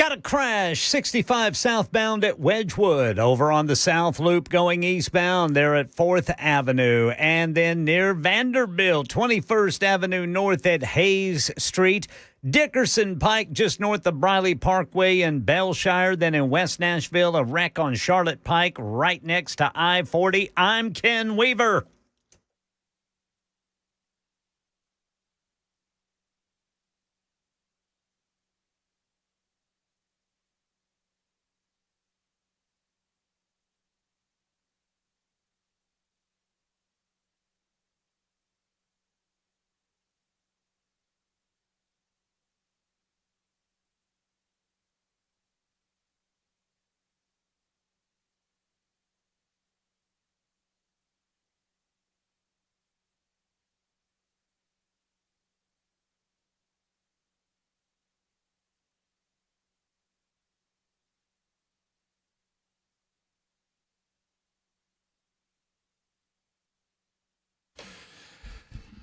Got a crash, 65 southbound at Wedgwood, over on the South Loop going eastbound. They're at 4th Avenue. And then near Vanderbilt, 21st Avenue North at Hayes Street. Dickerson Pike just north of Briley Parkway in Bellshire. Then in West Nashville, a wreck on Charlotte Pike right next to I-40. I'm Ken Weaver.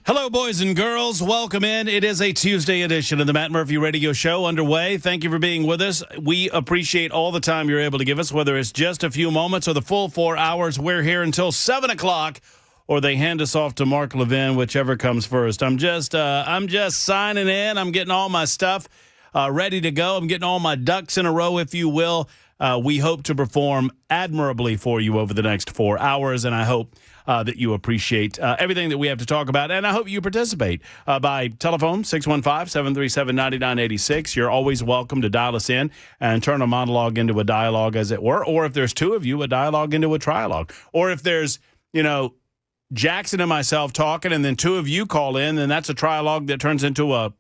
Hello, boys and girls. Welcome in. It is a Tuesday edition of the Matt Murphy Radio Show underway. Thank you for being with us. We appreciate all the time you're able to give us, whether it's just a few moments or the full 4 hours. We're here until 7 o'clock, or they hand us off to Mark Levin, whichever comes first. I'm just signing in. I'm getting all my stuff ready to go. I'm getting all my ducks in a row, if you will. We hope to perform admirably for you over the next 4 hours, and I hope that you appreciate everything that we have to talk about, and I hope you participate by telephone, 615-737-9986. You're always welcome to dial us in and turn a monologue into a dialogue, as it were, or if there's two of you, a dialogue into a trialogue. Or if there's, Jackson and myself talking, and then two of you call in, then that's a trialogue that turns into a,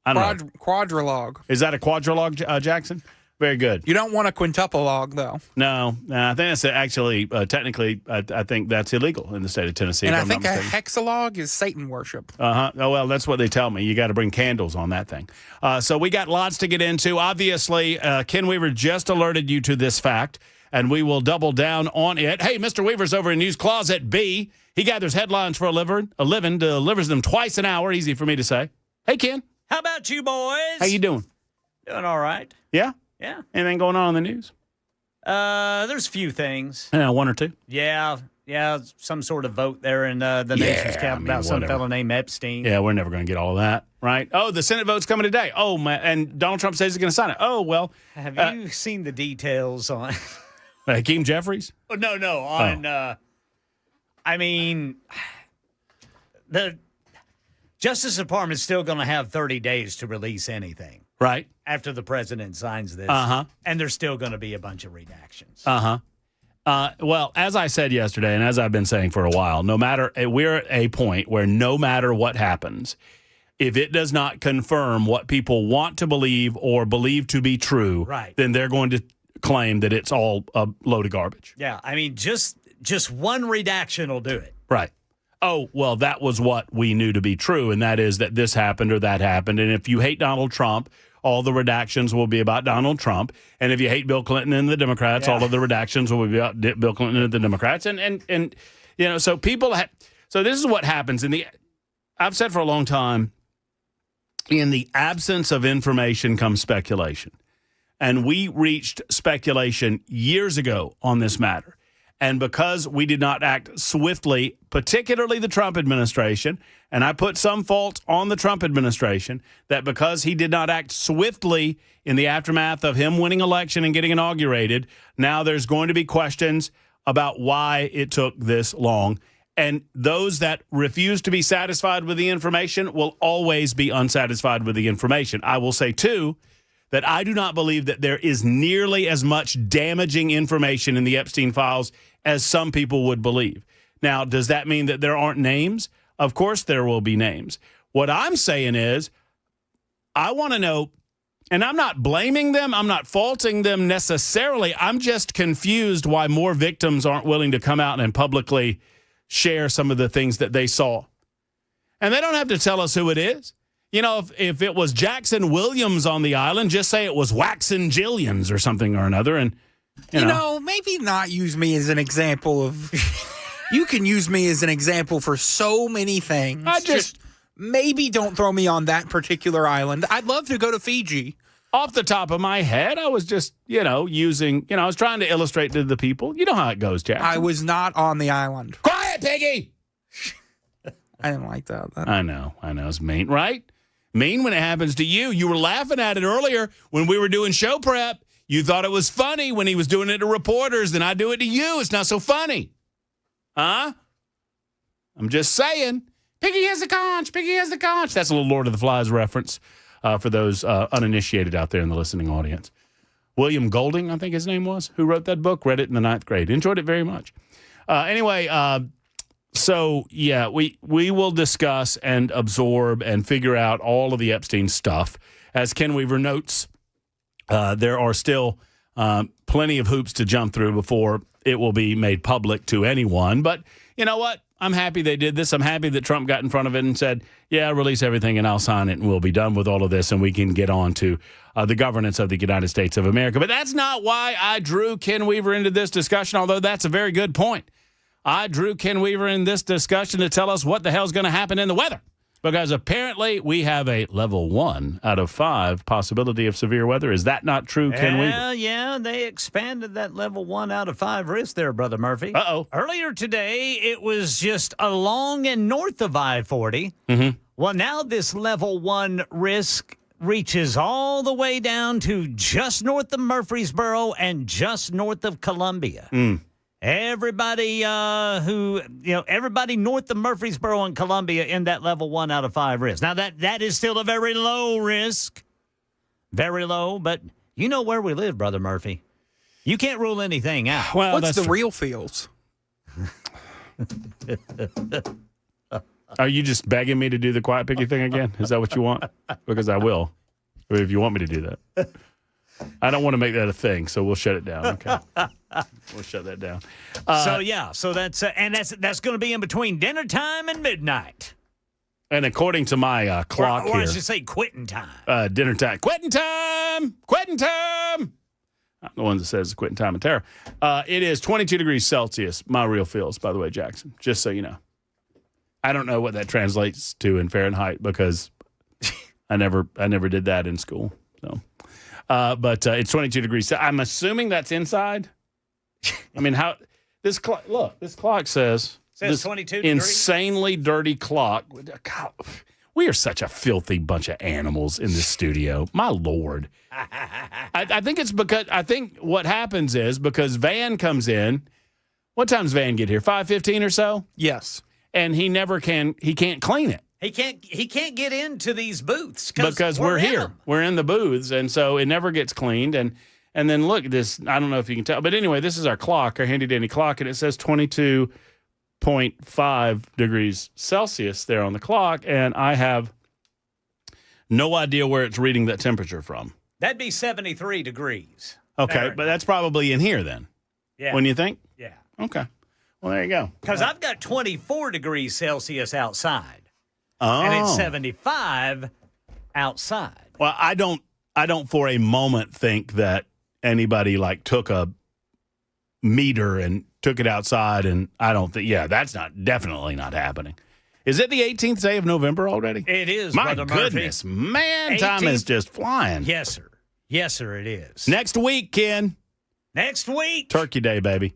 quadrilogue. Is that a quadrilogue, Jackson? Very good. You don't want a quintuple-log, though. No, I think that's actually, technically, I think that's illegal in the state of Tennessee. And I think a hexalog is Satan worship. Oh, well, that's what they tell me. You got to bring candles on that thing. So we got lots to get into. Obviously, Ken Weaver just alerted you to this fact, and we will double down on it. Hey, Mr. Weaver's over in News Closet B. He gathers headlines for a living, delivers them twice an hour. Easy for me to say. Hey, Ken. How about you, boys? How you doing? Doing all right. Yeah? Yeah. Anything going on in the news? There's a few things. Yeah, one or two. Yeah, some sort of vote there in the nation's capital about some fellow named Epstein. Yeah, we're never going to get all of that, right? Oh, the Senate vote's coming today. Oh, man, and Donald Trump says he's going to sign it. Oh, well. Have you seen the details on Hakeem Jeffries? Oh, no, on the Justice Department is still going to have 30 days to release anything. Right. After the president signs this. And there's still going to be a bunch of redactions. Well, as I said yesterday, and as I've been saying for a while, we're at a point where no matter what happens, if it does not confirm what people want to believe or believe to be true, right, then they're going to claim that it's all a load of garbage. Yeah, I mean, just one redaction will do it. Right. Oh, well, that was what we knew to be true, and that is that this happened or that happened. And if you hate Donald Trump, all the redactions will be about Donald Trump. And if you hate Bill Clinton and the Democrats, all of the redactions will be about Bill Clinton and the Democrats. And so people so this is what happens I've said for a long time, in the absence of information comes speculation. And we reached speculation years ago on this matter. And because we did not act swiftly, particularly the Trump administration, and I put some fault on the Trump administration, that because he did not act swiftly in the aftermath of him winning election and getting inaugurated, now there's going to be questions about why it took this long. And those that refuse to be satisfied with the information will always be unsatisfied with the information. I will say, too, that I do not believe that there is nearly as much damaging information in the Epstein files as some people would believe. Now, does that mean that there aren't names? Of course there will be names. What I'm saying is, I want to know, and I'm not blaming them, I'm not faulting them necessarily, I'm just confused why more victims aren't willing to come out and publicly share some of the things that they saw. And they don't have to tell us who it is. If it was Jackson Williams on the island, just say it was Waxin Jillians or something or another. And maybe not use me as an example of. You can use me as an example for so many things. Just maybe don't throw me on that particular island. I'd love to go to Fiji. Off the top of my head, I was just, using, I was trying to illustrate to the people. You know how it goes, Jackson. I was not on the island. Quiet, Piggy! I didn't like that. I know. It's mean, right? Mean when it happens to you. You were laughing at it earlier when we were doing show prep. You thought it was funny when he was doing it to reporters. Then I do it to you. It's not so funny. Huh? I'm just saying. Piggy has the conch. Piggy has the conch. That's a little Lord of the Flies reference for those uninitiated out there in the listening audience. William Golding, I think his name was, who wrote that book, read it in the 9th grade. Enjoyed it very much. Anyway, so, yeah, we will discuss and absorb and figure out all of the Epstein stuff. As Ken Weaver notes, there are still plenty of hoops to jump through before it will be made public to anyone. But you know what? I'm happy they did this. I'm happy that Trump got in front of it and said, yeah, release everything and I'll sign it and we'll be done with all of this and we can get on to the governance of the United States of America. But that's not why I drew Ken Weaver into this discussion, although that's a very good point. I drew Ken Weaver in this discussion to tell us what the hell's going to happen in the weather. Because apparently we have a level 1 out of 5 possibility of severe weather. Is that not true, Ken Weaver? Yeah, they expanded that level 1 out of 5 risk there, Brother Murphy. Uh-oh. Earlier today, it was just along and north of I-40. Mm-hmm. Well, now this level 1 risk reaches all the way down to just north of Murfreesboro and just north of Columbia. Everybody everybody north of Murfreesboro and Columbia in that level 1 out of 5 risk. Now, that is still a very low risk. Very low, but you know where we live, Brother Murphy. You can't rule anything out. Well, What's the true. real feels? Are you just begging me to do the quiet Piggy thing again? Is that what you want? Because I will, if you want me to do that. I don't want to make that a thing, so we'll shut it down. Okay, we'll shut that down. So that's that's going to be in between dinner time and midnight. And according to my clock or here, I should say quitting time. Dinner time, quitting time, quitting time. I'm the one that says quitting time and terror. It is 22 degrees Celsius. My real feels, by the way, Jackson. Just so you know, I don't know what that translates to in Fahrenheit because I never did that in school. So. But it's 22 degrees. I'm assuming that's inside. I mean, how this clock? Look, this clock says 22 degrees. Insanely dirty clock. God, we are such a filthy bunch of animals in this studio. My Lord. I think it's because what happens is because Van comes in. What time's Van get here? 5:15 or so. Yes, and he can't clean it. He can't get into these booths because we're here. Them. We're in the booths, and so it never gets cleaned. And then look, this, I don't know if you can tell, but anyway, this is our clock, our handy-dandy clock, and it says 22.5 degrees Celsius there on the clock, and I have no idea where it's reading that temperature from. That'd be 73 degrees. Okay, but that's probably in here then. Yeah. When you think? Yeah. Okay. Well, there you go. Because I've got 24 degrees Celsius outside. Oh. And it's 75 outside. Well, I don't for a moment think that anybody like took a meter and took it outside, and I don't think, that's definitely not happening. Is it the 18th day of November already? It is, My Brother goodness, Murphy. man, time is just flying. Yes, sir. Yes, sir, it is. Next week, Ken. Next week. Turkey Day, baby.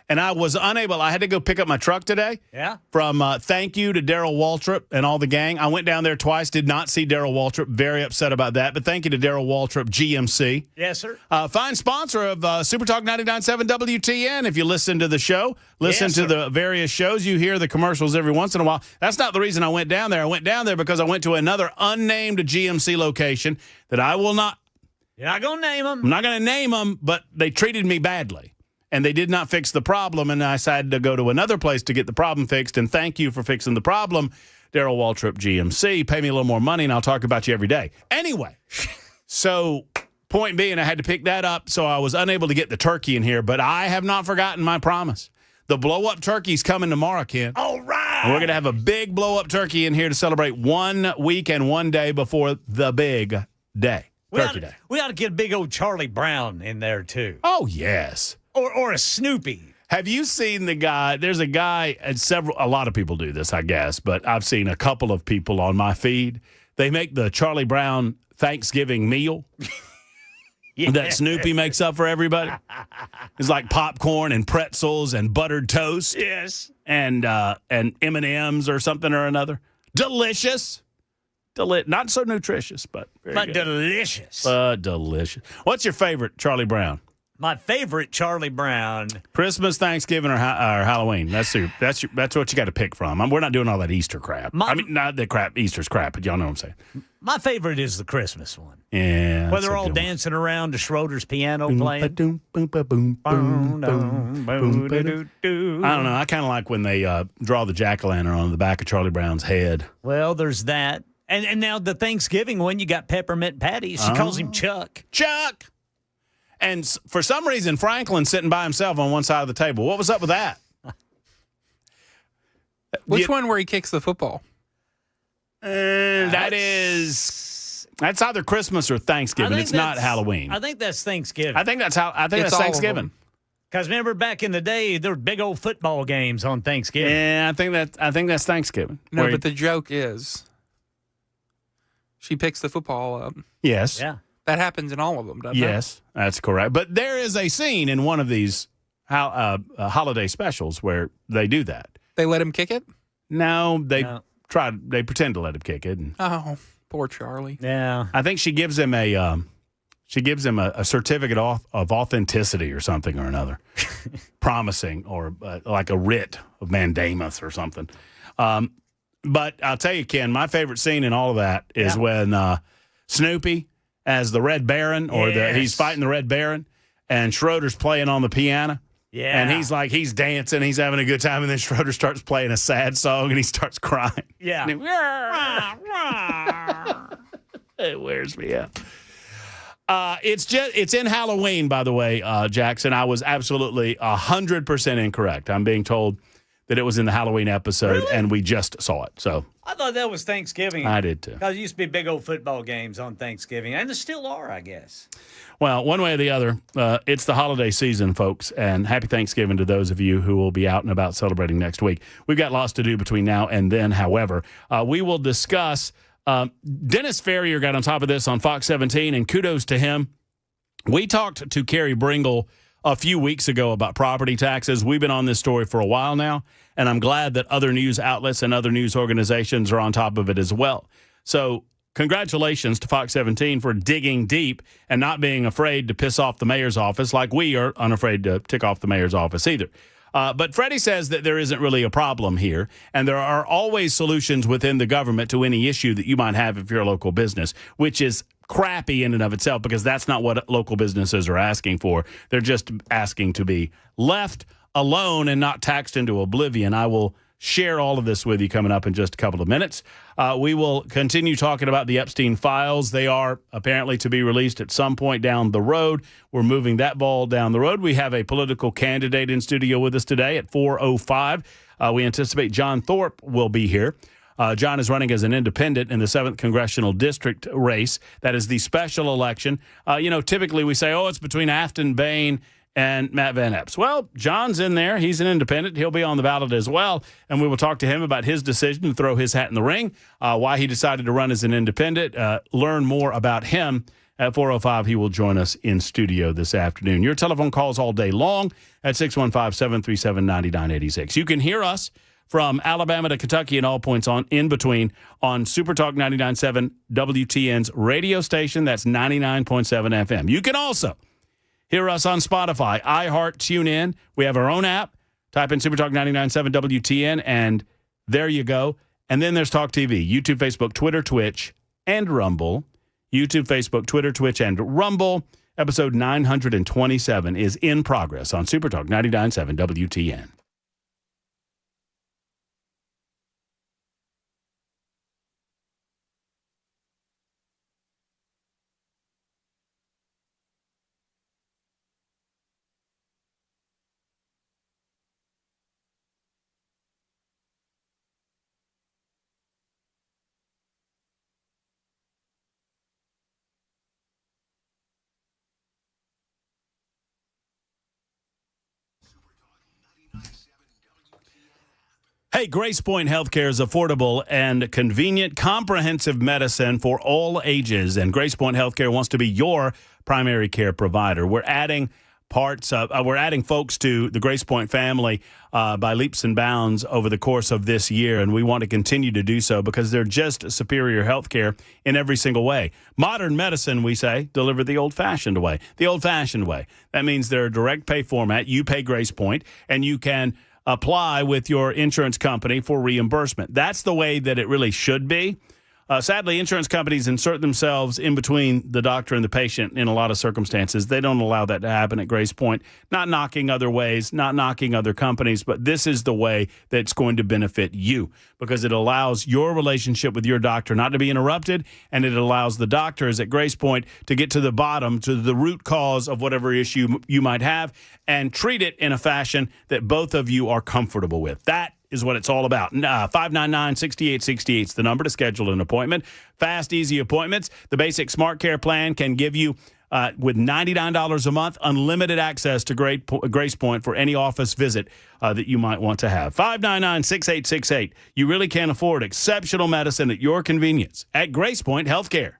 And I was unable. I had to go pick up my truck today. Yeah. From thank you to Daryl Waltrip and all the gang. I went down there twice, did not see Daryl Waltrip. Very upset about that. But thank you to Daryl Waltrip, GMC. Yes, sir. Fine sponsor of Super Talk 99.7 WTN. If you listen to the show, listen to the various shows, you hear the commercials every once in a while. That's not the reason I went down there. I went down there because I went to another unnamed GMC location that I will not. You're not going to name them. I'm not going to name them, but they treated me badly. And they did not fix the problem, and I decided to go to another place to get the problem fixed. And thank you for fixing the problem, Daryl Waltrip, GMC. Pay me a little more money, and I'll talk about you every day. Anyway, so point being, I had to pick that up, so I was unable to get the turkey in here. But I have not forgotten my promise. The blow-up turkey's coming tomorrow, Ken. All right. And we're going to have a big blow-up turkey in here to celebrate 1 week and 1 day before the big day, Turkey Day. We ought to get a big old Charlie Brown in there, too. Oh, yes. Or a Snoopy. Have you seen the guy? There's a guy, and a lot of people do this, I guess, but I've seen a couple of people on my feed. They make the Charlie Brown Thanksgiving meal, that Snoopy makes up for everybody. It's like popcorn and pretzels and buttered toast. Yes. And M&Ms or something or another. Delicious. Not so nutritious, but very good. Delicious. But delicious. What's your favorite Charlie Brown? My favorite Charlie Brown. Christmas, Thanksgiving, or Halloween. That's what you got to pick from. We're not doing all that Easter crap. Not the crap. Easter's crap, but y'all know what I'm saying. My favorite is the Christmas one. Yeah. Where they're all dancing around to Schroeder's piano playing. I don't know. I kind of like when they draw the jack-o'-lantern on the back of Charlie Brown's head. Well, there's that. And now the Thanksgiving one, you got Peppermint Patty. She calls him Chuck. Chuck! And for some reason, Franklin's sitting by himself on one side of the table. What was up with that? Which one where he kicks the football? That's either Christmas or Thanksgiving. It's not Halloween. I think that's Thanksgiving. I think that's Thanksgiving. Because remember back in the day, there were big old football games on Thanksgiving. Yeah, I think that's Thanksgiving. No, but the joke is she picks the football up. Yes. Yeah. That happens in all of them, doesn't it? Yes, that's correct. But there is a scene in one of these holiday specials where they do that. They let him kick it? No, they pretend to let him kick it. Oh, poor Charlie. Yeah. I think she gives him a certificate of authenticity or something or another, promising, or like a writ of mandamus or something. But I'll tell you, Ken, my favorite scene in all of that is when Snoopy as the Red Baron, or he's fighting the Red Baron, and Schroeder's playing on the piano. Yeah. And he's dancing, he's having a good time, and then Schroeder starts playing a sad song, and he starts crying. Yeah. It wears me out. It's in Halloween, by the way, Jackson. I was absolutely 100% incorrect. I'm being told that it was in the Halloween episode, and we just saw it. So I thought that was Thanksgiving. I did too. Because it used to be big old football games on Thanksgiving, and there still are, I guess. Well, one way or the other, it's the holiday season, folks, and happy Thanksgiving to those of you who will be out and about celebrating next week. We've got lots to do between now and then, however. We will discuss Dennis Ferrier got on top of this on Fox 17, and kudos to him. We talked to Carrie Bringle a few weeks ago about property taxes. We've been on this story for a while now, and I'm glad that other news outlets and other news organizations are on top of it as well. So congratulations to Fox 17 for digging deep and not being afraid to piss off the mayor's office, like we are unafraid to tick off the mayor's office either. But Freddie says that there isn't really a problem here, and there are always solutions within the government to any issue that you might have if you're a local business, which is crappy in and of itself, because that's not what local businesses are asking for. They're just asking to be left alone and not taxed into oblivion. I will share all of this with you coming up in just a couple of minutes. We will continue talking about the Epstein files. They are apparently to be released at some point down the road. We're moving that ball down the road. We have a political candidate in studio with us today at 4:05. We anticipate John Thorpe will be here. John is running as an independent in the 7th Congressional District race. That is the special election. Typically we say, it's between Afton Bain and Matt Van Epps. Well, John's in there. He's an independent. He'll be on the ballot as well, and we will talk to him about his decision to throw his hat in the ring, why he decided to run as an independent, learn more about him. At 4:05, he will join us in studio this afternoon. Your telephone calls all day long at 615-737-9986. You can hear us from Alabama to Kentucky and all points in between on Super Talk 99.7 WTN's radio station. That's 99.7 FM. You can also hear us on Spotify, iHeart, TuneIn. We have our own app. Type in Super Talk 99.7 WTN, and there you go. And then there's Talk TV, YouTube, Facebook, Twitter, Twitch, and Rumble. YouTube, Facebook, Twitter, Twitch, and Rumble. Episode 927 is in progress on Super Talk 99.7 WTN. Hey, Grace Point Healthcare is affordable and convenient, comprehensive medicine for all ages. And Grace Point Healthcare wants to be your primary care provider. We're adding folks to the Grace Point family by leaps and bounds over the course of this year, and we want to continue to do so because they're just superior health care in every single way. Modern medicine, we say, delivered the old-fashioned way. The old-fashioned way. That means they're a direct pay format. You pay Grace Point, and you can apply with your insurance company for reimbursement. That's the way that it really should be. Sadly, insurance companies insert themselves in between the doctor and the patient in a lot of circumstances. They don't allow that to happen at Grace Point. Not knocking other ways, not knocking other companies, but this is the way that's going to benefit you because it allows your relationship with your doctor not to be interrupted, and it allows the doctors at Grace Point to get to the bottom, to the root cause of whatever issue you might have, and treat it in a fashion that both of you are comfortable with. That is what it's all about. 599-6868 is the number to schedule an appointment. Fast, easy appointments. The basic Smart Care plan can give you, with $99 a month, unlimited access to Grace Point for any office visit that you might want to have. 599-6868. You really can afford exceptional medicine at your convenience at Grace Point Healthcare.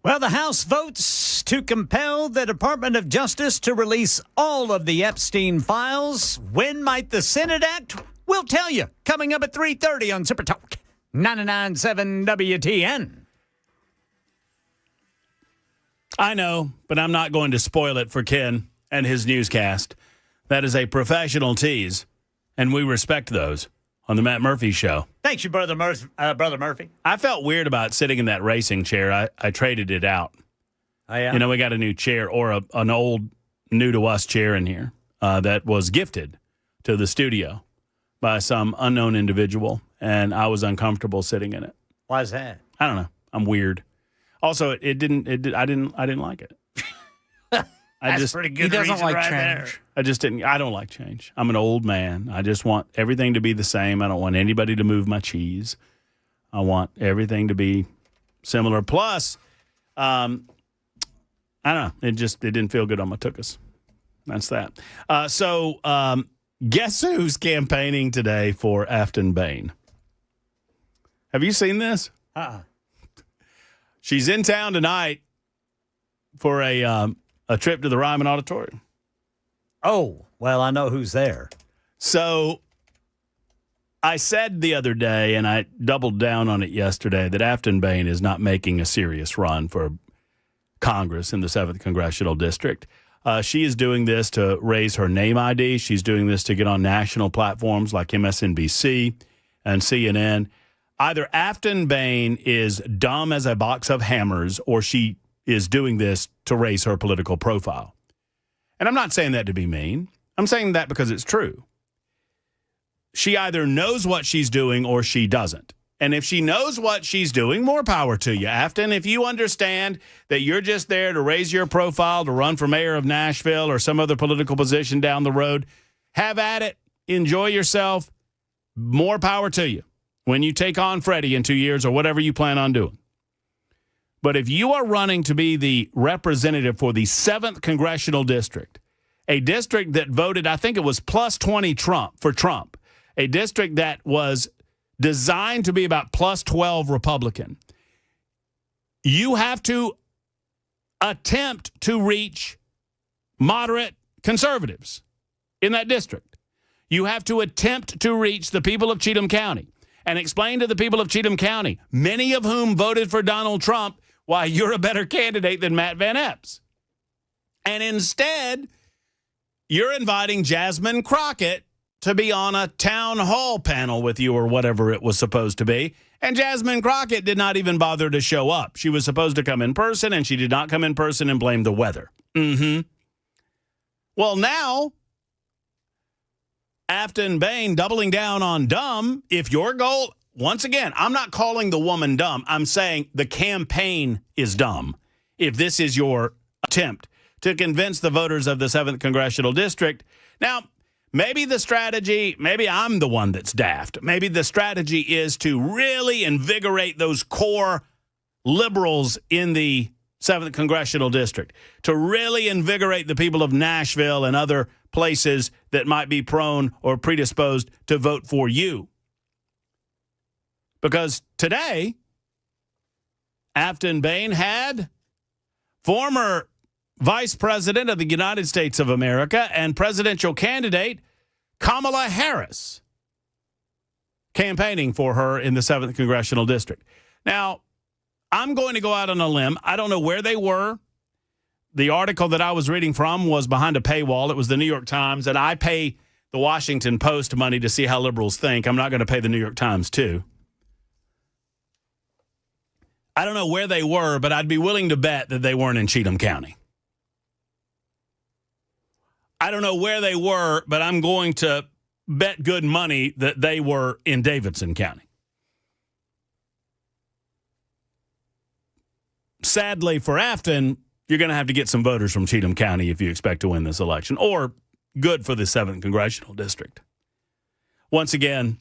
Well, the House votes to compel the Department of Justice to release all of the Epstein files. When might the Senate act? We'll tell you. Coming up at 3:30 on Super Talk 99.7 WTN. I know, but I'm not going to spoil it for Ken and his newscast. That is a professional tease, and we respect those on the Matt Murphy Show. Thanks, you, Brother Murphy. I felt weird about sitting in that racing chair. I traded it out. Oh, yeah? We got a new chair, or an old, new-to-us chair in here that was gifted to the studio by some unknown individual, and I was uncomfortable sitting in it. Why is that? I don't know. I'm weird. Also, I didn't like it. That's pretty good. He doesn't reason like right change. there. I don't like change. I'm an old man. I just want everything to be the same. I don't want anybody to move my cheese. I want everything to be similar. Plus, I don't know. It didn't feel good on my tuchus. That's that. So guess who's campaigning today for Afton Bain? Have you seen this? She's in town tonight for a trip to the Ryman Auditorium. Oh, well, I know who's there. So I said the other day, and I doubled down on it yesterday, that Afton Bain is not making a serious run for Congress in the 7th Congressional District. She is doing this to raise her name ID. She's doing this to get on national platforms like MSNBC and CNN. Either Afton Bain is dumb as a box of hammers, or she is doing this to raise her political profile. And I'm not saying that to be mean. I'm saying that because it's true. She either knows what she's doing or she doesn't. And if she knows what she's doing, more power to you, Afton. If you understand that you're just there to raise your profile, to run for mayor of Nashville or some other political position down the road, have at it. Enjoy yourself. More power to you when you take on Freddie in 2 years or whatever you plan on doing. But if you are running to be the representative for the 7th Congressional District, a district that voted, I think it was plus 20 for Trump, a district that was designed to be about plus 12 Republican, you have to attempt to reach moderate conservatives in that district. You have to attempt to reach the people of Cheatham County and explain to the people of Cheatham County, many of whom voted for Donald Trump, why you're a better candidate than Matt Van Epps. And instead, you're inviting Jasmine Crockett to be on a town hall panel with you or whatever it was supposed to be. And Jasmine Crockett did not even bother to show up. She was supposed to come in person, and she did not come in person and blame the weather. Well, now, Afton Bain doubling down on dumb. If your goal, once again, I'm not calling the woman dumb. I'm saying the campaign is dumb. If this is your attempt to convince the voters of the 7th Congressional District. Now, maybe the strategy, maybe I'm the one that's daft. Maybe the strategy is to really invigorate those core liberals in the 7th Congressional District, to really invigorate the people of Nashville and other places that might be prone or predisposed to vote for you. Because today, Afton Bain had former Vice President of the United States of America and presidential candidate Kamala Harris campaigning for her in the 7th Congressional District. Now, I'm going to go out on a limb. I don't know where they were. The article that I was reading from was behind a paywall. It was the New York Times, and I pay the Washington Post money to see how liberals think. I'm not going to pay the New York Times, too. I don't know where they were, but I'd be willing to bet that they weren't in Cheatham County. I don't know where they were, but I'm going to bet good money that they were in Davidson County. Sadly for Afton, you're going to have to get some voters from Cheatham County if you expect to win this election, or good for the 7th Congressional District. Once again,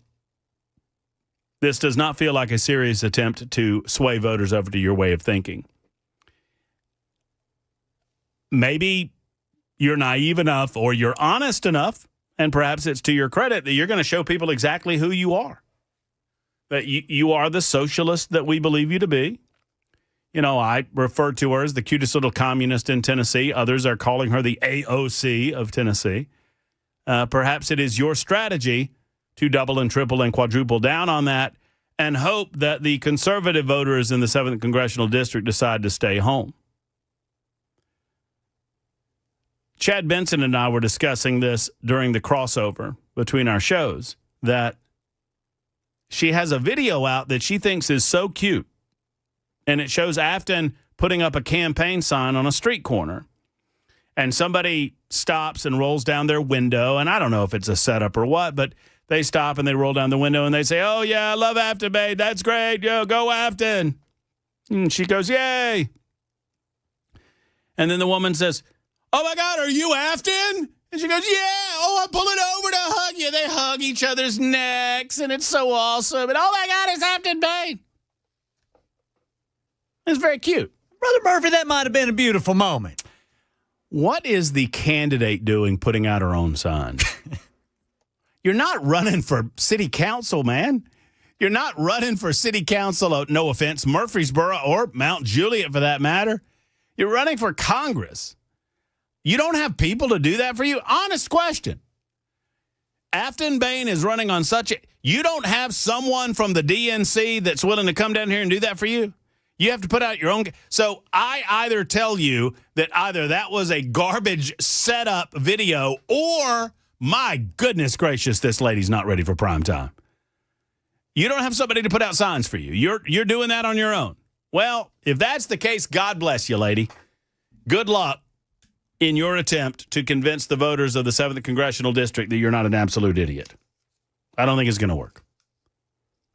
this does not feel like a serious attempt to sway voters over to your way of thinking. Maybe you're naive enough or you're honest enough, and perhaps it's to your credit, that you're going to show people exactly who you are. That you are the socialist that we believe you to be. You know, I refer to her as the cutest little communist in Tennessee. Others are calling her the AOC of Tennessee. Perhaps it is your strategy to double and triple and quadruple down on that and hope that the conservative voters in the 7th Congressional District decide to stay home. Chad Benson and I were discussing this during the crossover between our shows, that she has a video out that she thinks is so cute. And it shows Afton putting up a campaign sign on a street corner. And somebody stops and rolls down their window. And I don't know if it's a setup or what, but they stop and they roll down the window and they say, "Oh, yeah, I love Afton, babe. That's great. Yo, go Afton." And she goes, "Yay." And then the woman says, "Oh, my God, are you Afton?" And she goes, "Yeah. Oh, I'm pulling over to hug you." They hug each other's necks, and it's so awesome. And, "Oh, my God, it's Afton, babe." It's very cute. Brother Murphy, that might have been a beautiful moment. What is the candidate doing putting out her own sign? You're not running for city council, man. You're not running for city council, no offense, Murfreesboro or Mount Juliet for that matter. You're running for Congress. You don't have people to do that for you? Honest question. Afton Bain is running on such a... You don't have someone from the DNC that's willing to come down here and do that for you? You have to put out your own... So I either tell you that either that was a garbage setup video or, my goodness gracious, this lady's not ready for prime time. You don't have somebody to put out signs for you. You're doing that on your own. Well, if that's the case, God bless you, lady. Good luck in your attempt to convince the voters of the 7th Congressional District that you're not an absolute idiot. I don't think it's going to work.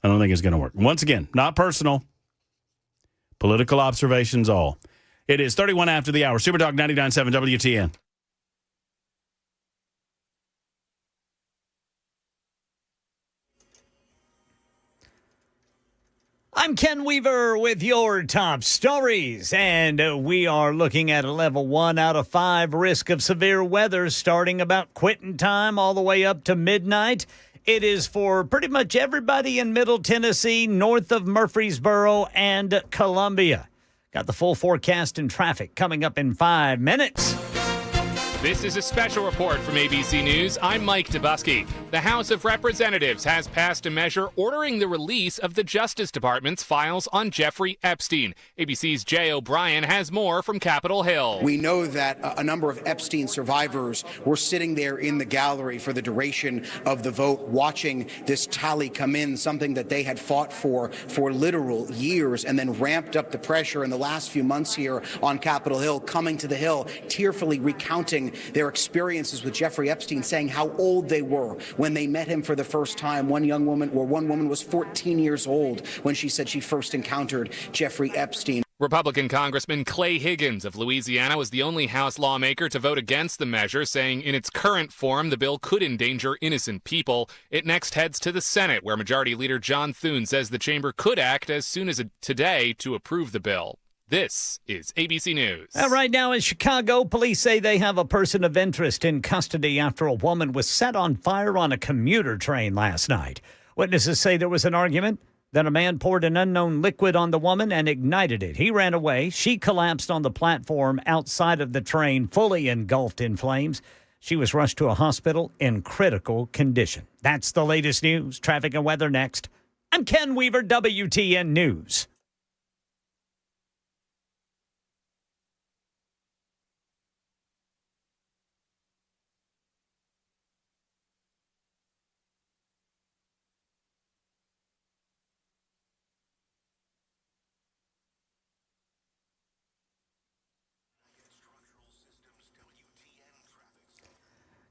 I don't think it's going to work. Once again, not personal. Political observations all. It is 31 after the hour. Super Talk 99.7 WTN. I'm Ken Weaver with your top stories, and we are looking at a level 1 out of 5 risk of severe weather starting about quitting time all the way up to midnight. It is for pretty much everybody in Middle Tennessee, north of Murfreesboro and Columbia. Got the full forecast and traffic coming up in 5 minutes. This is a special report from ABC News. I'm Mike Dubusky. The House of Representatives has passed a measure ordering the release of the Justice Department's files on Jeffrey Epstein. ABC's Jay O'Brien has more from Capitol Hill. We know that a number of Epstein survivors were sitting there in the gallery for the duration of the vote, watching this tally come in, something that they had fought for literal years, and then ramped up the pressure in the last few months here on Capitol Hill, coming to the Hill, tearfully recounting their experiences with Jeffrey Epstein, saying how old they were when they met him for the first time. One woman was 14 years old when she said she first encountered Jeffrey Epstein. Republican Congressman Clay Higgins of Louisiana was the only House lawmaker to vote against the measure, saying in its current form, the bill could endanger innocent people. It next heads to the Senate, where Majority Leader John Thune says the chamber could act as soon as today to approve the bill. This is ABC News. Right now in Chicago, police say they have a person of interest in custody after a woman was set on fire on a commuter train last night. Witnesses say there was an argument. Then a man poured an unknown liquid on the woman and ignited it. He ran away. She collapsed on the platform outside of the train, fully engulfed in flames. She was rushed to a hospital in critical condition. That's the latest news. Traffic and weather next. I'm Ken Weaver, WTN News.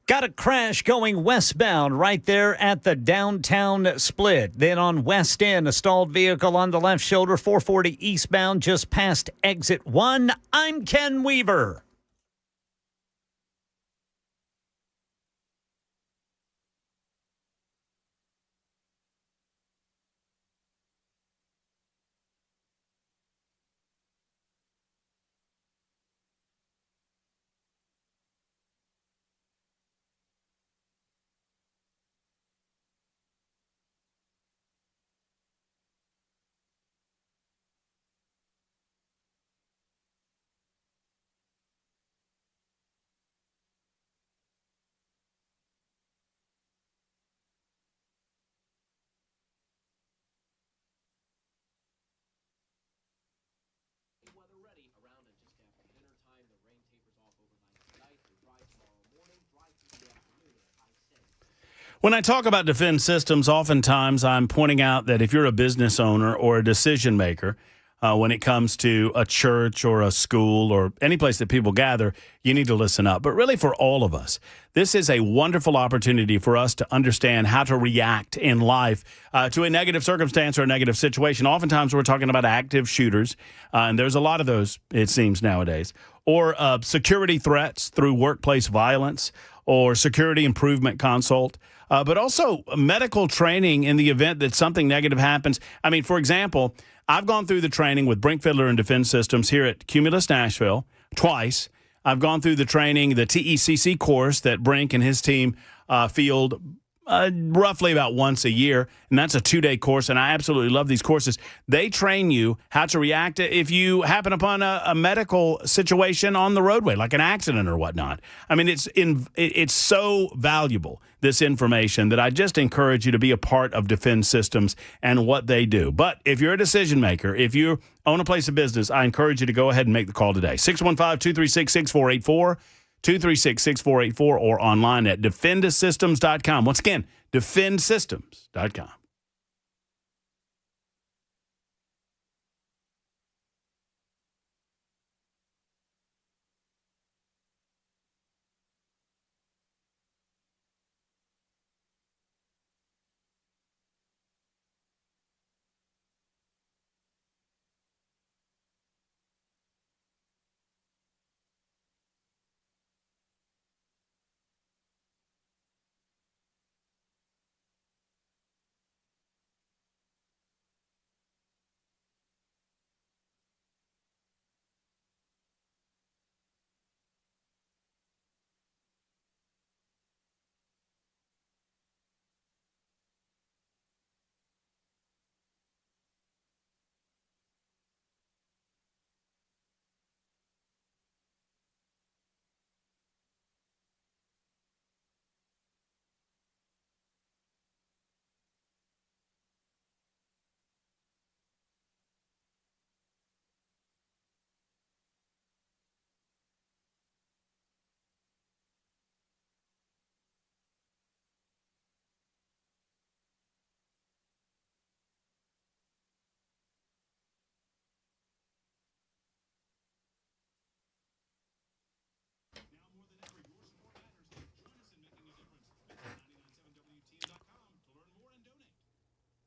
Got a crash going westbound right there at the downtown split. Then on West End, a stalled vehicle on the left shoulder, 440 eastbound, just past exit 1. I'm Ken Weaver. When I talk about defense systems, oftentimes I'm pointing out that if you're a business owner or a decision maker, when it comes to a church or a school or any place that people gather, you need to listen up. But really for all of us, this is a wonderful opportunity for us to understand how to react in life to a negative circumstance or a negative situation. Oftentimes we're talking about active shooters, and there's a lot of those, it seems, nowadays, or security threats through workplace violence or security improvement consult. But also medical training in the event that something negative happens. I mean, for example, I've gone through the training with Brink Fiddler and Defense Systems here at Cumulus Nashville twice. I've gone through the training, the TECC course that Brink and his team field roughly about once a year, and that's a 2-day course, and I absolutely love these courses. They train you how to react if you happen upon a medical situation on the roadway, like an accident or whatnot. I mean, it's so valuable, this information, that I just encourage you to be a part of Defense Systems and what they do. But if you're a decision maker, if you own a place of business, I encourage you to go ahead and make the call today. 615-236-6484. 236-6484 or online at defendasystems.com. Once again, defendasystems.com.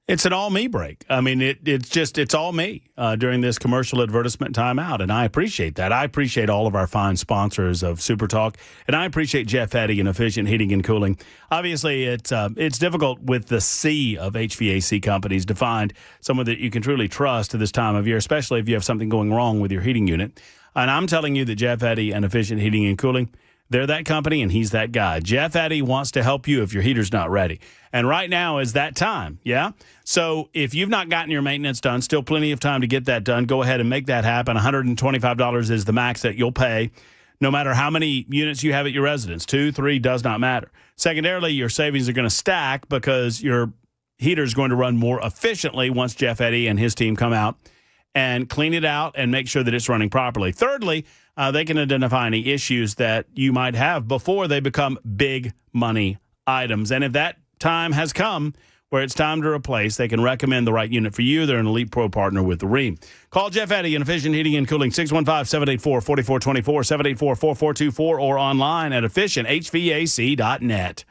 It's an all-me break. I mean, it's all me during this commercial advertisement timeout, and I appreciate that. I appreciate all of our fine sponsors of Super Talk, and I appreciate Jeff Eddy and Efficient Heating and Cooling. Obviously, it's difficult with the sea of HVAC companies to find someone that you can truly trust at this time of year, especially if you have something going wrong with your heating unit. And I'm telling you that Jeff Eddy and Efficient Heating and Cooling, they're that company, and he's that guy. Jeff Eddy wants to help you if your heater's not ready. And right now is that time, yeah? So if you've not gotten your maintenance done, still plenty of time to get that done. Go ahead and make that happen. $125 is the max that you'll pay, no matter how many units you have at your residence. 2, 3, does not matter. Secondarily, your savings are going to stack because your heater is going to run more efficiently once Jeff Eddy and his team come out and clean it out and make sure that it's running properly. Thirdly, they can identify any issues that you might have before they become big money items. And if that time has come where it's time to replace, they can recommend the right unit for you. They're an Elite Pro partner with the Rheem. Call Jeff Eddy and Efficient Heating and Cooling, 615-784-4424, 784-4424, or online at efficienthvac.net.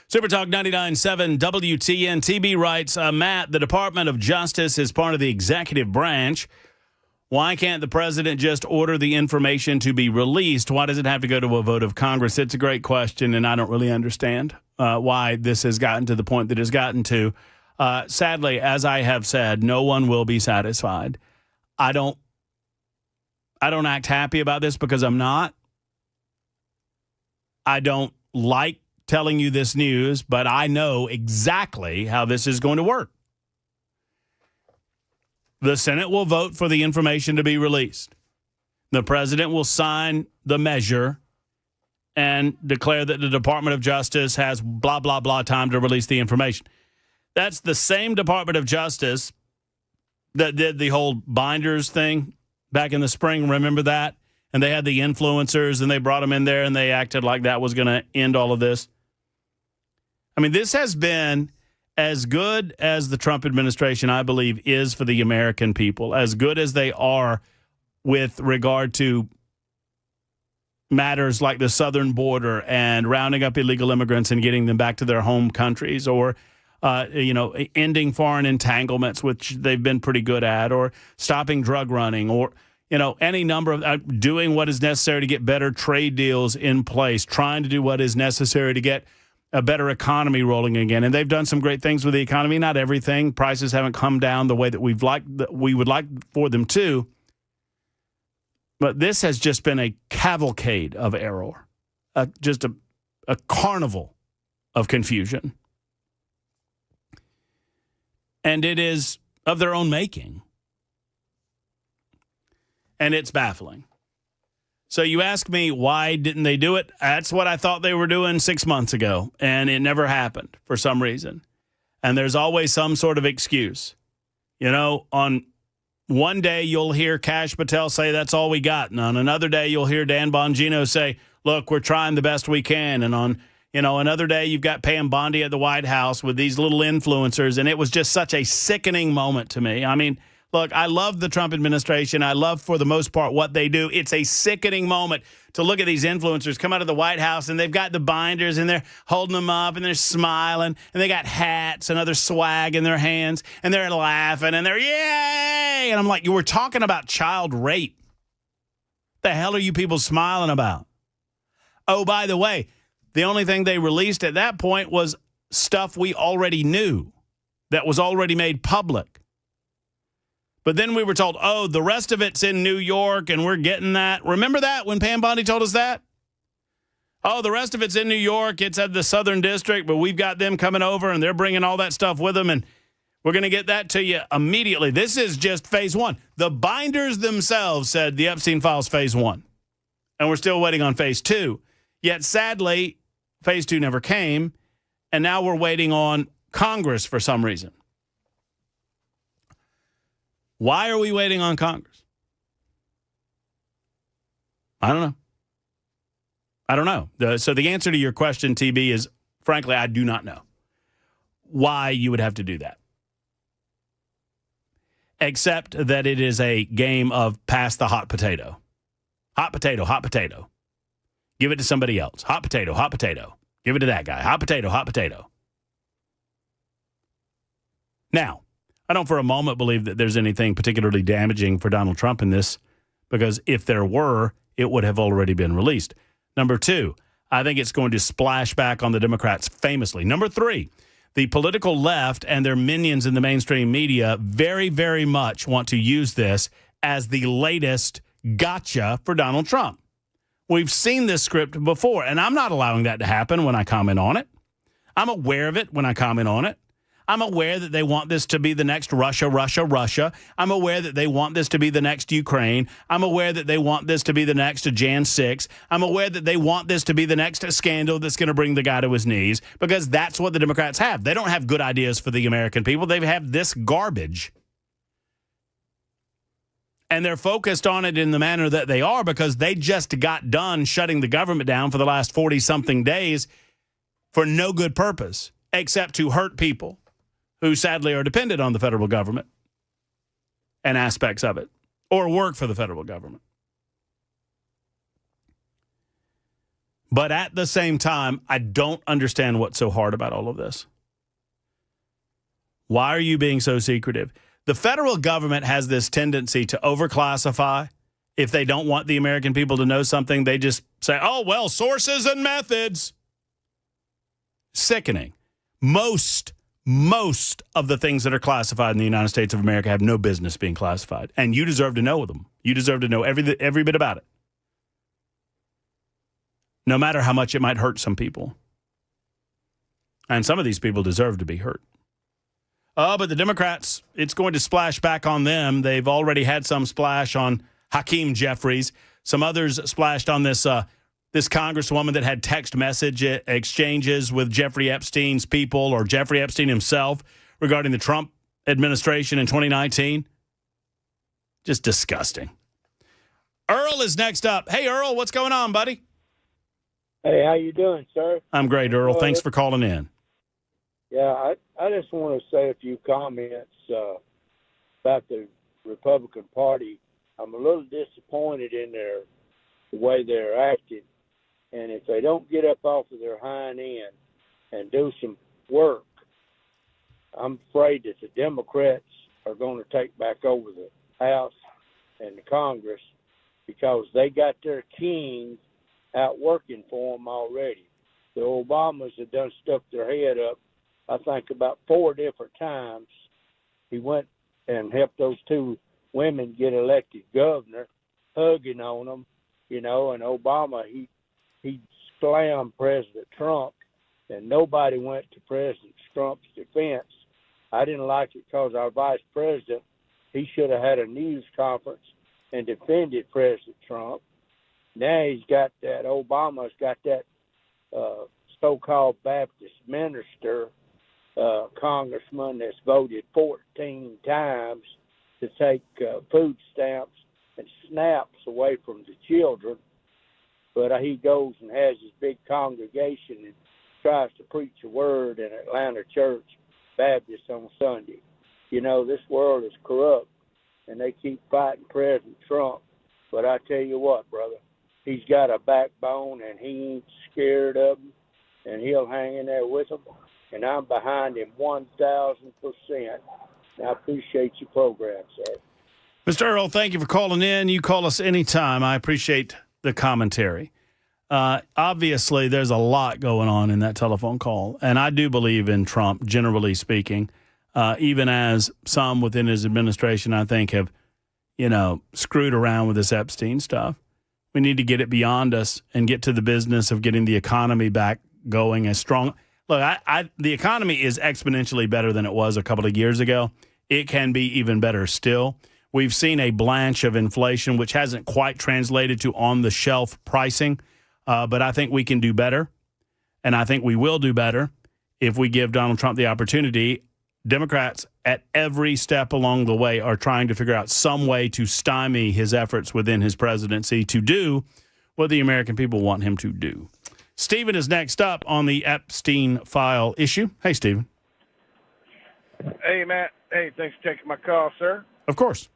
Super Talk 99.7 WTN. TB writes, Matt, the Department of Justice is part of the executive branch. Why can't the president just order the information to be released? Why does it have to go to a vote of Congress? It's a great question, and I don't really understand why this has gotten to the point that it's gotten to. Sadly, as I have said, no one will be satisfied. I don't act happy about this because I'm not. I don't like telling you this news, but I know exactly how this is going to work. The Senate will vote for the information to be released. The president will sign the measure, and declare that the Department of Justice has blah, blah, blah time to release the information. That's the same Department of Justice that did the whole binders thing back in the spring. Remember that? And they had the influencers, and they brought them in there, and they acted like that was going to end all of this. I mean, this has been as good as the Trump administration, I believe, is for the American people, as good as they are with regard to matters like the southern border and rounding up illegal immigrants and getting them back to their home countries, or ending foreign entanglements, which they've been pretty good at, or stopping drug running, or any number of doing what is necessary to get better trade deals in place, trying to do what is necessary to get a better economy rolling again. And they've done some great things with the economy. Not everything. Prices haven't come down the way that we would like for them to. But this has just been a cavalcade of error, just a carnival of confusion. And it is of their own making. And it's baffling. So you ask me, why didn't they do it? That's what I thought they were doing 6 months ago, and it never happened for some reason. And there's always some sort of excuse. On one day you'll hear Kash Patel say that's all we got, and on another day you'll hear Dan Bongino say, look, we're trying the best we can, and on another day you've got Pam Bondi at the White House with these little influencers, and it was just such a sickening moment to me. I mean, look, I love the Trump administration. I love, for the most part, what they do. It's a sickening moment to look at these influencers come out of the White House, and they've got the binders, and they're holding them up, and they're smiling, and they got hats and other swag in their hands, and they're laughing, and they're, yay! And I'm like, you were talking about child rape. The hell are you people smiling about? Oh, by the way, the only thing they released at that point was stuff we already knew that was already made public. But then we were told, oh, the rest of it's in New York, and we're getting that. Remember that when Pam Bondi told us that? Oh, the rest of it's in New York. It's at the Southern District, but we've got them coming over, and they're bringing all that stuff with them, and we're going to get that to you immediately. This is just phase one. The binders themselves said the Epstein Files phase one, and we're still waiting on phase two. Yet, sadly, phase two never came, and now we're waiting on Congress for some reason. Why are we waiting on Congress? I don't know. So the answer to your question, TB, is, frankly, I do not know why you would have to do that. Except that it is a game of pass the hot potato. Hot potato, hot potato. Give it to somebody else. Hot potato, hot potato. Give it to that guy. Hot potato, hot potato. Now, I don't for a moment believe that there's anything particularly damaging for Donald Trump in this, because if there were, it would have already been released. Number two, I think it's going to splash back on the Democrats famously. Number three, the political left and their minions in the mainstream media very, very much want to use this as the latest gotcha for Donald Trump. We've seen this script before, and I'm not allowing that to happen when I comment on it. I'm aware of it when I comment on it. I'm aware that they want this to be the next Russia, Russia, Russia. I'm aware that they want this to be the next Ukraine. I'm aware that they want this to be the next Jan 6. I'm aware that they want this to be the next scandal that's going to bring the guy to his knees, because that's what the Democrats have. They don't have good ideas for the American people. They have this garbage. And they're focused on it in the manner that they are because they just got done shutting the government down for the last 40-something days for no good purpose except to hurt people who sadly are dependent on the federal government and aspects of it, or work for the federal government. But at the same time, I don't understand what's so hard about all of this. Why are you being so secretive? The federal government has this tendency to overclassify. If they don't want the American people to know something, they just say, oh, well, sources and methods. Sickening. Most of the things that are classified in the United States of America have no business being classified, and you deserve to know them. You deserve to know every bit about it, no matter how much it might hurt some people. And some of these people deserve to be hurt. Oh, but the Democrats, it's going to splash back on them. They've already had some splash on Hakeem Jeffries. Some others splashed on this this congresswoman that had text message exchanges with Jeffrey Epstein's people or Jeffrey Epstein himself regarding the Trump administration in 2019? Just disgusting. Earl is next up. Hey, Earl, what's going on, buddy? Hey, how you doing, sir? I'm great, Earl. Thanks for calling in. Yeah, I just want to say a few comments about the Republican Party. I'm a little disappointed in the way they're acting, and if they don't get up off of their hind end and do some work, I'm afraid that the Democrats are going to take back over the House and the Congress because they got their kings out working for them already. The Obamas have done stuck their head up, I think, about 4 different times. He went and helped those 2 women get elected governor, hugging on them, and Obama, he slammed President Trump, and nobody went to President Trump's defense. I didn't like it because our vice president, he should have had a news conference and defended President Trump. Now Obama's got that so-called Baptist minister, congressman that's voted 14 times to take food stamps and snaps away from the children. But he goes and has his big congregation and tries to preach a word in Atlanta Church Baptist on Sunday. This world is corrupt, and they keep fighting President Trump. But I tell you what, brother, he's got a backbone, and he ain't scared of them, and he'll hang in there with them. And I'm behind him 1,000%. I appreciate your program, sir. Mr. Earl, thank you for calling in. You call us anytime. I appreciate the commentary. Obviously, there's a lot going on in that telephone call, and I do believe in Trump, generally speaking, even as some within his administration, I think, have, screwed around with this Epstein stuff. We need to get it beyond us and get to the business of getting the economy back going as strong. Look, the economy is exponentially better than it was a couple of years ago. It can be even better still. We've seen a blanch of inflation, which hasn't quite translated to on-the-shelf pricing, but I think we can do better, and I think we will do better if we give Donald Trump the opportunity. Democrats at every step along the way are trying to figure out some way to stymie his efforts within his presidency to do what the American people want him to do. Stephen is next up on the Epstein file issue. Hey, Stephen. Hey, Matt. Hey, thanks for taking my call, sir. Of course.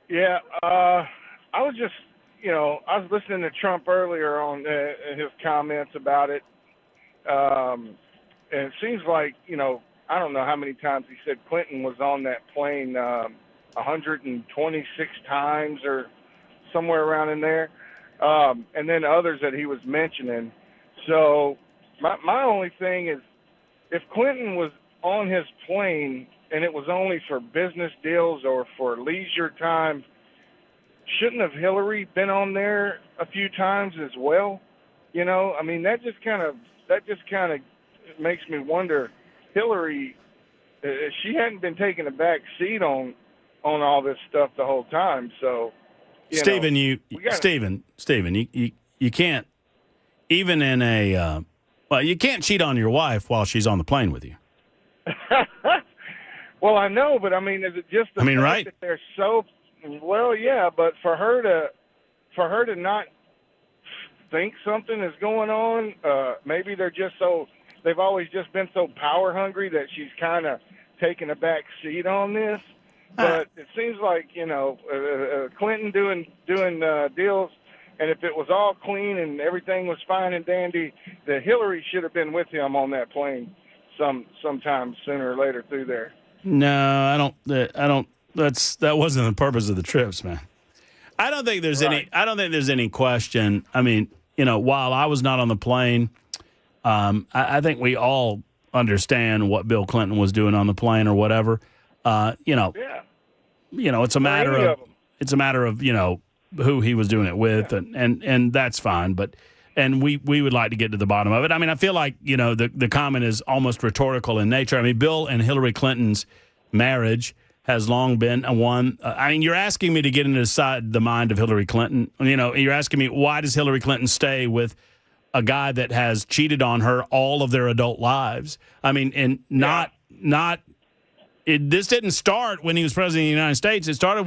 Yeah, I was just, I was listening to Trump earlier on his comments about it, and it seems like, I don't know how many times he said Clinton was on that plane 126 times or somewhere around in there. And then others that he was mentioning. So my only thing is, if Clinton was on his plane and it was only for business deals or for leisure time, shouldn't have Hillary been on there a few times as well? That just kind of makes me wonder. Hillary, she hadn't been taking a back seat on all this stuff the whole time. So, Stephen, you can't, even in a, you can't cheat on your wife while she's on the plane with you. Well, I know, but is it just the fact right? that they're so, well, yeah, but for her to not think something is going on, maybe they've always just been so power hungry that she's kind of taking a back seat on this. But it seems like, Clinton doing deals, and if it was all clean and everything was fine and dandy, that Hillary should have been with him on that plane sometime sooner or later through there. No, I don't. That wasn't the purpose of the trips, man. I don't think there's any question. While I was not on the plane, I think we all understand what Bill Clinton was doing on the plane or whatever. It's a matter of who he was doing it with, and that's fine. And we would like to get to the bottom of it. I feel like the comment is almost rhetorical in nature. Bill and Hillary Clinton's marriage has long been one. I mean, you're asking me to get inside the mind of Hillary Clinton. You know, you're asking me, why does Hillary Clinton stay with a guy that has cheated on her all of their adult lives? I mean, and this didn't start when he was president of the United States. It started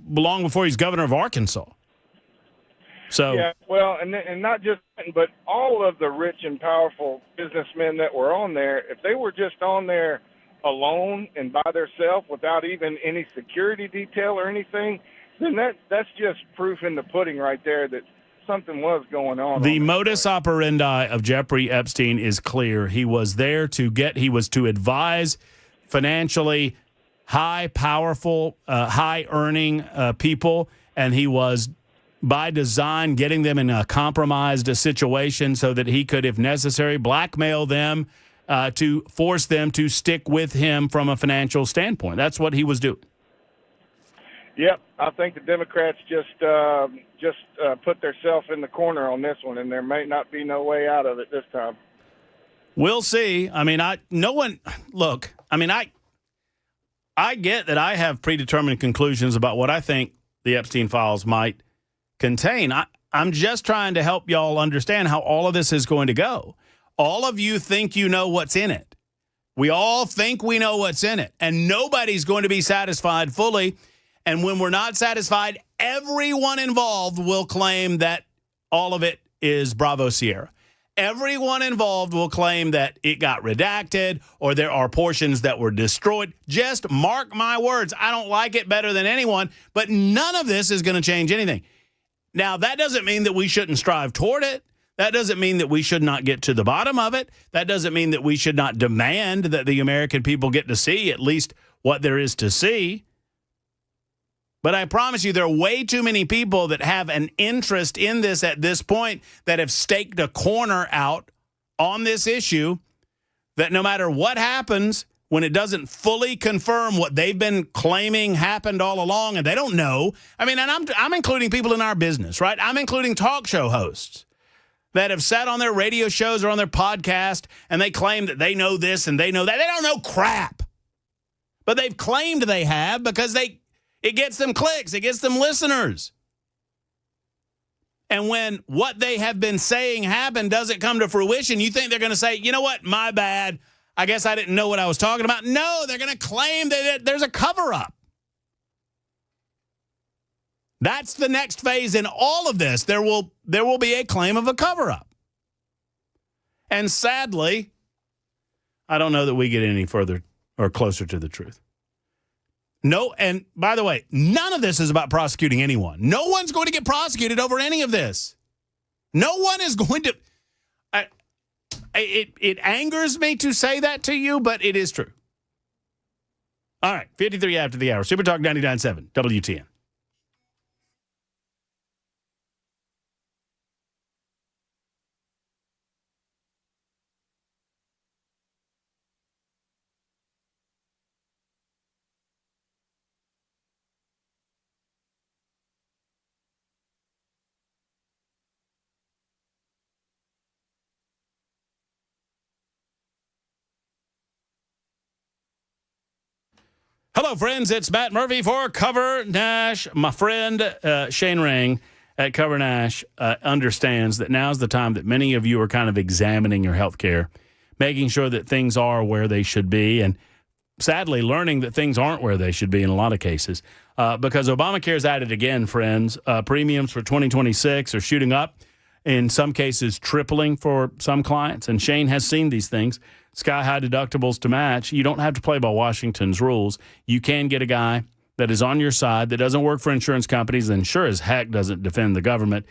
long before he's governor of Arkansas. So yeah, well, and not just, but all of the rich and powerful businessmen that were on there, if they were just on there alone and by themselves without even any security detail or anything, then that's just proof in the pudding right there that something was going on. The modus operandi of Jeffrey Epstein is clear. He was there he was to advise financially high, powerful, high-earning people, and he was, by design, getting them in a compromised situation so that he could, if necessary, blackmail them to force them to stick with him from a financial standpoint. That's what he was doing. Yep, I think the Democrats just put themselves in the corner on this one, and there may not be no way out of it this time. We'll see. I mean, I get that I have predetermined conclusions about what I think the Epstein files might contain. I'm just trying to help y'all understand how all of this is going to go. All of you think you know what's in it. We all think we know what's in it, and nobody's going to be satisfied fully. And when we're not satisfied, everyone involved will claim that all of it is Bravo Sierra. Everyone involved will claim that it got redacted or there are portions that were destroyed. Just mark my words. I don't like it better than anyone, but none of this is going to change anything. Now, that doesn't mean that we shouldn't strive toward it. That doesn't mean that we should not get to the bottom of it. That doesn't mean that we should not demand that the American people get to see at least what there is to see. But I promise you, there are way too many people that have an interest in this at this point that have staked a corner out on this issue that no matter what happens, when it doesn't fully confirm what they've been claiming happened all along, and they don't know. I mean, and I'm including people in our business, right? I'm including talk show hosts that have sat on their radio shows or on their podcast, and they claim that they know this and they know that. They don't know crap. But they've claimed they have because it gets them clicks. It gets them listeners. And when what they have been saying happened doesn't come to fruition, you think they're going to say, you know what, my bad. I guess I didn't know what I was talking about. No, they're going to claim that there's a cover-up. That's the next phase in all of this. There will be a claim of a cover-up. And sadly, I don't know that we get any further or closer to the truth. No, and by the way, none of this is about prosecuting anyone. No one's going to get prosecuted over any of this. No one is going to. It angers me to say that to you, but it is true. All right, 53 after the hour. Super Talk 99.7, WTN. Hello, friends. It's Matt Murphy for Cover Nash. My friend Shane Ring at Cover Nash understands that now's the time that many of you are kind of examining your health care, making sure that things are where they should be, and sadly learning that things aren't where they should be in a lot of cases. Because Obamacare's at it again, friends. Premiums for 2026 are shooting up, in some cases tripling for some clients. And Shane has seen these things. Sky-high deductibles to match. You don't have to play by Washington's rules. You can get a guy that is on your side, that doesn't work for insurance companies, and sure as heck doesn't defend the government.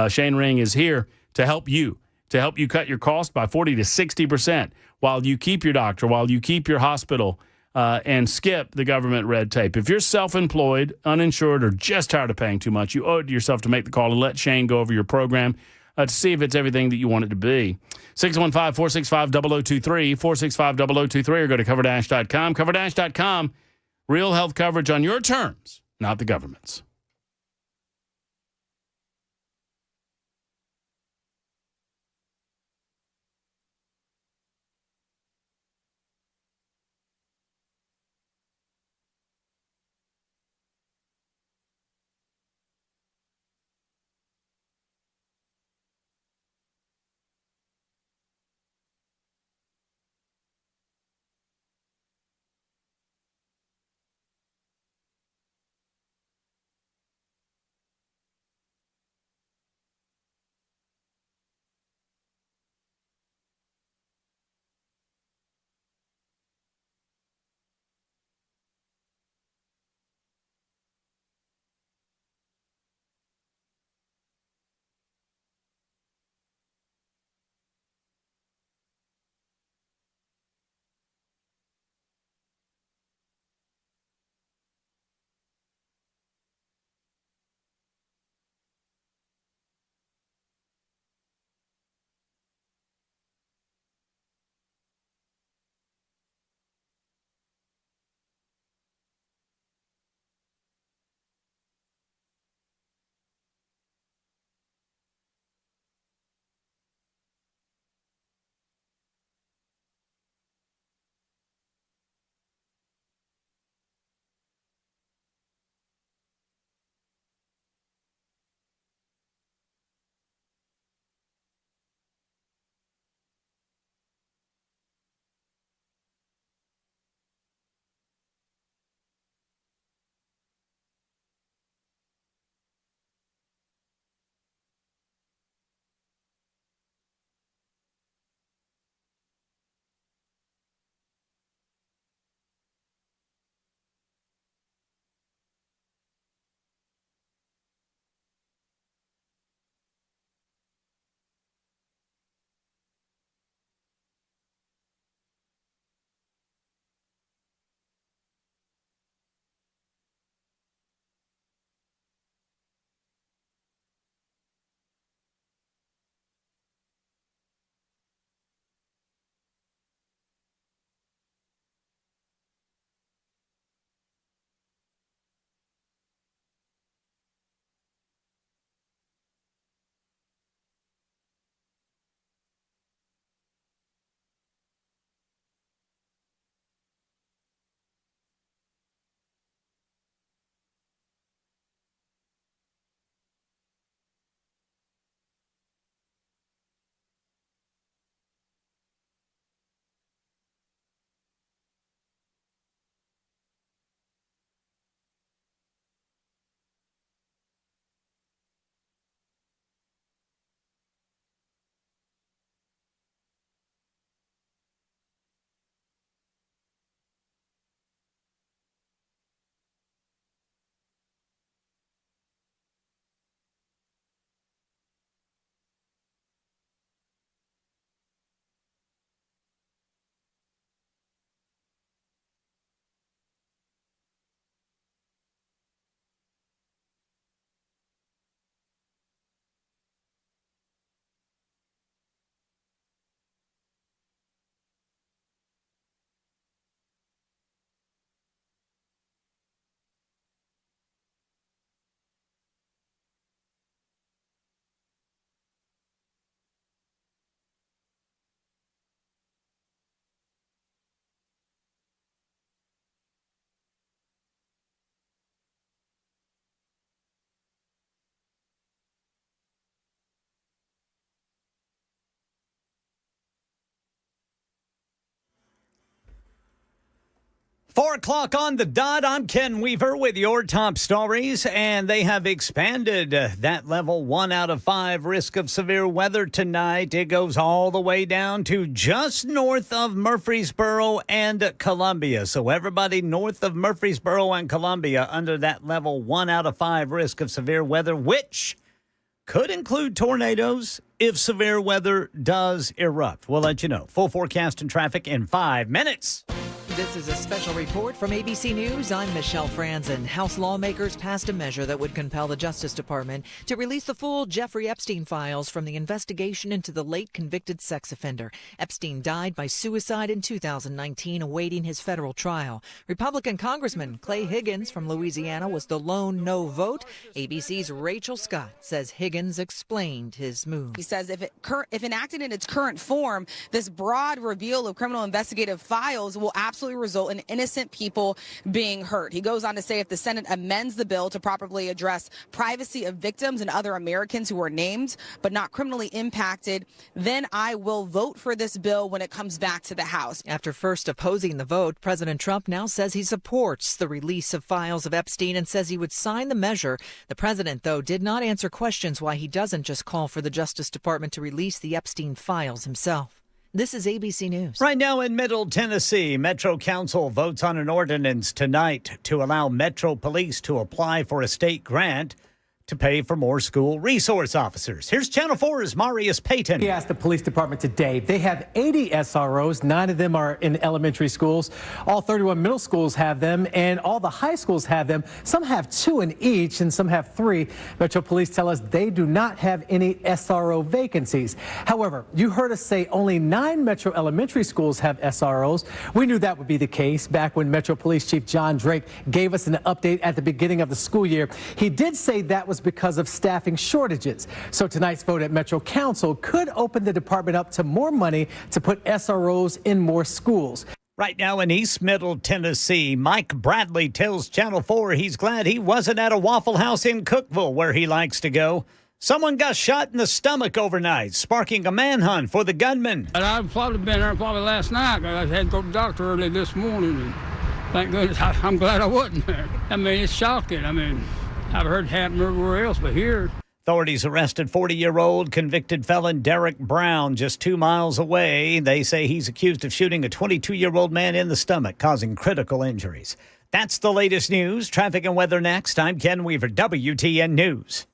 Shane Ring is here to help you cut your cost by 40 to 60% while you keep your doctor, while you keep your hospital, and skip the government red tape. If you're self-employed, uninsured, or just tired of paying too much, you owe it to yourself to make the call and let Shane go over your program to see if it's everything that you want it to be. 615-465-0023, 465-0023, or go to CoverDash.com. CoverDash.com, real health coverage on your terms, not the government's. 4 o'clock on the dot. I'm Ken Weaver with your top stories, and they have expanded that level 1 out of 5 risk of severe weather tonight. It goes all the way down to just north of Murfreesboro and Columbia. So everybody north of Murfreesboro and Columbia under that level 1 out of 5 risk of severe weather, which could include tornadoes if severe weather does erupt. We'll let you know. Full forecast and traffic in 5 minutes. This is a special report from ABC News. I'm Michelle Franzen. House lawmakers passed a measure that would compel the Justice Department to release the full Jeffrey Epstein files from the investigation into the late convicted sex offender. Epstein died by suicide in 2019, awaiting his federal trial. Republican Congressman Clay Higgins from Louisiana was the lone no vote. ABC's Rachel Scott says Higgins explained his move. He says if enacted in its current form, this broad reveal of criminal investigative files will absolutely result in innocent people being hurt. He goes on to say if the Senate amends the bill to properly address privacy of victims and other Americans who are named but not criminally impacted, then I will vote for this bill when it comes back to the House. After first opposing the vote, President Trump now says he supports the release of files of Epstein and says he would sign the measure. The president, though, did not answer questions why he doesn't just call for the Justice Department to release the Epstein files himself. This is ABC News. Right now in Middle Tennessee, Metro Council votes on an ordinance tonight to allow Metro Police to apply for a state grant to pay for more school resource officers. Here's Channel 4's Marius Payton. We asked the police department today. They have 80 SROs. 9 of them are in elementary schools. All 31 middle schools have them, and all the high schools have them. Some have 2 in each, and some have 3. Metro Police tell us they do not have any SRO vacancies. However, you heard us say only 9 Metro elementary schools have SROs. We knew that would be the case back when Metro Police Chief John Drake gave us an update at the beginning of the school year. He did say that was because of staffing shortages. So tonight's vote at Metro Council could open the department up to more money to put SROs in more schools. Right now in East Middle Tennessee, Mike Bradley tells Channel 4 he's glad he wasn't at a Waffle House in Cookeville where he likes to go. Someone got shot in the stomach overnight, sparking a manhunt for the gunman. And I've probably been there last night. I had to go to the doctor early this morning. And thank goodness, I'm glad I wasn't there. I mean, it's shocking. I've heard it happen everywhere else, but here. Authorities arrested 40-year-old convicted felon Derek Brown just 2 miles away. They say he's accused of shooting a 22-year-old man in the stomach, causing critical injuries. That's the latest news. Traffic and weather next. I'm Ken Weaver, WTN News.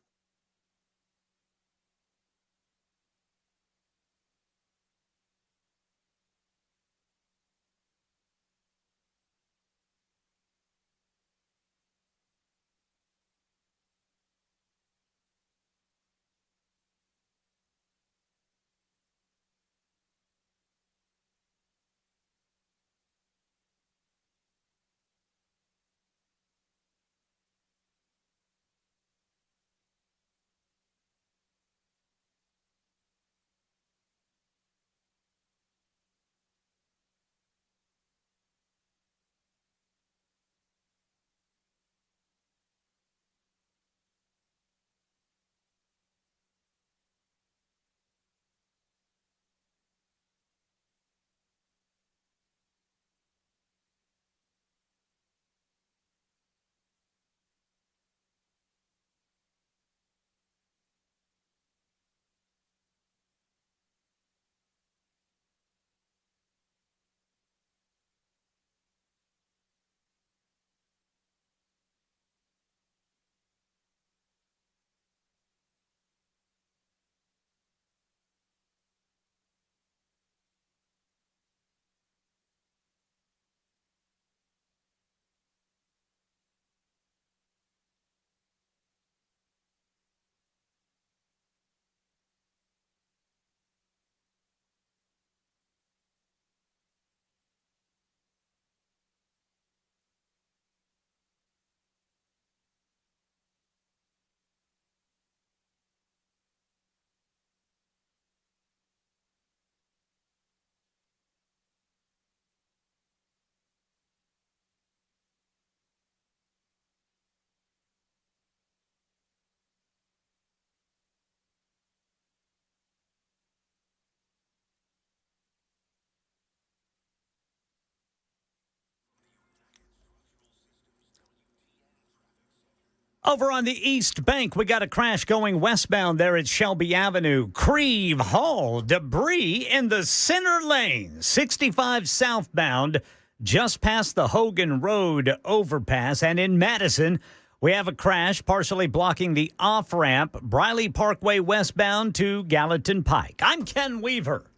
Over on the East Bank, we got a crash going westbound there at Shelby Avenue. Creve Hall, debris in the center lane. 65 southbound, just past the Hogan Road overpass. And in Madison, we have a crash partially blocking the off-ramp, Briley Parkway westbound to Gallatin Pike. I'm Ken Weaver.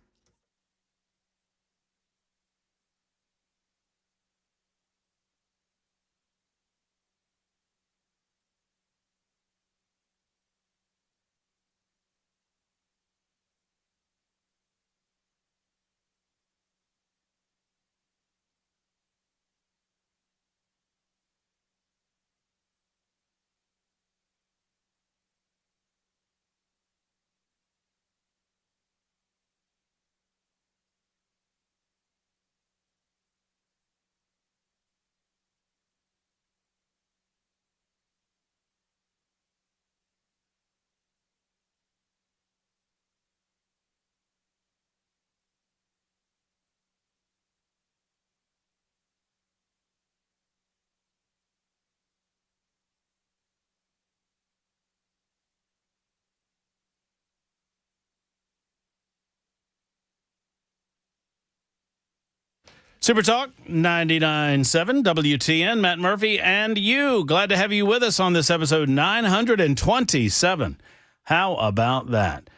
Super Talk 99.7 WTN, Matt Murphy and you. Glad to have you with us on this episode 927. How about that?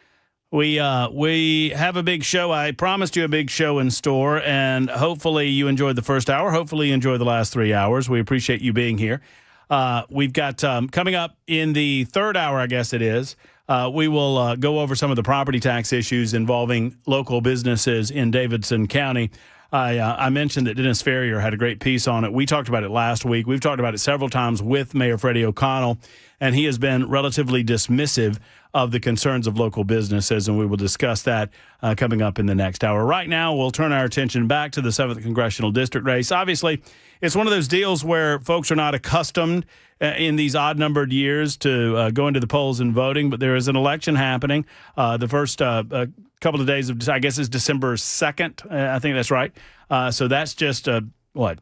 We have a big show. I promised you a big show in store, and hopefully you enjoyed the first hour. Hopefully you enjoyed the last 3 hours. We appreciate you being here. We've got coming up in the third hour, I guess it is, we will go over some of the property tax issues involving local businesses in Davidson County. I mentioned that Dennis Ferrier had a great piece on it. We talked about it last week. We've talked about it several times with Mayor Freddie O'Connell, and he has been relatively dismissive of the concerns of local businesses, and we will discuss that coming up in the next hour. Right now, we'll turn our attention back to the 7th Congressional District race. Obviously, it's one of those deals where folks are not accustomed in these odd-numbered years to going to the polls and voting, but there is an election happening. The first couple of days of, I guess, is December 2nd. I think that's right. So that's just,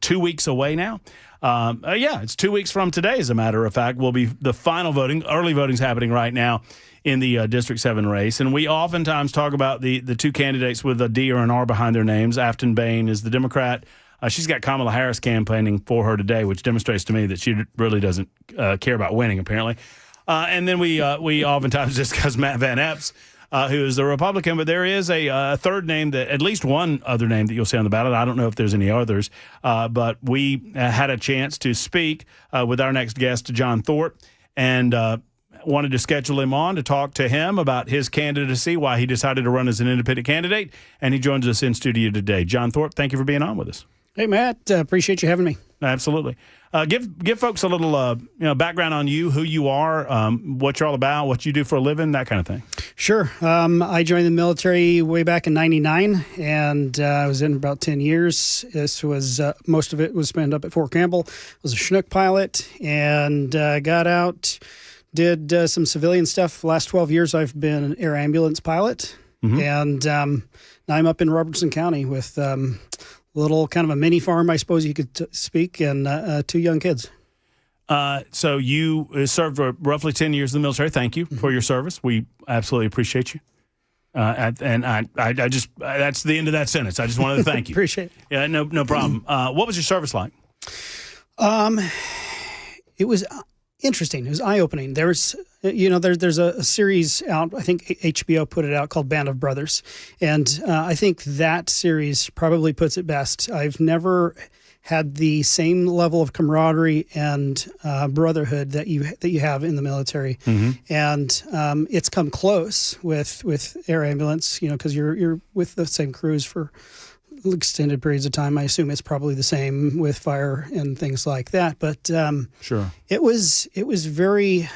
2 weeks away now? It's 2 weeks from today, as a matter of fact, will be the final voting. Early voting's happening right now in the District 7 race. And we oftentimes talk about the two candidates with a D or an R behind their names. Afton Bain is the Democrat. She's got Kamala Harris campaigning for her today, which demonstrates to me that she really doesn't care about winning, apparently. And then we oftentimes discuss Matt Van Epps, who is the Republican, but there is a third name, that at least one other name that you'll see on the ballot. I don't know if there's any others, but we had a chance to speak with our next guest, John Thorpe, and wanted to schedule him on to talk to him about his candidacy, why he decided to run as an independent candidate, and he joins us in studio today. John Thorpe, thank you for being on with us. Hey, Matt, appreciate you having me. Absolutely. Give folks a little background on you, who you are, what you're all about, what you do for a living, that kind of thing. Sure. I joined the military way back in '99, and I was in about 10 years. This was most of it was spent up at Fort Campbell. I was a Chinook pilot, and got out, did some civilian stuff. The last 12 years, I've been an air ambulance pilot, and now I'm up in Robertson County with little kind of a mini farm, I suppose you could speak, and two young kids. So you served for roughly 10 years in the military. Thank you for your service. We absolutely appreciate you. And I just, that's the end of that sentence. I just wanted to thank you. Appreciate it. Yeah, no problem. What was your service like? It was interesting. It was eye-opening. There's a series out, I think HBO put it out, called Band of Brothers. And I think that series probably puts it best. I've never had the same level of camaraderie and brotherhood that you have in the military. And it's come close with air ambulance, because you're with the same crews for extended periods of time. I assume it's probably the same with fire and things like that. But sure, it was very,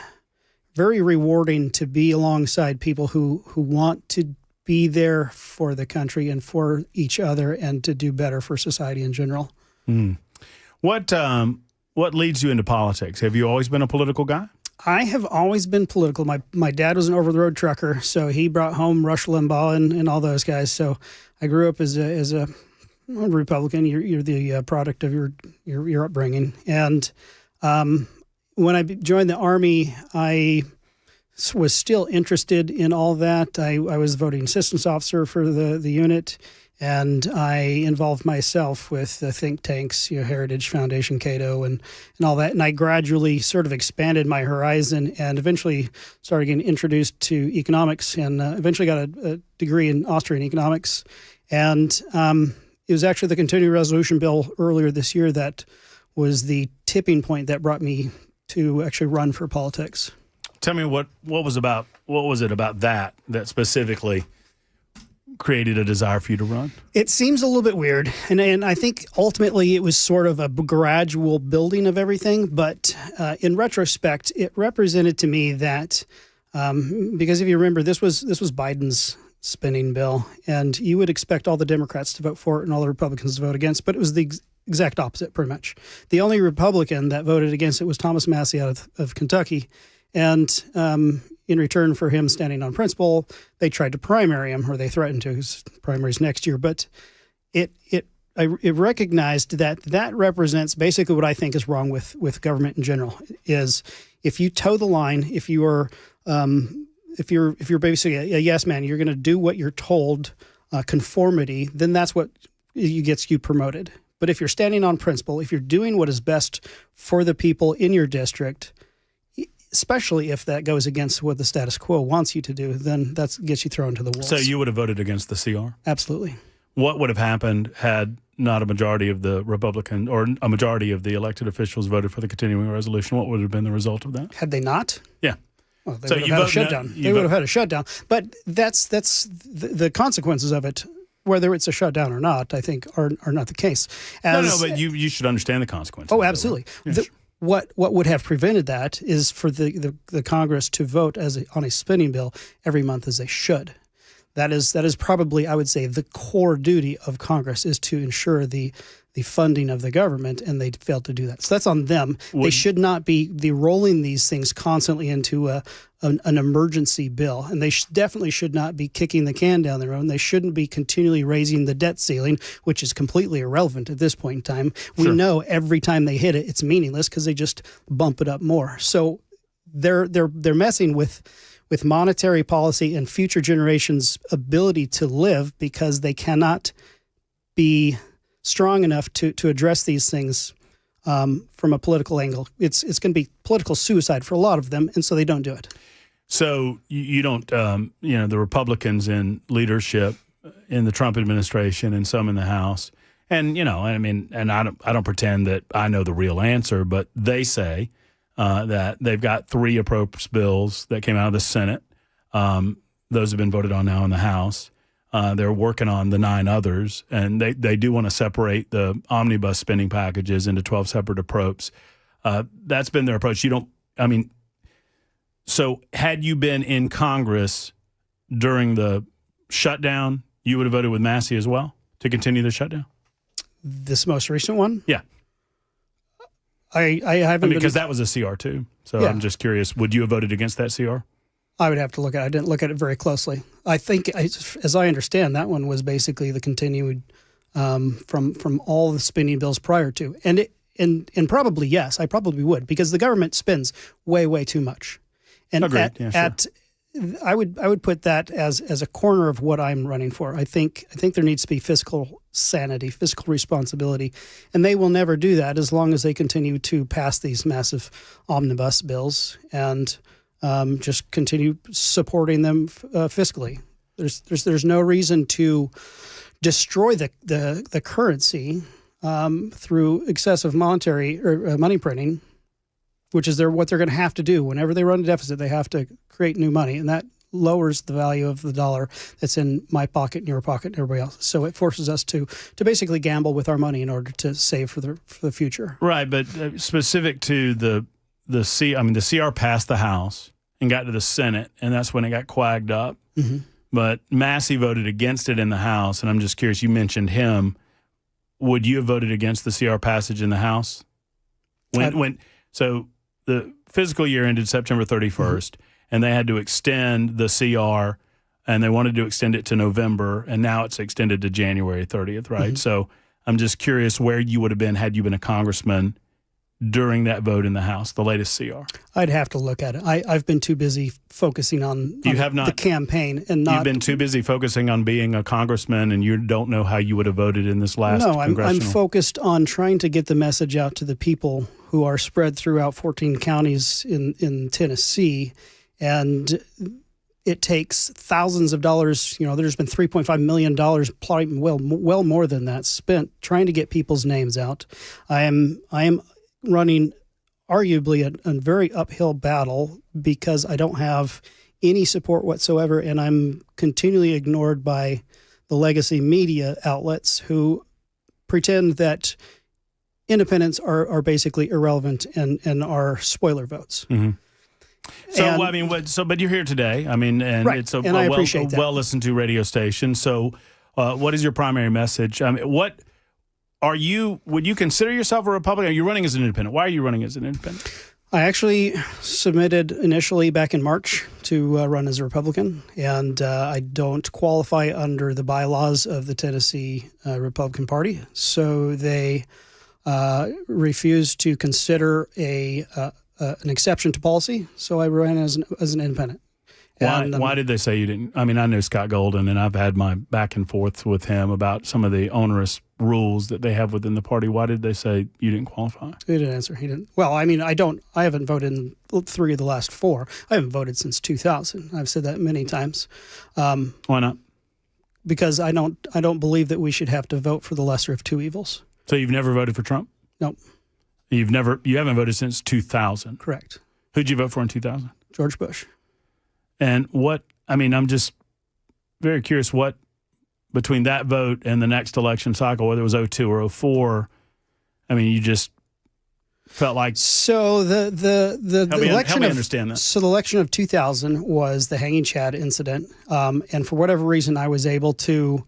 very rewarding to be alongside people who want to be there for the country and for each other and to do better for society in general. What leads you into politics? Have you always been a political guy? I have always been political. My dad was an over-the-road trucker, so he brought home Rush Limbaugh and all those guys. So I grew up as a Republican. You're the product of your upbringing, and when I joined the Army, I was still interested in all that. I was voting assistance officer for the unit, and I involved myself with the think tanks, Heritage Foundation, Cato, and all that. And I gradually sort of expanded my horizon and eventually started getting introduced to economics, and eventually got a degree in Austrian economics. And it was actually the Continuing Resolution Bill earlier this year that was the tipping point that brought me to actually run for politics. Tell me what was it about that specifically created a desire for you to run? It seems a little bit weird, and I think ultimately it was sort of a gradual building of everything. But in retrospect, it represented to me that because if you remember, this was Biden's spending bill, and you would expect all the Democrats to vote for it and all the Republicans to vote against, but it was the exact opposite, pretty much. The only Republican that voted against it was Thomas Massie out of Kentucky. And in return for him standing on principle, they tried to primary him, or they threatened to. His primaries next year. But it recognized that represents basically what I think is wrong with government in general. Is if you toe the line, if you're basically a yes man, you're going to do what you're told, conformity, then that's what gets you promoted. But if you're standing on principle, if you're doing what is best for the people in your district, especially if that goes against what the status quo wants you to do, then that gets you thrown to the wolves. So you would have voted against the CR? Absolutely. What would have happened had not a majority of the Republican or a majority of the elected officials voted for the continuing resolution? What would have been the result of that? Had they not? Yeah. Well, they would have had a shutdown. They would have had a shutdown. But that's the consequences of it, whether it's a shutdown or not, I think are not the case. No, but you should understand the consequences. Oh, absolutely. Yes. What would have prevented that is for the Congress to vote on a spending bill every month as they should. That is probably, I would say, the core duty of Congress is to ensure the funding of the government, and they failed to do that. So that's on them. They should not be rolling these things constantly into an emergency bill, and they definitely should not be kicking the can down the road. They shouldn't be continually raising the debt ceiling, which is completely irrelevant at this point in time. We know every time they hit it, it's meaningless because they just bump it up more. So they're messing with monetary policy and future generations' ability to live because they cannot be strong enough to address these things from a political angle. It's going to be political suicide for a lot of them, and so they don't do it. So you don't, the Republicans in leadership in the Trump administration and some in the House, and I don't pretend that I know the real answer, but they say that they've got 3 appropriations bills that came out of the Senate. Those have been voted on now in the House. They're working on the 9 others, and they do want to separate the omnibus spending packages into 12 separate appropriations. That's been their approach. So had you been in Congress during the shutdown, you would have voted with Massie as well to continue the shutdown? This most recent one? Yeah. I haven't because that was a CR too. So yeah. I'm just curious, would you have voted against that CR? I would have to look at it. I didn't look at it very closely. I think, as I understand, that one was basically the continued from all the spending bills prior to. And probably, yes, I probably would, because the government spends way, way too much. And agreed. I would put that as a corner of what I'm running for. I think there needs to be fiscal sanity, fiscal responsibility, and they will never do that as long as they continue to pass these massive omnibus bills and just continue supporting them fiscally. There's no reason to destroy the currency through excessive monetary or money printing, which is what they're going to have to do. Whenever they run a deficit, they have to create new money, and that lowers the value of the dollar that's in my pocket, and your pocket, and everybody else. So it forces us to basically gamble with our money in order to save for the future. Right, but specific to the CR passed the House and got to the Senate, and that's when it got quagged up. Mm-hmm. But Massie voted against it in the House, and I'm just curious, you mentioned him. Would you have voted against the CR passage in the House? So the fiscal year ended September 31st, and they had to extend the CR, and they wanted to extend it to November, and now it's extended to January 30th, right? Mm-hmm. So I'm just curious where you would have been had you been a congressman during that vote in the House, the latest CR? I'd have to look at it. I've been too busy focusing on the campaign and not. You've been too busy focusing on being a congressman, and you don't know how you would have voted in this last congressional. I'm focused on trying to get the message out to the people who are spread throughout 14 counties in Tennessee, and it takes thousands of dollars. There's been $3.5 million, well more than that, spent trying to get people's names out. I am running arguably a very uphill battle because I don't have any support whatsoever, and I'm continually ignored by the legacy media outlets who pretend that independents are basically irrelevant and are spoiler votes. Mm-hmm. So, but you're here today. And right. It's a well listened to radio station. So, what is your primary message? Would you consider yourself a Republican? Are you running as an independent? Why are you running as an independent? I actually submitted initially back in March to run as a Republican, and I don't qualify under the bylaws of the Tennessee Republican Party. So they refused to consider an exception to policy. So I ran as an independent. Why did they say you didn't? I know Scott Golden, and I've had my back and forth with him about some of the onerous rules that they have within the party. Why did they say you didn't qualify? He didn't answer. He didn't. Well, I haven't voted in 3 of the last 4. I haven't voted since 2000. I've said that many times. Why not? Because I don't believe that we should have to vote for the lesser of 2 evils. So you've never voted for Trump? Nope. You haven't voted since 2000? Correct. Who'd you vote for in 2000? George Bush. And I'm just very curious what, between that vote and the next election cycle, whether it was 2002 or 2004, you just felt like. So the election help me understand that. So the election of 2000 was the Hanging Chad incident. And for whatever reason, I was able to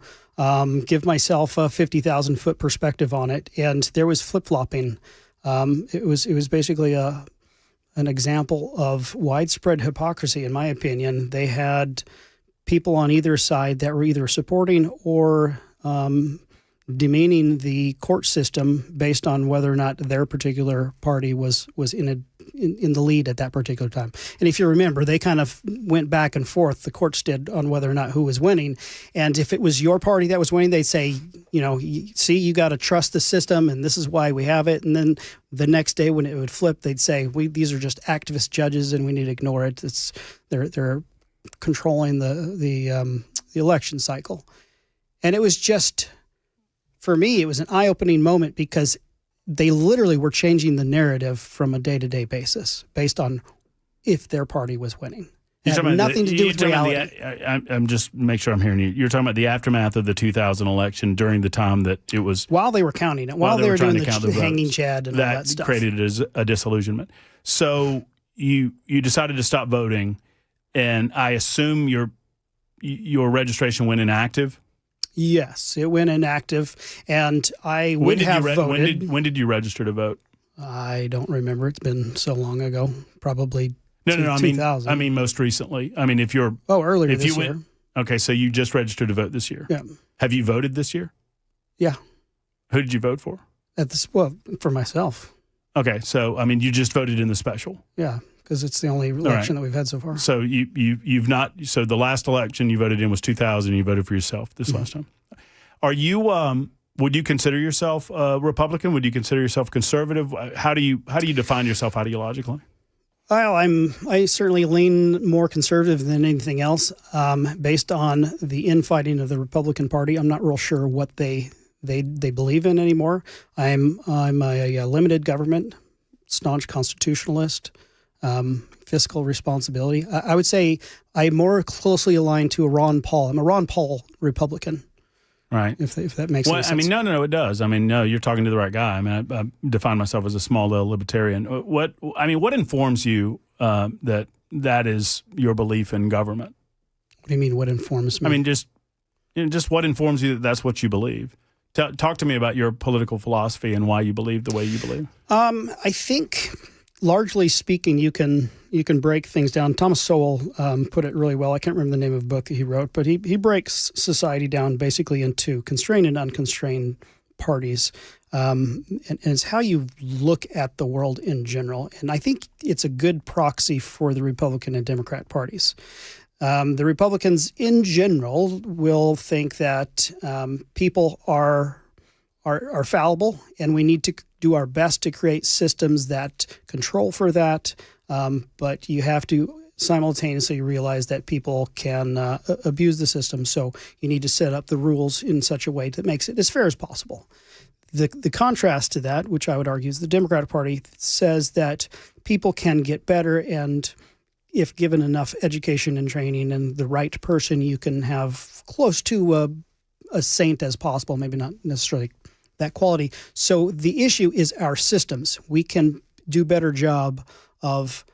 give myself a 50,000 foot perspective on it. And there was flip-flopping. It was basically an example of widespread hypocrisy, in my opinion. They had people on either side that were either supporting or demeaning the court system based on whether or not their particular party was in the lead at that particular time. And if you remember, they kind of went back and forth, the courts did, on whether or not who was winning. And if it was your party that was winning, they'd say, see, you got to trust the system, and this is why we have it. And then the next day when it would flip, they'd say, these are just activist judges and we need to ignore it. They're controlling the election cycle. And it was just, for me, it was an eye-opening moment because they literally were changing the narrative from a day-to-day basis based on if their party was winning. It had nothing to do with reality. I'm just make sure I'm hearing you. You're talking about the aftermath of the 2000 election during the time that it was... While they were counting it, while they were doing the hanging chad and all that stuff. That created a disillusionment. So you decided to stop voting, and I assume your registration went inactive? Yes, it went inactive, and I would have voted. When did you register to vote? I don't remember. It's been so long ago. Probably no. 2000. I mean, most recently. If you're earlier this year. Okay, so you just registered to vote this year. Yeah. Have you voted this year? Yeah. Who did you vote for? For myself. Okay, so you just voted in the special. Yeah. Because it's the only election that we've had so far. So you've not. So the last election you voted in was 2000. You voted for yourself this last time. Are you? Would you consider yourself a Republican? Would you consider yourself conservative? How do you define yourself ideologically? Well, I certainly lean more conservative than anything else. Based on the infighting of the Republican Party, I'm not real sure what they believe in anymore. I'm a limited government, staunch constitutionalist. Fiscal responsibility. I would say I'm more closely aligned to a Ron Paul. I'm a Ron Paul Republican. Right. If that makes any sense. No, it does. No, you're talking to the right guy. I define myself as a small L libertarian. What informs you that is your belief in government? What do you mean, what informs me? Just what informs you that that's what you believe? Talk to me about your political philosophy and why you believe the way you believe. I think, largely speaking, you can break things down. Thomas Sowell put it really well. I can't remember the name of the book that he wrote, but he breaks society down basically into constrained and unconstrained parties. and it's how you look at the world in general. And I think it's a good proxy for the Republican and Democrat parties. The Republicans in general will think that people are fallible, and we need to do our best to create systems that control for that. But you have to simultaneously realize that people can abuse the system. So you need to set up the rules in such a way that makes it as fair as possible. The contrast to that, which I would argue is the Democratic Party, says that people can get better, and if given enough education and training and the right person, you can have close to a saint as possible, maybe not necessarily that quality. So the issue is our systems. We can do better job of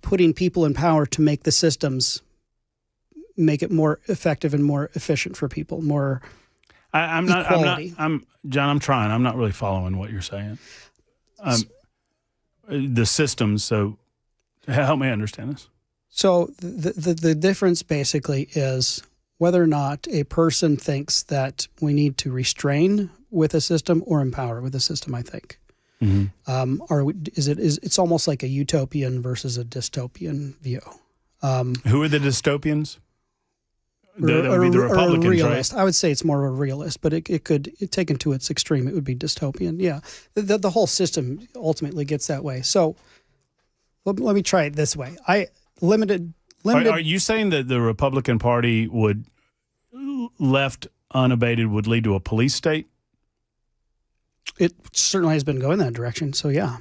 putting people in power to make the systems make it more effective and more efficient for people, more equality. John, I'm trying. I'm not really following what you're saying. The systems, so help me understand this. So the difference basically is whether or not a person thinks that we need to restrain with a system or empower with a system, I think. Mm-hmm. It's almost like a utopian versus a dystopian view. Who are the dystopians? That would be the Republicans, or a realist. right? I would say it's more of a realist, but it could taken to its extreme, it would be dystopian. Yeah, the whole system ultimately gets that way. So let me try it this way. Limited. Are you saying that the Republican Party would, left unabated, would lead to a police state? It certainly has been going that direction. So yeah.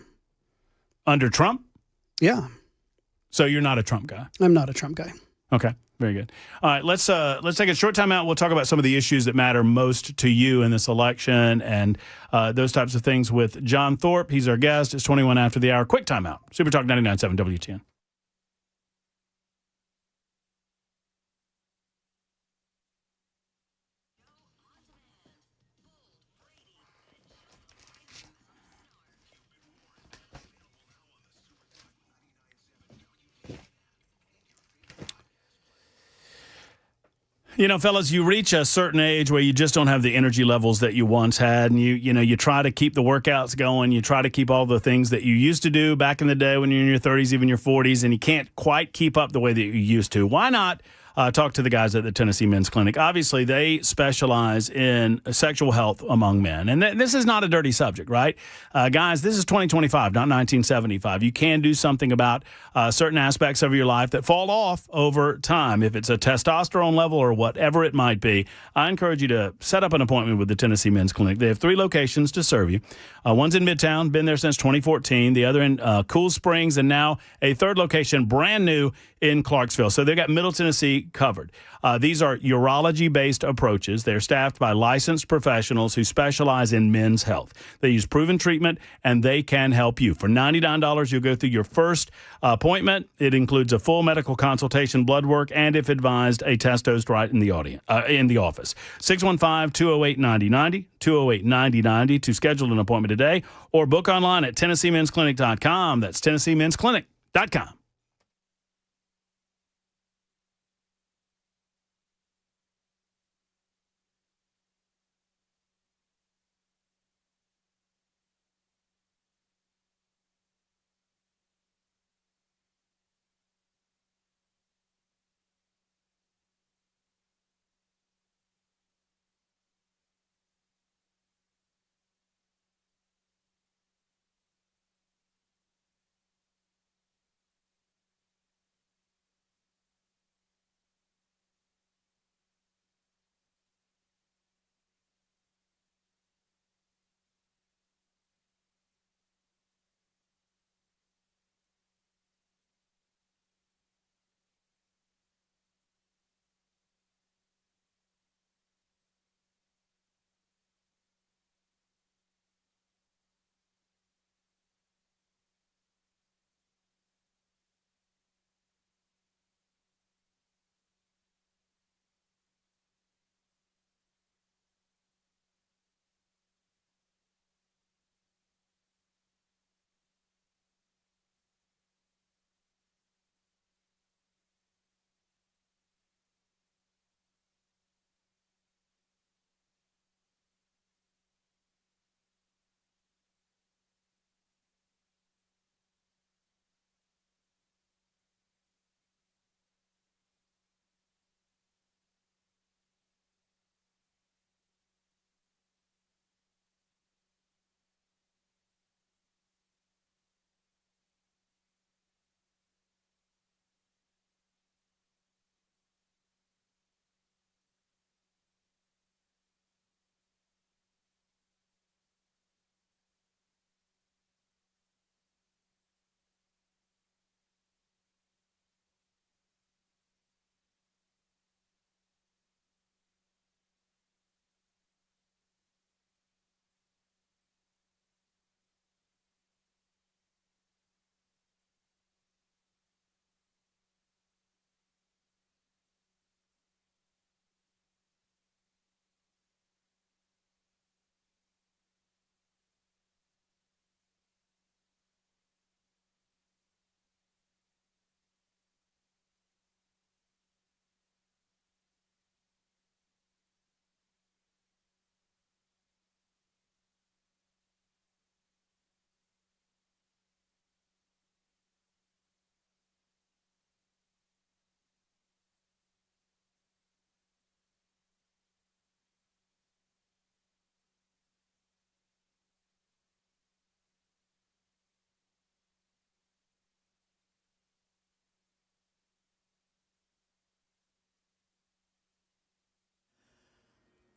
Under Trump? Yeah. So you're not a Trump guy? I'm not a Trump guy. Okay. Very good. All right, let's take a short time out. We'll talk about some of the issues that matter most to you in this election and those types of things with John Thorpe. He's our guest. It's 21 after the hour. Quick time out. Super Talk 99.7 WTN. You know, fellas, you reach a certain age where you just don't have the energy levels that you once had, and you try to keep the workouts going, you try to keep all the things that you used to do back in the day when you're in your 30s, even your 40s, and you can't quite keep up the way that you used to. Why not talk to the guys at the Tennessee Men's Clinic? Obviously, they specialize in sexual health among men, and this is not a dirty subject, right? Guys, this is 2025, not 1975. You can do something about certain aspects of your life that fall off over time. If it's a testosterone level or whatever it might be, I encourage you to set up an appointment with the Tennessee Men's Clinic. They have 3 locations to serve you. One's in Midtown, been there since 2014. The other in Cool Springs, and now a 3rd location, brand new, in Clarksville. So they've got Middle Tennessee covered. These are urology-based approaches. They're staffed by licensed professionals who specialize in men's health. They use proven treatment, and they can help you. For $99, you'll go through your first appointment. It includes a full medical consultation, blood work, and, if advised, a test dosed right in the office. 615-208-9090, 208-9090 to schedule an appointment today, or book online at TennesseeMen'sClinic.com. That's TennesseeMen'sClinic.com.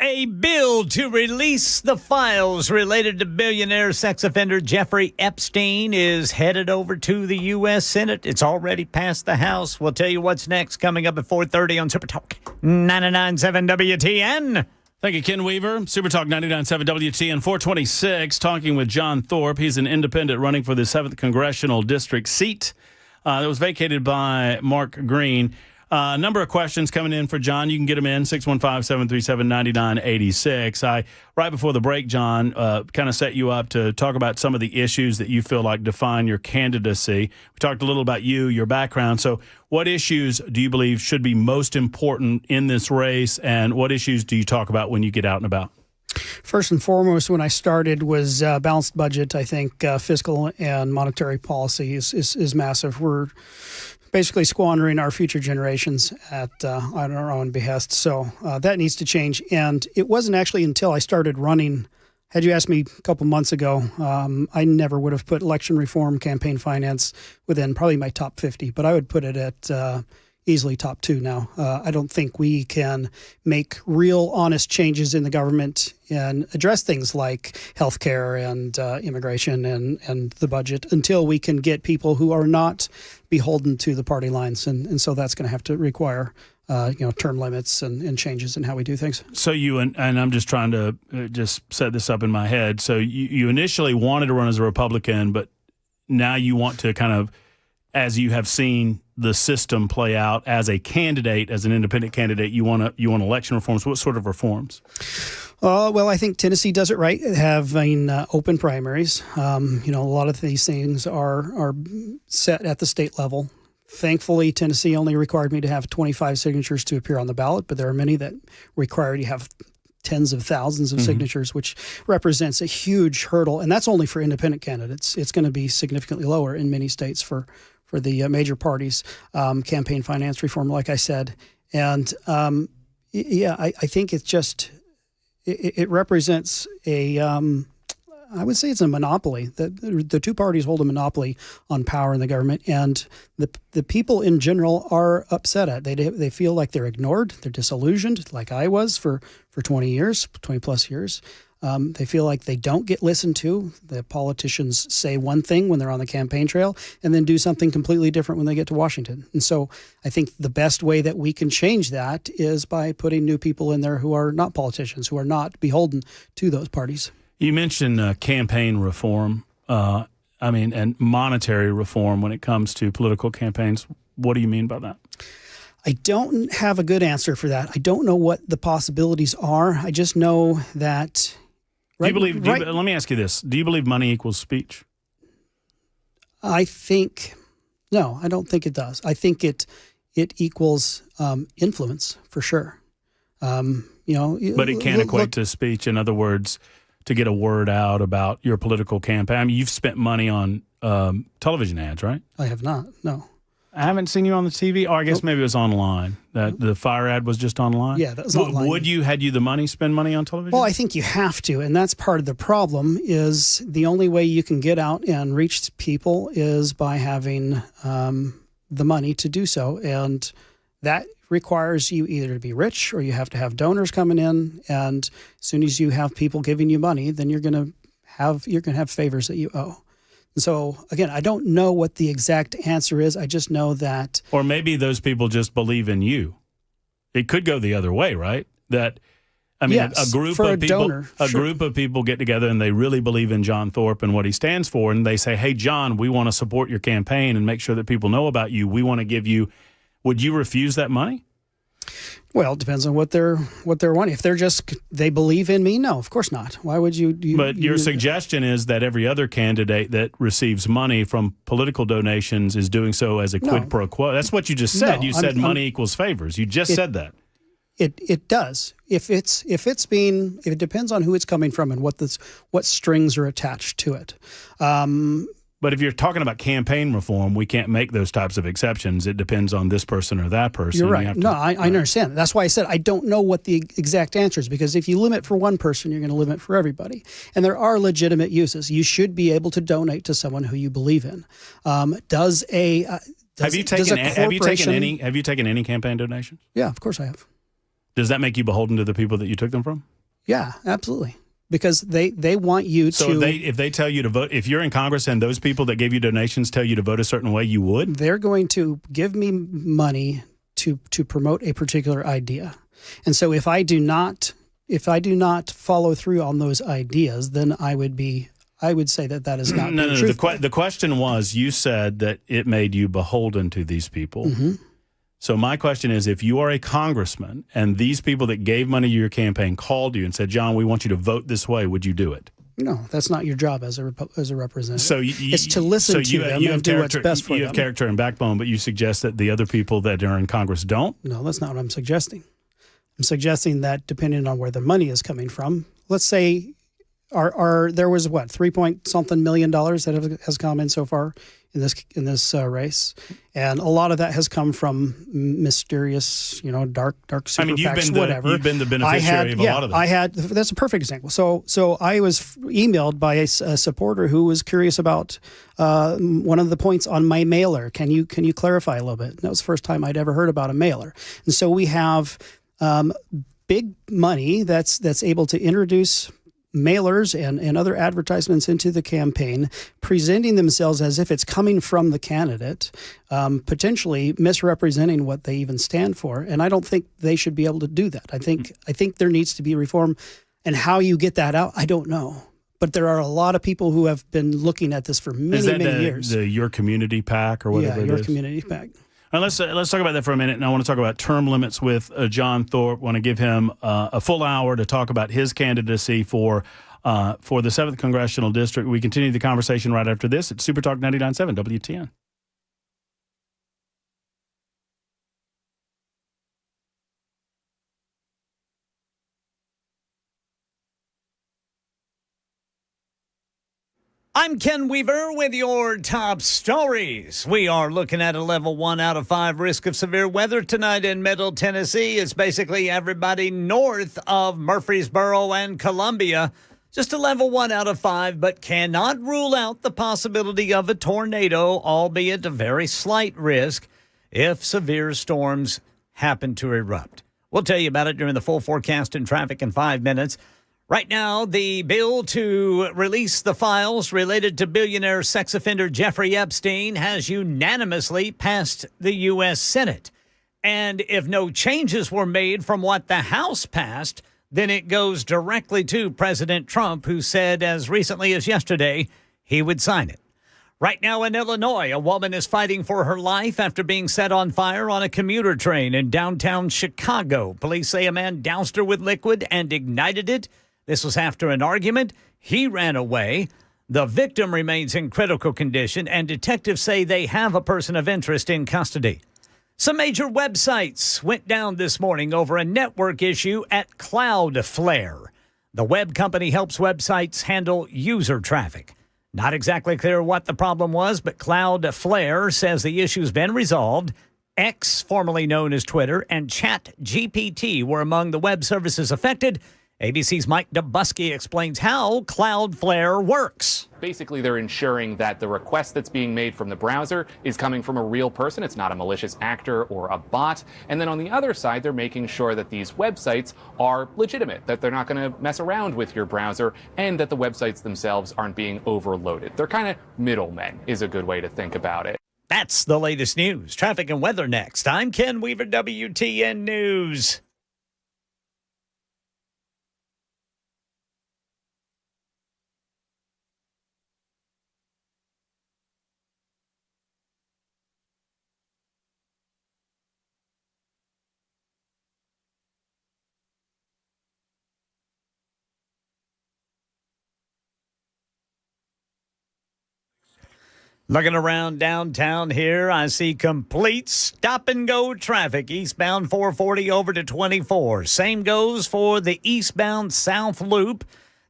A bill to release the files related to billionaire sex offender Jeffrey Epstein is headed over to the U.S. Senate. It's already passed the House. We'll tell you what's next coming up at 4:30 on Super Talk 99.7 WTN. Thank you, Ken Weaver. Super Talk 99.7 WTN 426, talking with John Thorpe. He's an independent running for the 7th Congressional District seat that was vacated by Mark Green. A number of questions coming in for John. You can get them in, 615-737-9986. Right before the break, John, kind of set you up to talk about some of the issues that you feel like define your candidacy. We talked a little about you, your background. So what issues do you believe should be most important in this race, and what issues do you talk about when you get out and about? First and foremost, when I started, was balanced budget. I think fiscal and monetary policy is massive. We're basically squandering our future generations on our own behest. So that needs to change. And it wasn't actually until I started running. Had you asked me a couple months ago, I never would have put election reform, campaign finance within probably my top 50, but I would put it at easily top 2 now. I don't think we can make real, honest changes in the government and address things like healthcare and immigration and the budget until we can get people who are not beholden to the party lines. And so that's going to have to require term limits and changes in how we do things. So you, and I'm just trying to just set this up in my head. So you initially wanted to run as a Republican, but now you want to kind of, as you have seen the system play out as a candidate, as an independent candidate, you want election reforms. What sort of reforms? Well, I think Tennessee does it right, having open primaries. A lot of these things are set at the state level. Thankfully, Tennessee only required me to have 25 signatures to appear on the ballot, but there are many that require you to have tens of thousands of signatures, which represents a huge hurdle. And that's only for independent candidates. It's going to be significantly lower in many states for the major parties. Campaign finance reform, like I said. And I think it's just, it represents I would say it's a monopoly. The two parties hold a monopoly on power in the government, and the people in general are upset at it. They feel like they're ignored, they're disillusioned, like I was for 20 plus years. They feel like they don't get listened to. The politicians say one thing when they're on the campaign trail and then do something completely different when they get to Washington. And so I think the best way that we can change that is by putting new people in there who are not politicians, who are not beholden to those parties. You mentioned campaign reform, and monetary reform when it comes to political campaigns. What do you mean by that? I don't have a good answer for that. I don't know what the possibilities are. I just know that. Let me ask you this. Do you believe money equals speech? No, I don't think it does. I think it equals influence for sure. But it can't equate to speech. In other words, to get a word out about your political campaign. I mean, you've spent money on television ads, right? I have not, no. I haven't seen you on the TV. Or I guess maybe it was online. That the fire ad was just online? Yeah, that was online. Had you the money, spend money on television? Well, I think you have to, and that's part of the problem. Is the only way you can get out and reach people is by having the money to do so, and that requires you either to be rich or you have to have donors coming in. And as soon as you have people giving you money, then you're going to have favors that you owe. And so again, I don't know what the exact answer is. I just know that, or maybe those people just believe in you. It could go the other way, right? That yes, a group of people get together and they really believe in John Thorpe and what he stands for, and they say, "Hey, John, we want to support your campaign and make sure that people know about you. We want to give you." Would you refuse that money? Well, it depends on what they're wanting. If they believe in me, no, of course not. Why would you? But your suggestion is that every other candidate that receives money from political donations is doing so as a quid pro quo. That's what you just said. No, you said money equals favors. You just said that. It does. If it depends on who it's coming from and what strings are attached to it. But if you're talking about campaign reform, we can't make those types of exceptions. It depends on this person or that person. You're right. I understand. That's why I said I don't know what the exact answer is, because if you limit for one person, you're going to limit for everybody. And there are legitimate uses. You should be able to donate to someone who you believe in. Have you taken any campaign donations? Yeah, of course I have. Does that make you beholden to the people that you took them from? Yeah, absolutely. Because they want you so to. If they tell you to vote, if you're in Congress and those people that gave you donations tell you to vote a certain way, you would? They're going to give me money to promote a particular idea. And so if I do not follow through on those ideas, then I would say that is not no. truthful. The question was, you said that it made you beholden to these people. Mm-hmm. So my question is, if you are a congressman and these people that gave money to your campaign called you and said, John, we want you to vote this way, would you do it? No, that's not your job as a representative. So it's to listen to them and do what's best for them. You have character and backbone, but you suggest that the other people that are in Congress don't? No, that's not what I'm suggesting. I'm suggesting that depending on where the money is coming from, let's say there was what, $3 million that has come in so far in this race, and a lot of that has come from mysterious, dark super PACs, whatever. You've been the beneficiary of a lot of that. That's a perfect example. So I was emailed by a supporter who was curious about one of the points on my mailer. Can you clarify a little bit? And that was the first time I'd ever heard about a mailer, and so we have big money that's able to introduce mailers and other advertisements into the campaign, presenting themselves as if it's coming from the candidate, potentially misrepresenting what they even stand for. And I don't think they should be able to do that. I think there needs to be reform, and how you get that out, I don't know. But there are a lot of people who have been looking at this for many years. The Your Community PAC or whatever it is? Your Community PAC. All right, let's talk about that for a minute, and I want to talk about term limits with John Thorpe. I want to give him a full hour to talk about his candidacy for the 7th Congressional District. We continue the conversation right after this at Super Talk 99.7 WTN. I'm Ken Weaver with your top stories. We are looking at a level 1 out of 5 risk of severe weather tonight in Middle Tennessee. It's basically everybody north of Murfreesboro and Columbia. Just a level 1 out of 5, but cannot rule out the possibility of a tornado, albeit a very slight risk, if severe storms happen to erupt. We'll tell you about it during the full forecast and traffic in 5 minutes. Right now, the bill to release the files related to billionaire sex offender Jeffrey Epstein has unanimously passed the U.S. Senate. And if no changes were made from what the House passed, then it goes directly to President Trump, who said as recently as yesterday he would sign it. Right now in Illinois, a woman is fighting for her life after being set on fire on a commuter train in downtown Chicago. Police say a man doused her with liquid and ignited it. This was after an argument. He ran away. The victim remains in critical condition, and detectives say they have a person of interest in custody. Some major websites went down this morning over a network issue at Cloudflare. The web company helps websites handle user traffic. Not exactly clear what the problem was, but Cloudflare says the issue's been resolved. X, formerly known as Twitter, and ChatGPT were among the web services affected. ABC's Mike Dubusky explains how Cloudflare works. Basically, they're ensuring that the request that's being made from the browser is coming from a real person. It's not a malicious actor or a bot. And then on the other side, they're making sure that these websites are legitimate, that they're not going to mess around with your browser, and that the websites themselves aren't being overloaded. They're kind of middlemen, is a good way to think about it. That's the latest news. Traffic and weather next. I'm Ken Weaver, WTN News. Looking around downtown here, I see complete stop-and-go traffic. Eastbound 440 over to 24. Same goes for the eastbound South Loop.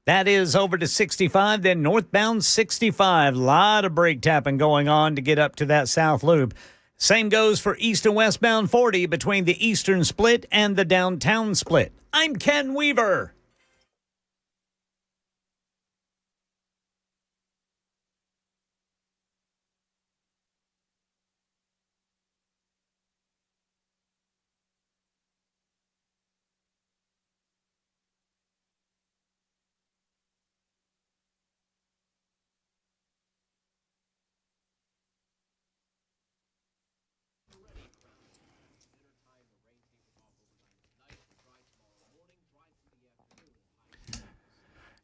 That is over to 65, then northbound 65. A lot of brake tapping going on to get up to that South Loop. Same goes for east and westbound 40 between the eastern split and the downtown split. I'm Ken Weaver.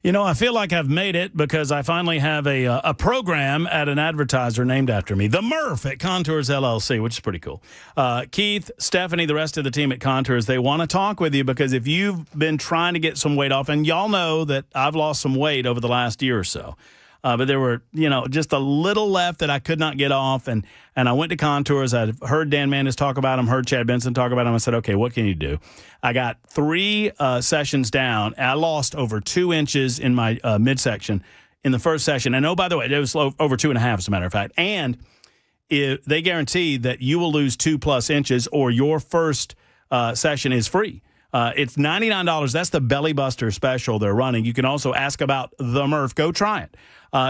You know, I feel like I've made it because I finally have a program at an advertiser named after me, the Murph at Contours LLC, which is pretty cool. Keith, Stephanie, the rest of the team at Contours, they want to talk with you because if you've been trying to get some weight off, and y'all know that I've lost some weight over the last year or so, but there were, just a little left that I could not get off, and I went to Contours. I heard Dan Mandis talk about him, heard Chad Benson talk about him. I said, okay, what can you do? I got 3 sessions down. I lost over 2 inches in my midsection in the first session. And, oh, by the way, it was over 2.5, as a matter of fact. And they guarantee that you will lose 2+ inches or your first session is free. It's $99. That's the Belly Buster special they're running. You can also ask about the Murph. Go try it.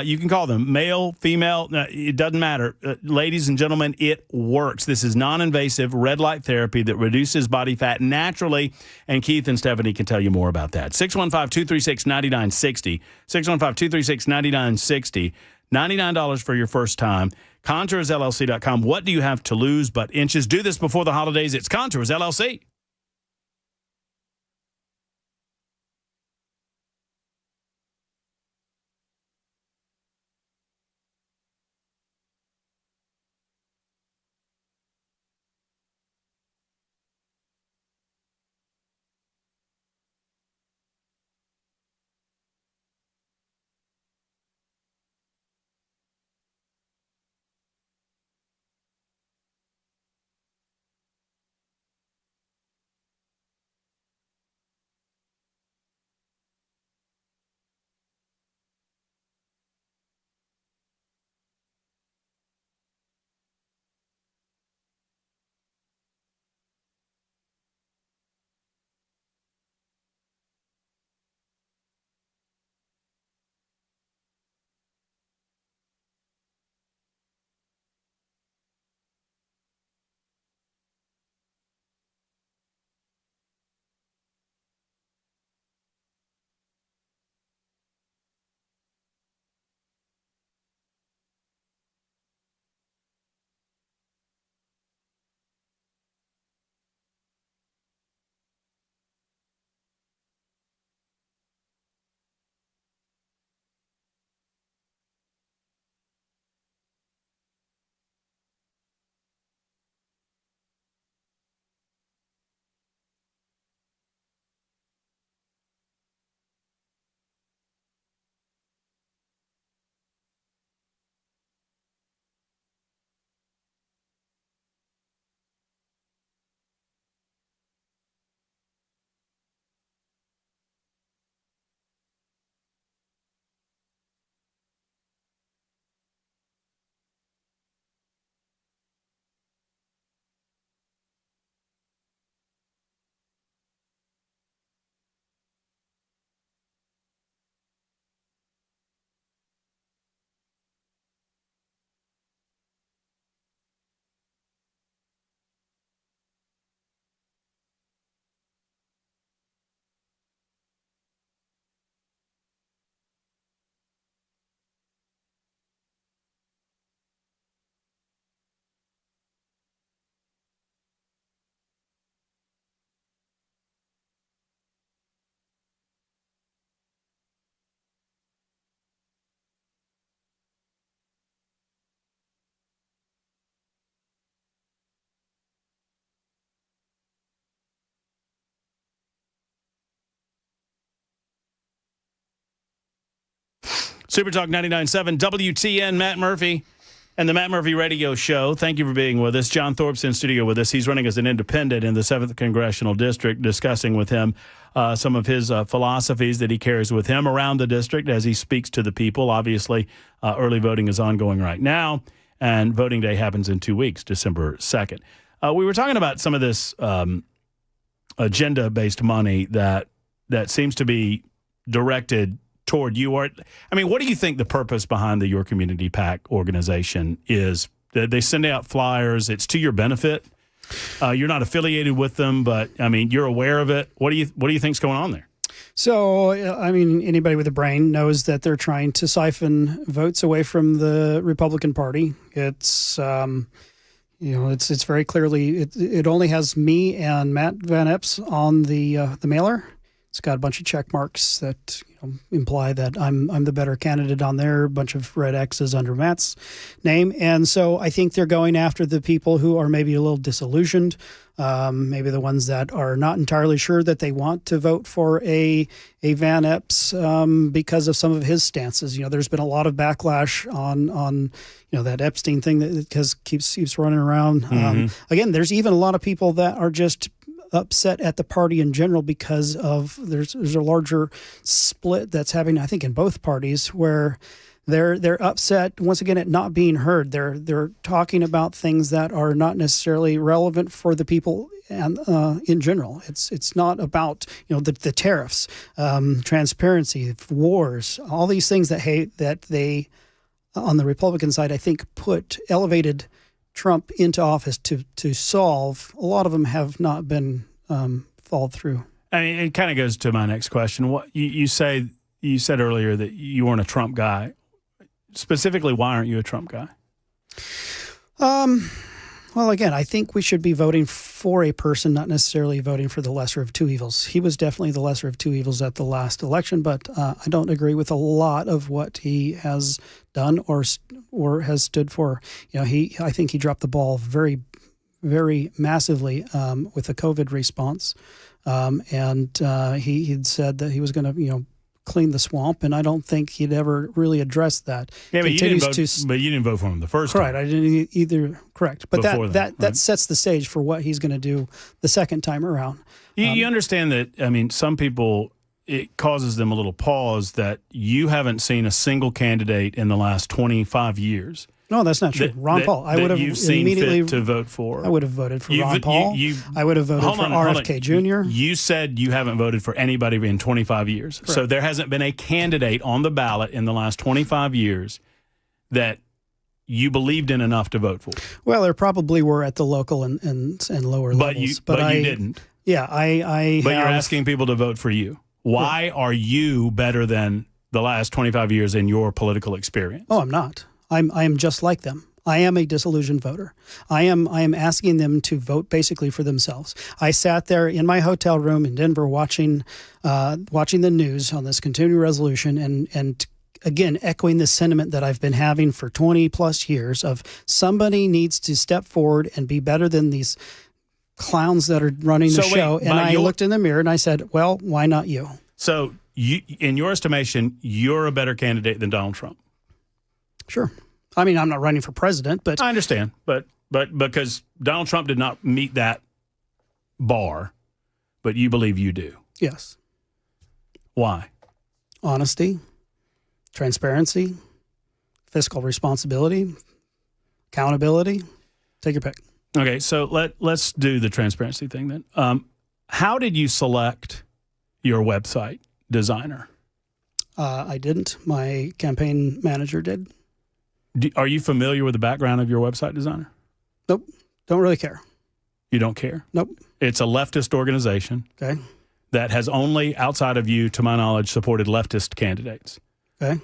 You can call them male, female. It doesn't matter. Ladies and gentlemen, it works. This is non-invasive red light therapy that reduces body fat naturally. And Keith and Stephanie can tell you more about that. 615-236-9960. 615-236-9960. $99 for your first time. ContoursLLC.com. What do you have to lose but inches? Do this before the holidays. It's Contours LLC. Super Talk 99.7 WTN, Matt Murphy and the Matt Murphy Radio Show. Thank you for being with us. John Thorpe's in studio with us. He's running as an independent in the 7th Congressional District, discussing with him some of his philosophies that he carries with him around the district as he speaks to the people. Obviously, early voting is ongoing right now, and voting day happens in 2 weeks, December 2nd. We were talking about some of this agenda-based money that seems to be directed toward you. What do you think the purpose behind the Your Community PAC organization is? They send out flyers. It's to your benefit. You're not affiliated with them, but you're aware of it. What do you think's going on there? So, anybody with a brain knows that they're trying to siphon votes away from the Republican Party. It's it's very clearly it only has me and Matt Van Epps on the mailer. It's got a bunch of check marks that imply that I'm the better candidate on there, a bunch of red X's under Matt's name. And so I think they're going after the people who are maybe a little disillusioned, maybe the ones that are not entirely sure that they want to vote for a Van Epps because of some of his stances. There's been a lot of backlash on that Epstein thing that keeps running around. Again, there's even a lot of people that are just upset at the party in general because of there's a larger split that's happening, I think, in both parties, where they're upset once again at not being heard. They're talking about things that are not necessarily relevant for the people and in general. It's not about the tariffs, transparency, wars, all these things that they on the Republican side, I think, elevated Trump into office to solve. A lot of them have not been followed through. I mean, it kind of goes to my next question. What you said earlier that you weren't a Trump guy. Specifically, why aren't you a Trump guy? Well, again, I think we should be voting for a person, not necessarily voting for the lesser of two evils. He was definitely the lesser of two evils at the last election, but I don't agree with a lot of what he has done or has stood for. I think he dropped the ball very, very massively with the COVID response, and he'd said that he was going to, clean the swamp, and I don't think he'd ever really addressed that. Yeah, but you didn't vote for him the first time. Correct, I didn't either. Correct, but that sets the stage for what he's going to do the second time around. You understand that? I mean, some people, it causes them a little pause that you haven't seen a single candidate in the last 25 years. No, that's not true. Ron Paul, I would have immediately fit to vote for. I would have voted for Ron Paul. I would have voted for RFK Jr. You said you haven't voted for anybody in 25 years. Correct. So there hasn't been a candidate on the ballot in the last 25 years that you believed in enough to vote for. Well, there probably were at the local and lower levels. But you didn't. Yeah, But you're asking people to vote for you. Why are you better than the last 25 years in your political experience? Oh, I'm not. I am just like them. I am a disillusioned voter. I am asking them to vote basically for themselves. I sat there in my hotel room in Denver watching the news on this continuing resolution and again echoing the sentiment that I've been having for 20 plus years of somebody needs to step forward and be better than these clowns that are running the show. And I looked in the mirror and I said, well, why not you? So you, in your estimation, you're a better candidate than Donald Trump. Sure. I mean, I'm not running for president, but I understand. But because Donald Trump did not meet that bar, but you believe you do. Yes. Why? Honesty, transparency, fiscal responsibility, accountability. Take your pick. Okay, so let's do the transparency thing then. How did you select your website designer? I didn't. My campaign manager did. Are you familiar with the background of your website designer? Nope. Don't really care. You don't care? Nope. It's a leftist organization. Okay. That has only, outside of you, to my knowledge, supported leftist candidates. Okay.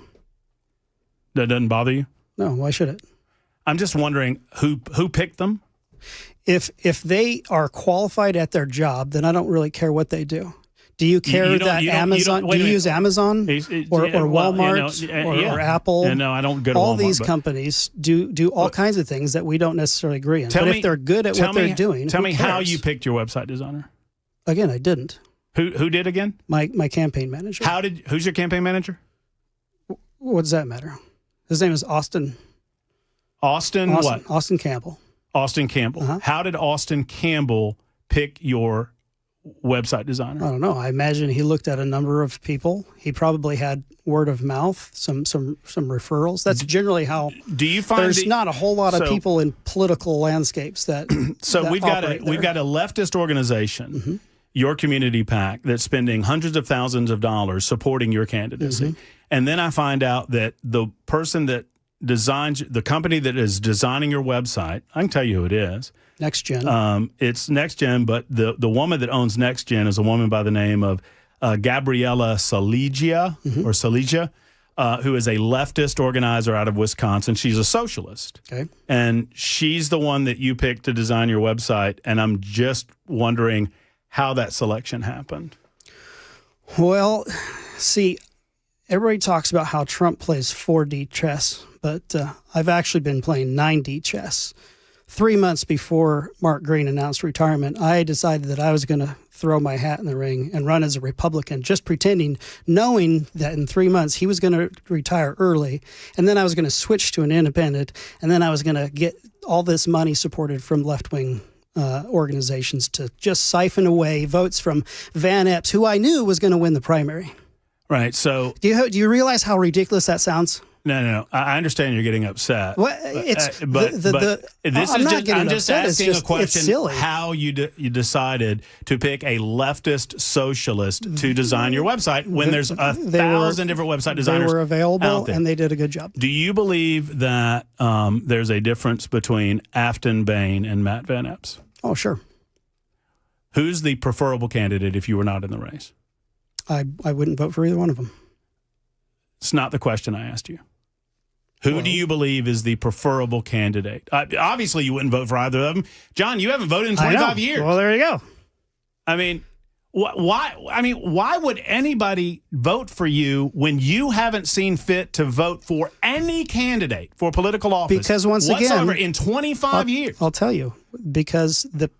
That doesn't bother you? No. Why should it? I'm just wondering who picked them? If they are qualified at their job, then I don't really care what they do. Do you care that Amazon? Do you use Amazon or Walmart or Apple? Yeah, no, I don't go to all Walmart, these companies do all kinds of things that we don't necessarily agree in. But if they're good at what they're doing, tell me how you picked your website designer. Again, I didn't. Who did again? My campaign manager. Who's your campaign manager? What does that matter? His name is Austin. Austin what? Austin Campbell. Austin Campbell. Uh-huh. How did Austin Campbell pick your website designer? I don't know. I imagine he looked at a number of people. He probably had word of mouth, some referrals. That's generally how. Do you find there's not a whole lot of people in political landscapes that? So we've got a leftist organization, mm-hmm. Your Community PAC, that's spending hundreds of thousands of dollars supporting your candidacy, mm-hmm. And then I find out that the person that designs the company that is designing your website, I can tell you who it is. Next Gen. It's Next Gen, but the woman that owns Next Gen is a woman by the name of Gabriella Saligia, mm-hmm. or Saligia, who is a leftist organizer out of Wisconsin. She's a socialist. Okay. And she's the one that you picked to design your website, and I'm just wondering how that selection happened. Well, see, everybody talks about how Trump plays 4D chess, but I've actually been playing 9D chess. 3 months before Mark Green announced retirement, I decided that I was going to throw my hat in the ring and run as a Republican, just pretending, knowing that in 3 months he was going to retire early, and then I was going to switch to an independent, and then I was going to get all this money supported from left-wing organizations to just siphon away votes from Van Epps, who I knew was going to win the primary. Right. So do you realize how ridiculous that sounds? No. I understand you're getting upset. Well, it's but this I'm is not just, getting I'm just upset. asking a question. It's silly. How you decided to pick a leftist socialist to design your website when there's 1,000 different website designers. They were available out there. and they did a good job. Do you believe that there's a difference between Afton Bain and Matt Van Epps? Oh, sure. Who's the preferable candidate if you were not in the race? I wouldn't vote for either one of them. It's not the question I asked you. Who do you believe is the preferable candidate? Obviously, you wouldn't vote for either of them. John, you haven't voted in 25 years. Well, there you go. I mean, why? I mean, why would anybody vote for you when you haven't seen fit to vote for any candidate for political office? Because once again, in 25 years, I'll tell you, because the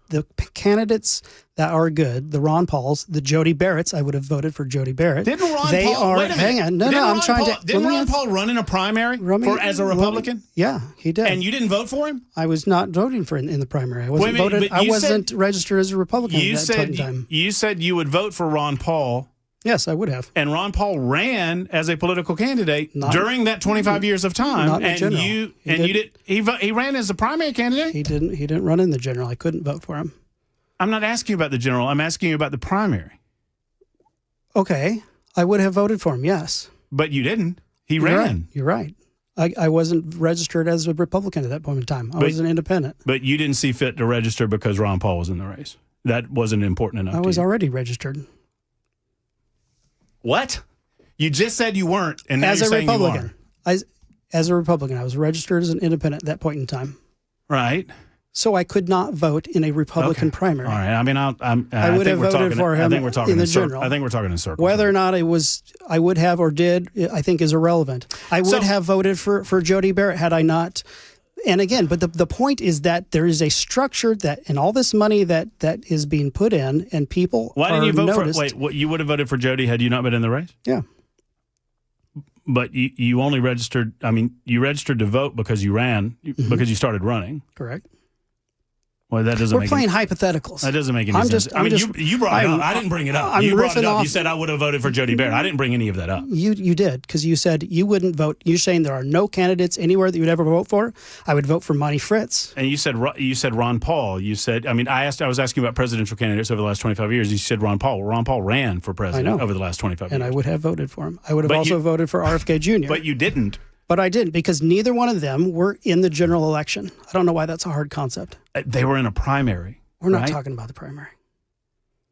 candidates that are good, the Ron Pauls, the Jody Barretts, I would have voted for Jody Barrett. Didn't Ron Paul? Wait a minute. Hang on. No, I'm trying to. Didn't Ron Paul run in a primary as a Republican? Yeah, he did. And you didn't vote for him? I was not voting for him in the primary. I wasn't voted. I wasn't registered as a Republican at that point in time. You said you would vote for Ron Paul. Yes, I would have. And Ron Paul ran as a political candidate during that 25 years of time. Not in the general. He ran as a primary candidate? He didn't run in the general. I couldn't vote for him. I'm not asking you about the general. I'm asking you about the primary. Okay. I would have voted for him, yes. But you didn't. He ran. You're right. I wasn't registered as a Republican at that point in time. I was an independent. But you didn't see fit to register because Ron Paul was in the race. That wasn't important enough. I was already registered. What? You just said you weren't, and now as you're a saying Republican. you are. As a Republican, I was registered as an independent at that point in time. Right. So I could not vote in a Republican primary. All right. I mean, I would have voted for him. I think we're talking in the general. I think we're talking in circles. Whether or not I would have or did, I think is irrelevant. I would have voted for Jody Barrett had I not. And again, but the point is that there is a structure that, and all this money that is being put in, and people. Why didn't you vote noticed. for? Wait, you would have voted for Jody had you not been in the race? Yeah. But you only registered. I mean, you registered to vote because you ran because you started running. Correct. Well, that doesn't. We're playing hypotheticals. That doesn't make any sense. You brought it up. I didn't bring it up. You brought it up. You said I would have voted for Jody Barrett. I didn't bring any of that up. You did, because you said you wouldn't vote. You're saying there are no candidates anywhere that you would ever vote for. I would vote for Monty Fritz. And you said Ron Paul. You said, I mean, I was asking about presidential candidates over the last 25 years. You said Ron Paul. Well, Ron Paul ran for president over the last 25 years. And I would have voted for him. I would have also voted for RFK Jr. But you didn't. But I didn't, because neither one of them were in the general election. I don't know why that's a hard concept. They were in a primary. We're not talking about the primary.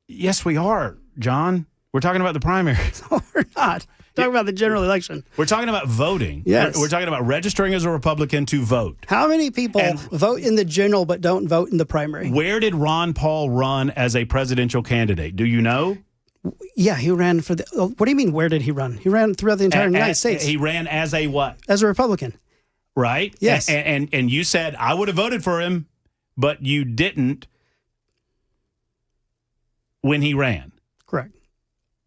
Yes, we are, John. We're talking about the primary. No, we're not. We're talking about the general election. We're talking about voting. Yes. We're talking about registering as a Republican to vote. How many people vote in the general but don't vote in the primary? Where did Ron Paul run as a presidential candidate? Do you know? Yeah, he ran for the. What do you mean, where did he run? He ran throughout the entire United States. He ran as a what? As a Republican. Right? Yes. And you said, I would have voted for him, but you didn't when he ran. Correct.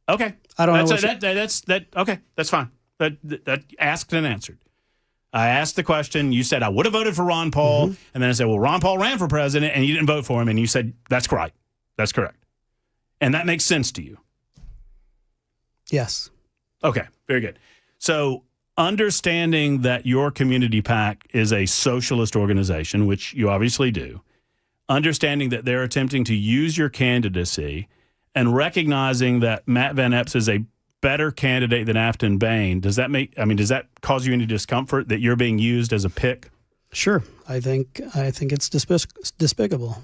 Okay. I don't know. Okay, that's fine. That asked and answered. I asked the question. You said I would have voted for Ron Paul, and then I said, well, Ron Paul ran for president, and you didn't vote for him, and you said that's correct. That's correct, and that makes sense to you. Yes. Okay. Very good. So, understanding that your community PAC is a socialist organization, which you obviously do, understanding that they're attempting to use your candidacy, and recognizing that Matt Van Epps is a better candidate than Afton Bain, does that cause you any discomfort that you're being used as a pick? Sure. I think it's despicable.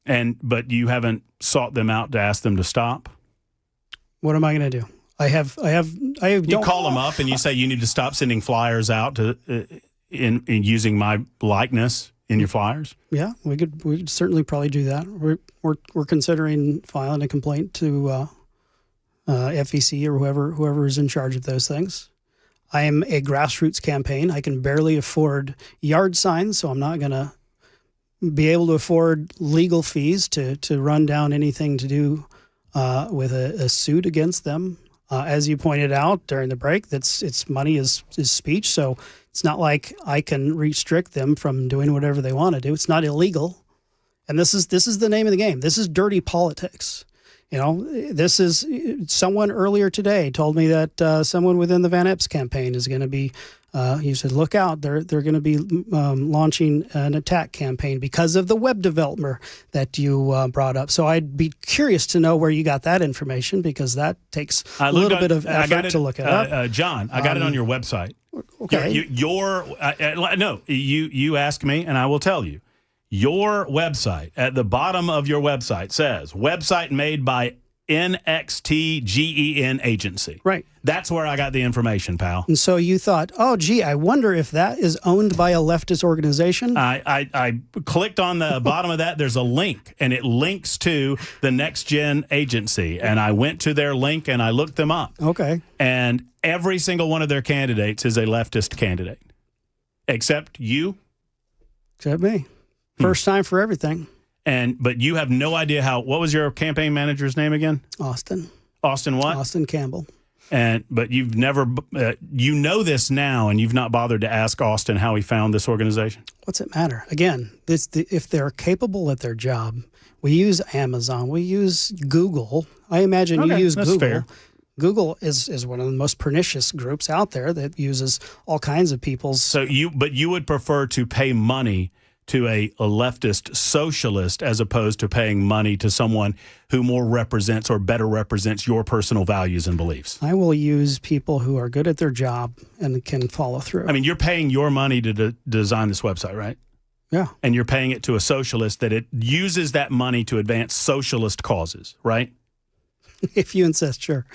But you haven't sought them out to ask them to stop? What am I going to do? You call them up and you say you need to stop sending flyers out to in using my likeness in your flyers? Yeah, we could certainly probably do that. We're considering filing a complaint to FEC or whoever is in charge of those things. I am a grassroots campaign. I can barely afford yard signs, so I'm not going to be able to afford legal fees to run down anything to do with a suit against them. As you pointed out during the break, it's money is speech, so it's not like I can restrict them from doing whatever they want to do. It's not illegal, and this is the name of the game. This is dirty politics. This is someone earlier today told me that someone within the Van Epps campaign is going to be. He said, "Look out! They're going to be launching an attack campaign because of the web developer that you brought up." So I'd be curious to know where you got that information, because that takes a little bit of effort to look it up. John, I got it on your website. Okay. You ask me, and I will tell you. Your website, at the bottom of your website, says, website made by NXTGEN Agency. Right. That's where I got the information, pal. And so you thought, oh, gee, I wonder if that is owned by a leftist organization? I clicked on the bottom of that. There's a link, and it links to the Next Gen Agency. And I went to their link, and I looked them up. Okay. And every single one of their candidates is a leftist candidate, except you. Except me. First time for everything. But you have no idea what was your campaign manager's name again? Austin. Austin what? Austin Campbell. But you've never, you know this now, and you've not bothered to ask Austin how he found this organization? What's it matter? Again, if they're capable at their job, we use Amazon, we use Google. I imagine you use Google. Fair. Google is one of the most pernicious groups out there that uses all kinds of people's. But you would prefer to pay money to a leftist socialist as opposed to paying money to someone who more represents or better represents your personal values and beliefs? I will use people who are good at their job and can follow through. I mean, you're paying your money to design this website, right? Yeah. And you're paying it to a socialist that it uses that money to advance socialist causes, right? If you insist, sure.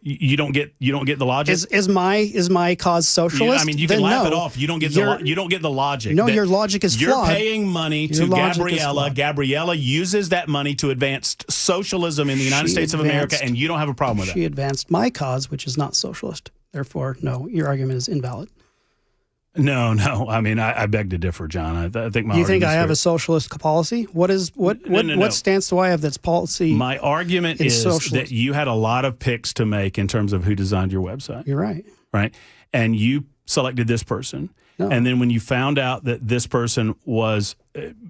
You don't get the logic. Is my cause socialist? You can laugh it off. You don't get the logic. No, your logic is flawed. You're paying money to Gabriella. Gabriella uses that money to advance socialism in the United States of America, and you don't have a problem with that. She advanced my cause, which is not socialist. Therefore, no, your argument is invalid. No. I mean, I beg to differ, John. I think my. You think I have a socialist policy? What stance do I have that's policy? My argument is that you had a lot of picks to make in terms of who designed your website. You're right. Right, and you selected this person, and then when you found out that this person was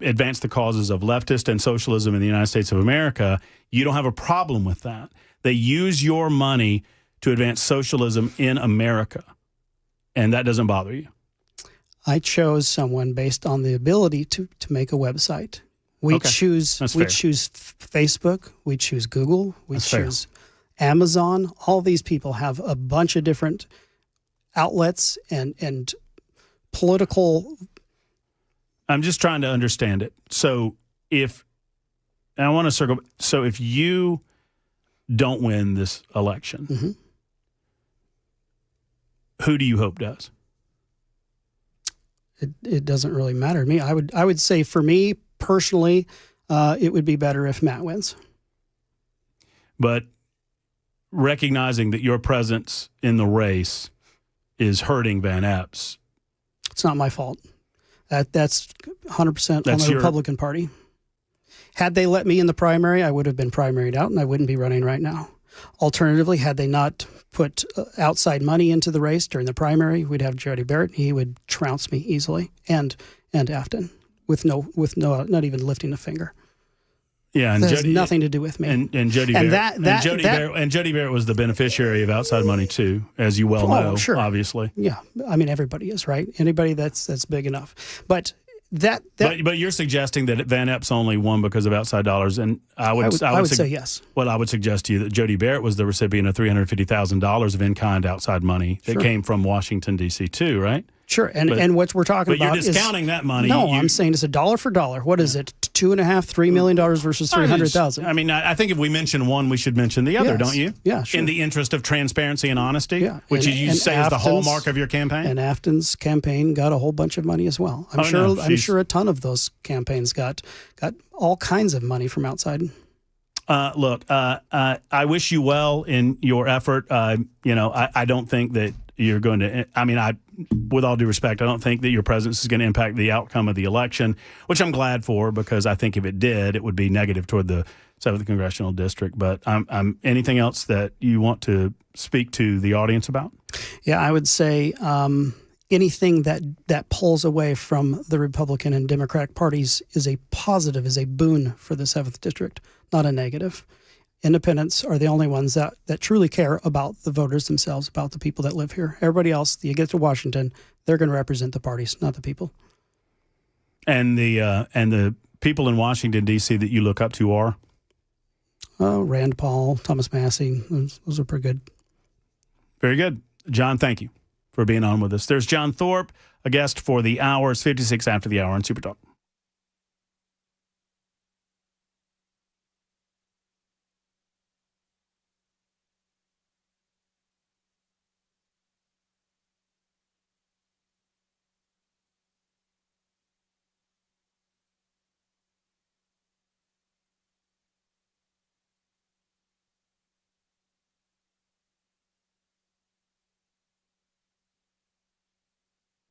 advanced the causes of leftist and socialism in the United States of America, you don't have a problem with that. They use your money to advance socialism in America, and that doesn't bother you. I chose someone based on the ability to make a website. We choose Facebook, we choose Google, we choose Amazon. All these people have a bunch of different outlets and political. I'm just trying to understand it. So if you don't win this election, who do you hope does? It doesn't really matter to me. I would say for me personally, it would be better if Matt wins. But recognizing that your presence in the race is hurting Van Epps. It's not my fault. That's 100% on the Republican Party. Had they let me in the primary, I would have been primaried out and I wouldn't be running right now. Alternatively, had they not put outside money into the race during the primary, we'd have Jody Barrett. He would trounce me easily, and Afton with no, not even lifting a finger. Yeah, and that has nothing to do with me. And Jody Barrett, Jody Barrett was the beneficiary of outside money too, as you well know. Sure. Obviously. Yeah, I mean everybody is, right. Anybody that's big enough, but. But you're suggesting that Van Epps only won because of outside dollars, and I would say yes. Well, I would suggest to you that Jody Barrett was the recipient of $350,000 of in-kind outside money that came from Washington D.C. too, right? Sure, and what we're talking about you're discounting that money. No, I'm saying it's a dollar for dollar. What is it? $2.5–3 million versus $300,000. I mean, I think if we mention one, we should mention the other, don't you? Yeah, sure. In the interest of transparency and honesty, which and you say is the hallmark of your campaign. And Afton's campaign got a whole bunch of money as well. I'm sure a ton of those campaigns got all kinds of money from outside. Look, I wish you well in your effort. I don't think that you're going to. I mean, with all due respect, I don't think that your presence is going to impact the outcome of the election, which I'm glad for, because I think if it did, it would be negative toward the 7th Congressional District. But anything else that you want to speak to the audience about? Yeah, I would say anything that pulls away from the Republican and Democratic parties is a positive, is a boon for the 7th District, not a negative. Independents are the only ones that truly care about the voters themselves, about the people that live here. Everybody else, you get to Washington, they're going to represent the parties, not the people. And the people in Washington, D.C. that you look up to are? Rand Paul, Thomas Massey, those are pretty good. Very good. John, thank you for being on with us. There's John Thorpe, a guest for the hour. It's 56 after the hour on Super Talk.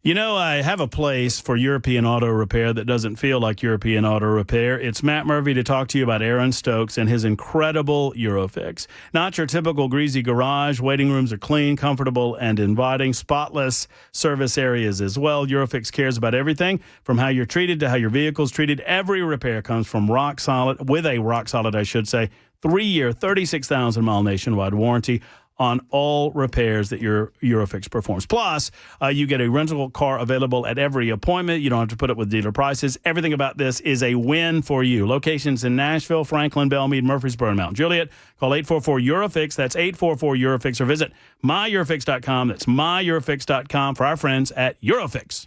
You know, I have a place for European auto repair that doesn't feel like European auto repair. It's Matt Murphy to talk to you about Aaron Stokes and his incredible Eurofix. Not your typical greasy garage. Waiting rooms are clean, comfortable, and inviting. Spotless service areas as well. Eurofix cares about everything from how you're treated to how your vehicle's treated. Every repair comes from rock solid, with a rock solid, I should say, 3-year, 36,000-mile nationwide warranty on all repairs that your Eurofix performs. Plus, you get a rental car available at every appointment. You don't have to put up with dealer prices. Everything about this is a win for you. Locations in Nashville, Franklin, Belmead, Murfreesboro, and Mount Juliet. Call 844-EUROFIX. That's 844-EUROFIX. Or visit myyurofix.com. That's myyurofix.com for our friends at Eurofix.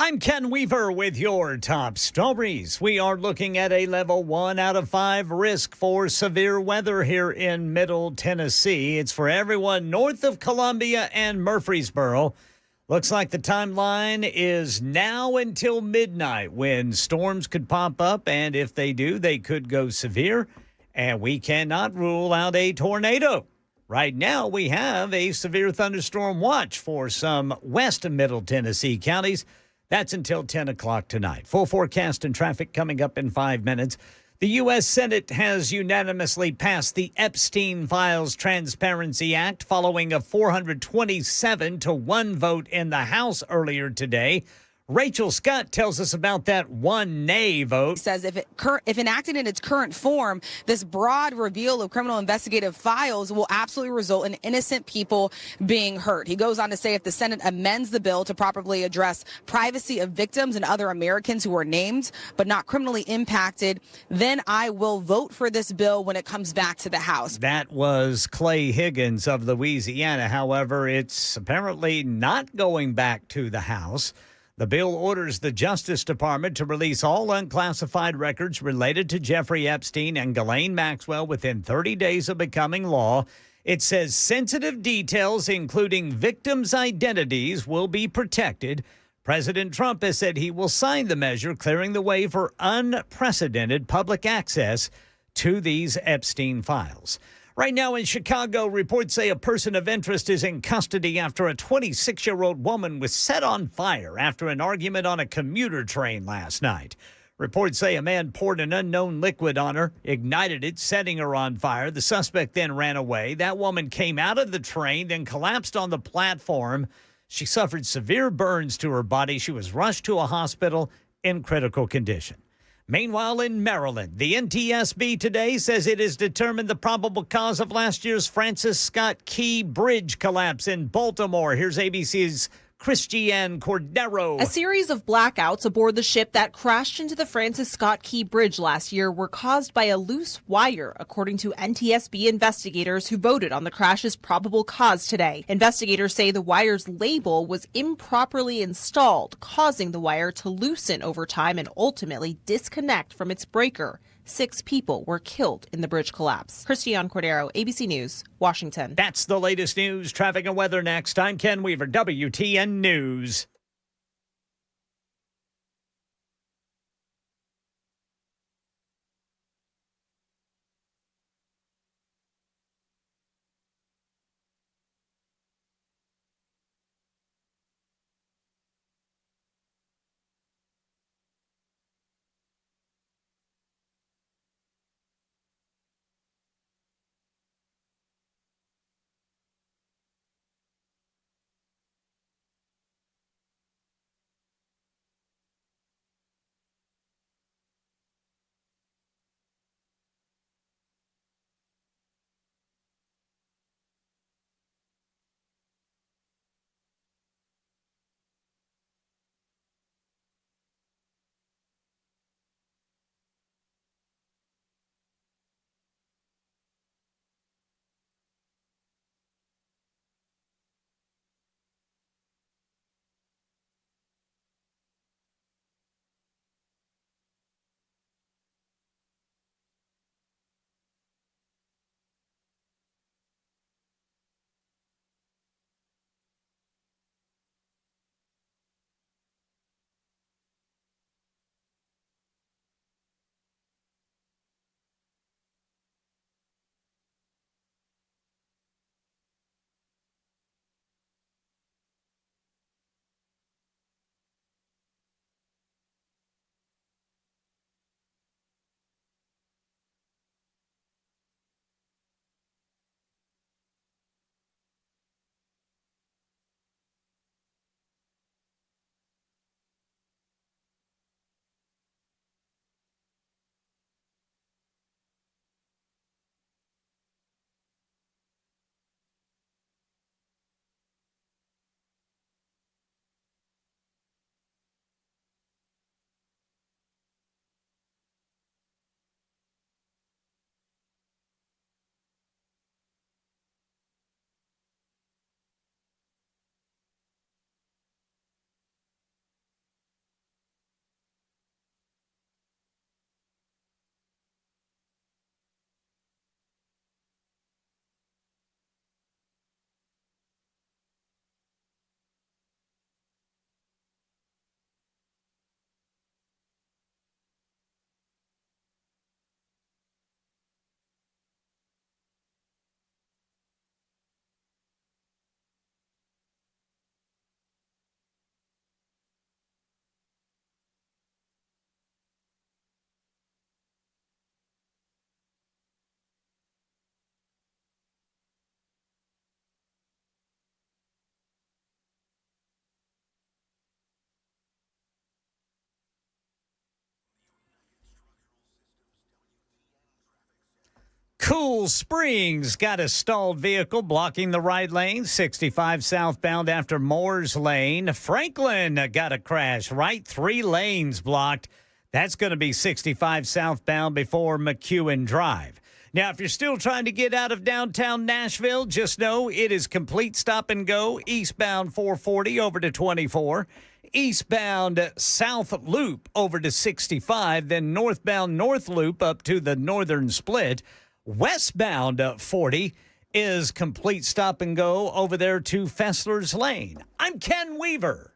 I'm Ken Weaver with your top stories. We are looking at a level 1 out of 5 risk for severe weather here in Middle Tennessee. It's for everyone north of Columbia and Murfreesboro. Looks like the timeline is now until midnight when storms could pop up, and if they do, they could go severe, and we cannot rule out a tornado. Right now, we have a severe thunderstorm watch for some west and Middle Tennessee counties. That's until 10 o'clock tonight. Full forecast and traffic coming up in 5 minutes. The U.S. Senate has unanimously passed the Epstein Files Transparency Act following a 427-1 vote in the House earlier today. Rachel Scott tells us about that one nay vote. He says if enacted in its current form, this broad reveal of criminal investigative files will absolutely result in innocent people being hurt. He goes on to say if the Senate amends the bill to properly address privacy of victims and other Americans who are named but not criminally impacted, then I will vote for this bill when it comes back to the House. That was Clay Higgins of Louisiana. However, it's apparently not going back to the House. The bill orders the Justice Department to release all unclassified records related to Jeffrey Epstein and Ghislaine Maxwell within 30 days of becoming law. It says sensitive details, including victims' identities, will be protected. President Trump has said he will sign the measure, clearing the way for unprecedented public access to these Epstein files. Right now in Chicago, reports say a person of interest is in custody after a 26-year-old woman was set on fire after an argument on a commuter train last night. Reports say a man poured an unknown liquid on her, ignited it, setting her on fire. The suspect then ran away. That woman came out of the train, then collapsed on the platform. She suffered severe burns to her body. She was rushed to a hospital in critical condition. Meanwhile, in Maryland, the NTSB today says it has determined the probable cause of last year's Francis Scott Key Bridge collapse in Baltimore. Here's ABC's Christiane Cordero. A series of blackouts aboard the ship that crashed into the Francis Scott Key Bridge last year were caused by a loose wire, according to NTSB investigators who voted on the crash's probable cause today. Investigators say the wire's label was improperly installed, causing the wire to loosen over time and ultimately disconnect from its breaker. 6 people were killed in the bridge collapse. Christiane Cordero, ABC News, Washington. That's the latest news, traffic, and weather next. I'm Ken Weaver, WTN News. Cool Springs got a stalled vehicle blocking the right lane, 65 southbound after Moores Lane. Franklin got a crash, right? 3 lanes blocked. That's going to be 65 southbound before McEwen Drive. Now, if you're still trying to get out of downtown Nashville, just know it is complete stop and go. Eastbound 440 over to 24. Eastbound South Loop over to 65. Then northbound North Loop up to the northern split. Westbound 40 is complete stop and go over there to Fessler's Lane. I'm Ken Weaver.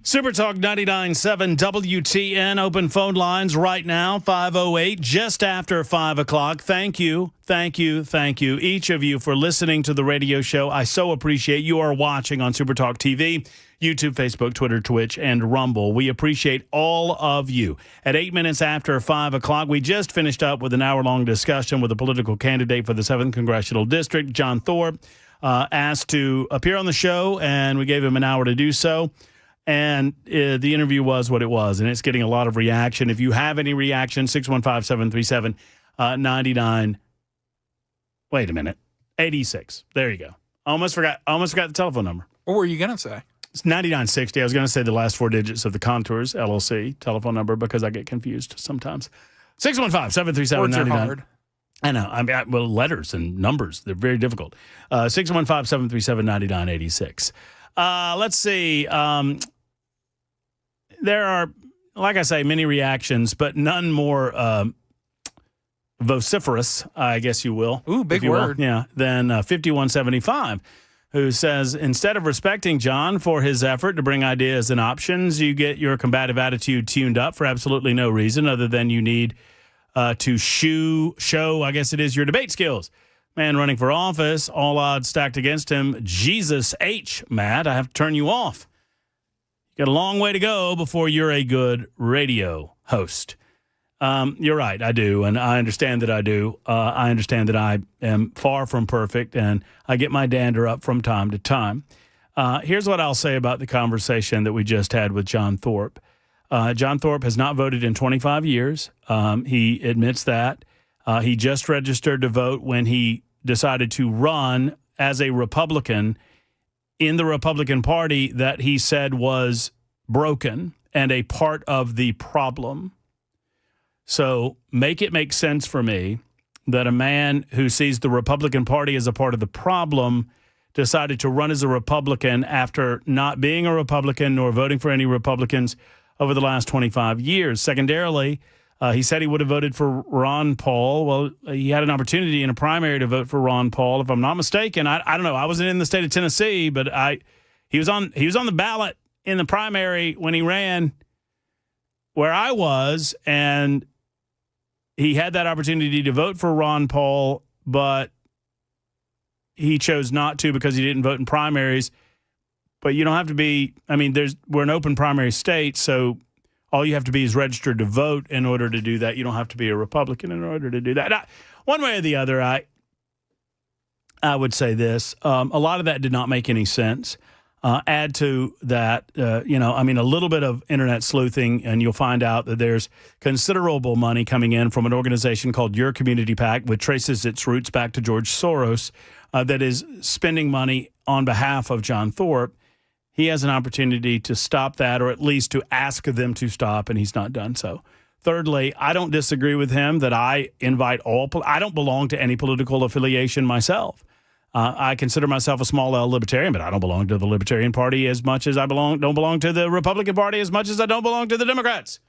Super Talk 99.7 WTN. Open phone lines right now, 508, just after 5 o'clock. Thank you, each of you for listening to the radio show. I so appreciate you are watching on Super Talk TV, YouTube, Facebook, Twitter, Twitch, and Rumble. We appreciate all of you. At 8 minutes after 5 o'clock, we just finished up with an hour-long discussion with a political candidate for the 7th Congressional District, John Thorpe, asked to appear on the show, and we gave him an hour to do so. And the interview was what it was, and it's getting a lot of reaction. If you have any reaction, 615-737-99. Wait a minute, 86. There you go. Almost forgot the telephone number. What were you gonna say? It's 9960. I was going to say the last 4 digits of the Contours LLC telephone number because I get confused sometimes. 615-737-99. Words are hard. I know. Well, letters and numbers, they're very difficult. 615-737-9986. Let's see. There are, like I say, many reactions, but none more vociferous, I guess you will. Ooh, big word. Yeah, than 5175, who says, instead of respecting John for his effort to bring ideas and options, you get your combative attitude tuned up for absolutely no reason other than you need to show, I guess it is, your debate skills. Man running for office, all odds stacked against him. Jesus H, Matt, I have to turn you off. You got a long way to go before you're a good radio host. You're right, I do, and I understand that I do. I understand that I am far from perfect, and I get my dander up from time to time. Here's what I'll say about the conversation that we just had with John Thorpe. John Thorpe has not voted in 25 years. He admits that. He just registered to vote when he decided to run as a Republican in the Republican Party that he said was broken and a part of the problem. So make it make sense for me that a man who sees the Republican Party as a part of the problem decided to run as a Republican after not being a Republican nor voting for any Republicans over the last 25 years. Secondarily, he said he would have voted for Ron Paul. Well, he had an opportunity in a primary to vote for Ron Paul, if I'm not mistaken. I don't know. I wasn't in the state of Tennessee, but he was on the ballot in the primary when he ran where I was, and he had that opportunity to vote for Ron Paul, but he chose not to because he didn't vote in primaries. But you don't have to be. I mean, we're an open primary state, so all you have to be is registered to vote in order to do that. You don't have to be a Republican in order to do that. One way or the other, I would say this. A lot of that did not make any sense. Add to that, a little bit of internet sleuthing, and you'll find out that there's considerable money coming in from an organization called Your Community PAC, which traces its roots back to George Soros, that is spending money on behalf of John Thorpe. He has an opportunity to stop that, or at least to ask them to stop, and he's not done so. Thirdly, I don't disagree with him that I invite I don't belong to any political affiliation myself. I consider myself a small L libertarian, but I don't belong to the Libertarian Party as much as I don't belong to the Republican Party as much as I don't belong to the Democrats.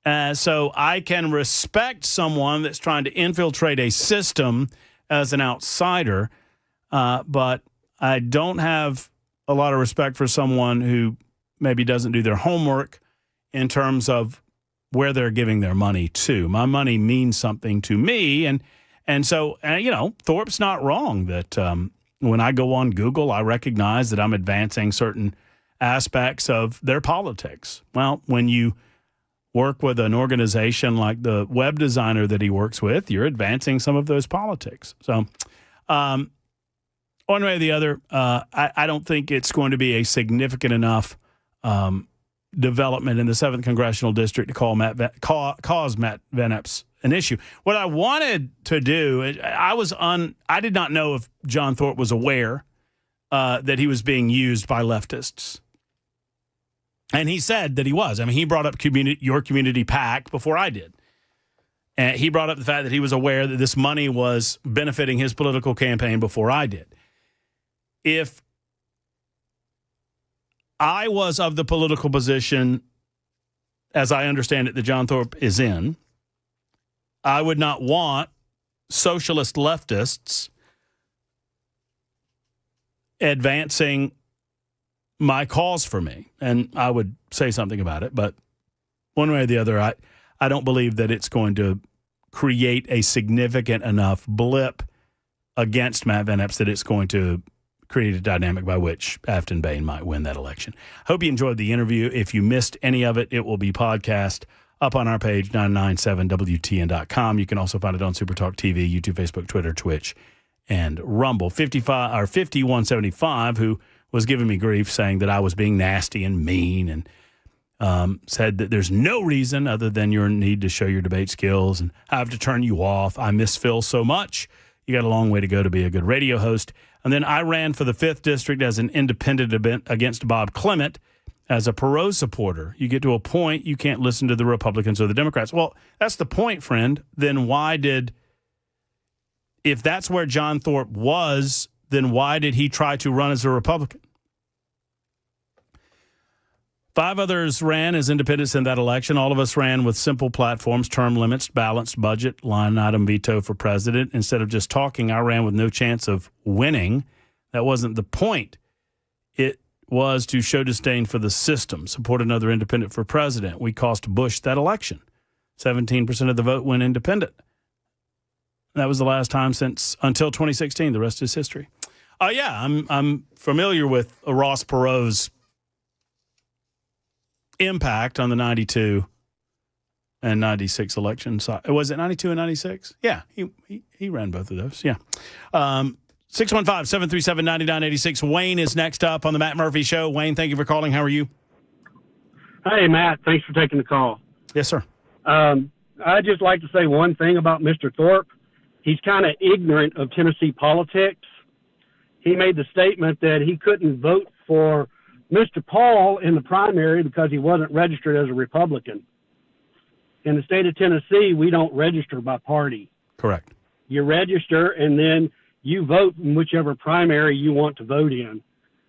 So I can respect someone that's trying to infiltrate a system as an outsider, but I don't have a lot of respect for someone who maybe doesn't do their homework in terms of where they're giving their money to. My money means something to me, and so Thorpe's not wrong that when I go on Google, I recognize that I'm advancing certain aspects of their politics. Well, when you work with an organization like the web designer that he works with, you're advancing some of those politics. So one way or the other, I don't think it's going to be a significant enough development in the 7th Congressional District to cause Matt Vanep's an issue. What I wanted to do, I did not know if John Thorpe was aware that he was being used by leftists. And he said that he was. I mean, he brought up your community PAC before I did. And he brought up the fact that he was aware that this money was benefiting his political campaign before I did. If I was of the political position, as I understand it, that John Thorpe is in, I would not want socialist leftists advancing my cause for me. And I would say something about it, but one way or the other, I don't believe that it's going to create a significant enough blip against Matt Vanep's that it's going to create a dynamic by which Afton Bain might win that election. Hope you enjoyed the interview. If you missed any of it, it will be podcast up on our page, 997wtn.com. You can also find it on Supertalk TV, YouTube, Facebook, Twitter, Twitch, and Rumble. 5175, who was giving me grief, saying that I was being nasty and mean, and said that there's no reason other than your need to show your debate skills, and I have to turn you off. I miss Phil so much. You got a long way to go to be a good radio host. And then I ran for the 5th District as an independent against Bob Clement as a Perot supporter. You get to a point, you can't listen to the Republicans or the Democrats. Well, that's the point, friend. Then if that's where John Thorpe was, then why did he try to run as a Republican? 5 others ran as independents in that election. All of us ran with simple platforms, term limits, balanced budget, line item veto for president. Instead of just talking, I ran with no chance of winning. That wasn't the point. It was to show disdain for the system, support another independent for president. We cost Bush that election. 17% of the vote went independent. That was the last time until 2016. The rest is history. I'm familiar with Ross Perot's impact on the 92 and 96 elections. Was it 92 and 96? Yeah, he ran both of those. Yeah. 615-737-9986. Wayne is next up on the Matt Murphy Show. Wayne, thank you for calling. How are you? Hey, Matt. Thanks for taking the call. Yes, sir. I'd just like to say one thing about Mr. Thorpe. He's kind of ignorant of Tennessee politics. He made the statement that he couldn't vote for Mr. Paul in the primary because he wasn't registered as a Republican. In the state of Tennessee, we don't register by party. Correct. You register, and then you vote in whichever primary you want to vote in.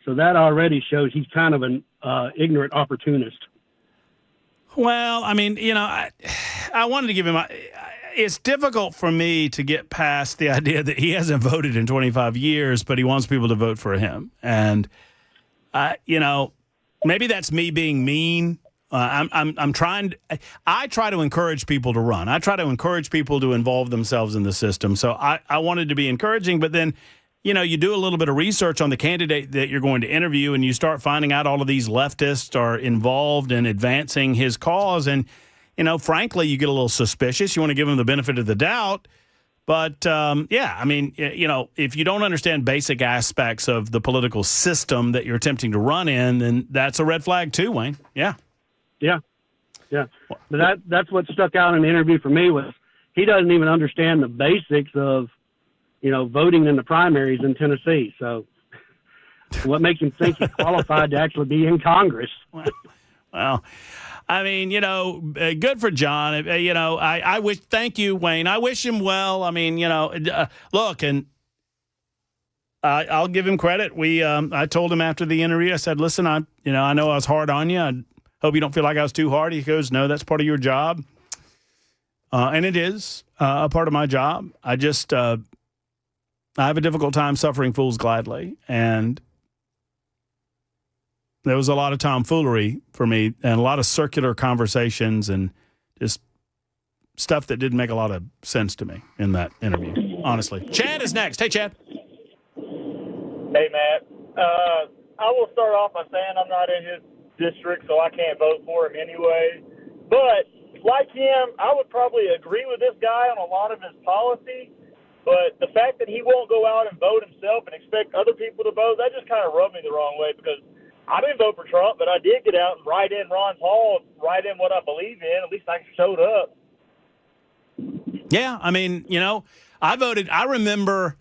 So that already shows he's kind of an ignorant opportunist. Well, I mean, I wanted to give him it's difficult for me to get past the idea that he hasn't voted in 25 years, but he wants people to vote for him. And, maybe that's me being mean. I try to encourage people to run. I try to encourage people to involve themselves in the system. So I wanted to be encouraging, but then, you do a little bit of research on the candidate that you're going to interview, and you start finding out all of these leftists are involved in advancing his cause. And, frankly, you get a little suspicious. You want to give him the benefit of the doubt. But, if you don't understand basic aspects of the political system that you're attempting to run in, then that's a red flag too, Wayne. Yeah. Yeah. But that's what stuck out in the interview for me was he doesn't even understand the basics of, voting in the primaries in Tennessee. So what makes him think he's qualified to actually be in Congress? Well, I mean, good for John. I wish, thank you, Wayne. I wish him well. I mean, look, and I'll give him credit. I told him after the interview, I said, listen, I know I was hard on you. Hope you don't feel like I was too hard. He goes, no, that's part of your job. And it is a part of my job. I just, I have a difficult time suffering fools gladly. And there was a lot of tomfoolery for me and a lot of circular conversations and just stuff that didn't make a lot of sense to me in that interview, honestly. Chad is next. Hey, Chad. Hey, Matt. I will start off by saying I'm not in his district, so I can't vote for him anyway. But like him, I would probably agree with this guy on a lot of his policy. But the fact that he won't go out and vote himself and expect other people to vote, that just kind of rubbed me the wrong way because I didn't vote for Trump, but I did get out and write in Ron Paul, write in what I believe in. At least I showed up. Yeah, I mean, I voted. I remember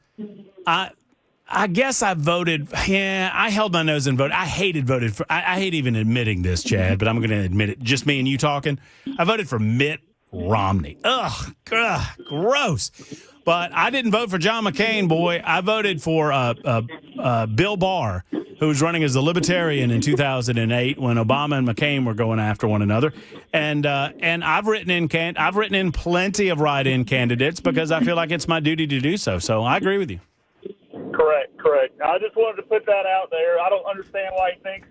I guess I voted. Yeah, I held my nose and voted. I voted for. I hate even admitting this, Chad, but I'm going to admit it. Just me and you talking. I voted for Mitt Romney. Ugh, gross. But I didn't vote for John McCain, boy. I voted for Bill Barr, who was running as a Libertarian in 2008 when Obama and McCain were going after one another. And I've written in plenty of write-in candidates because I feel like it's my duty to do so. So I agree with you. Correct. I just wanted to put that out there. I don't understand why he thinks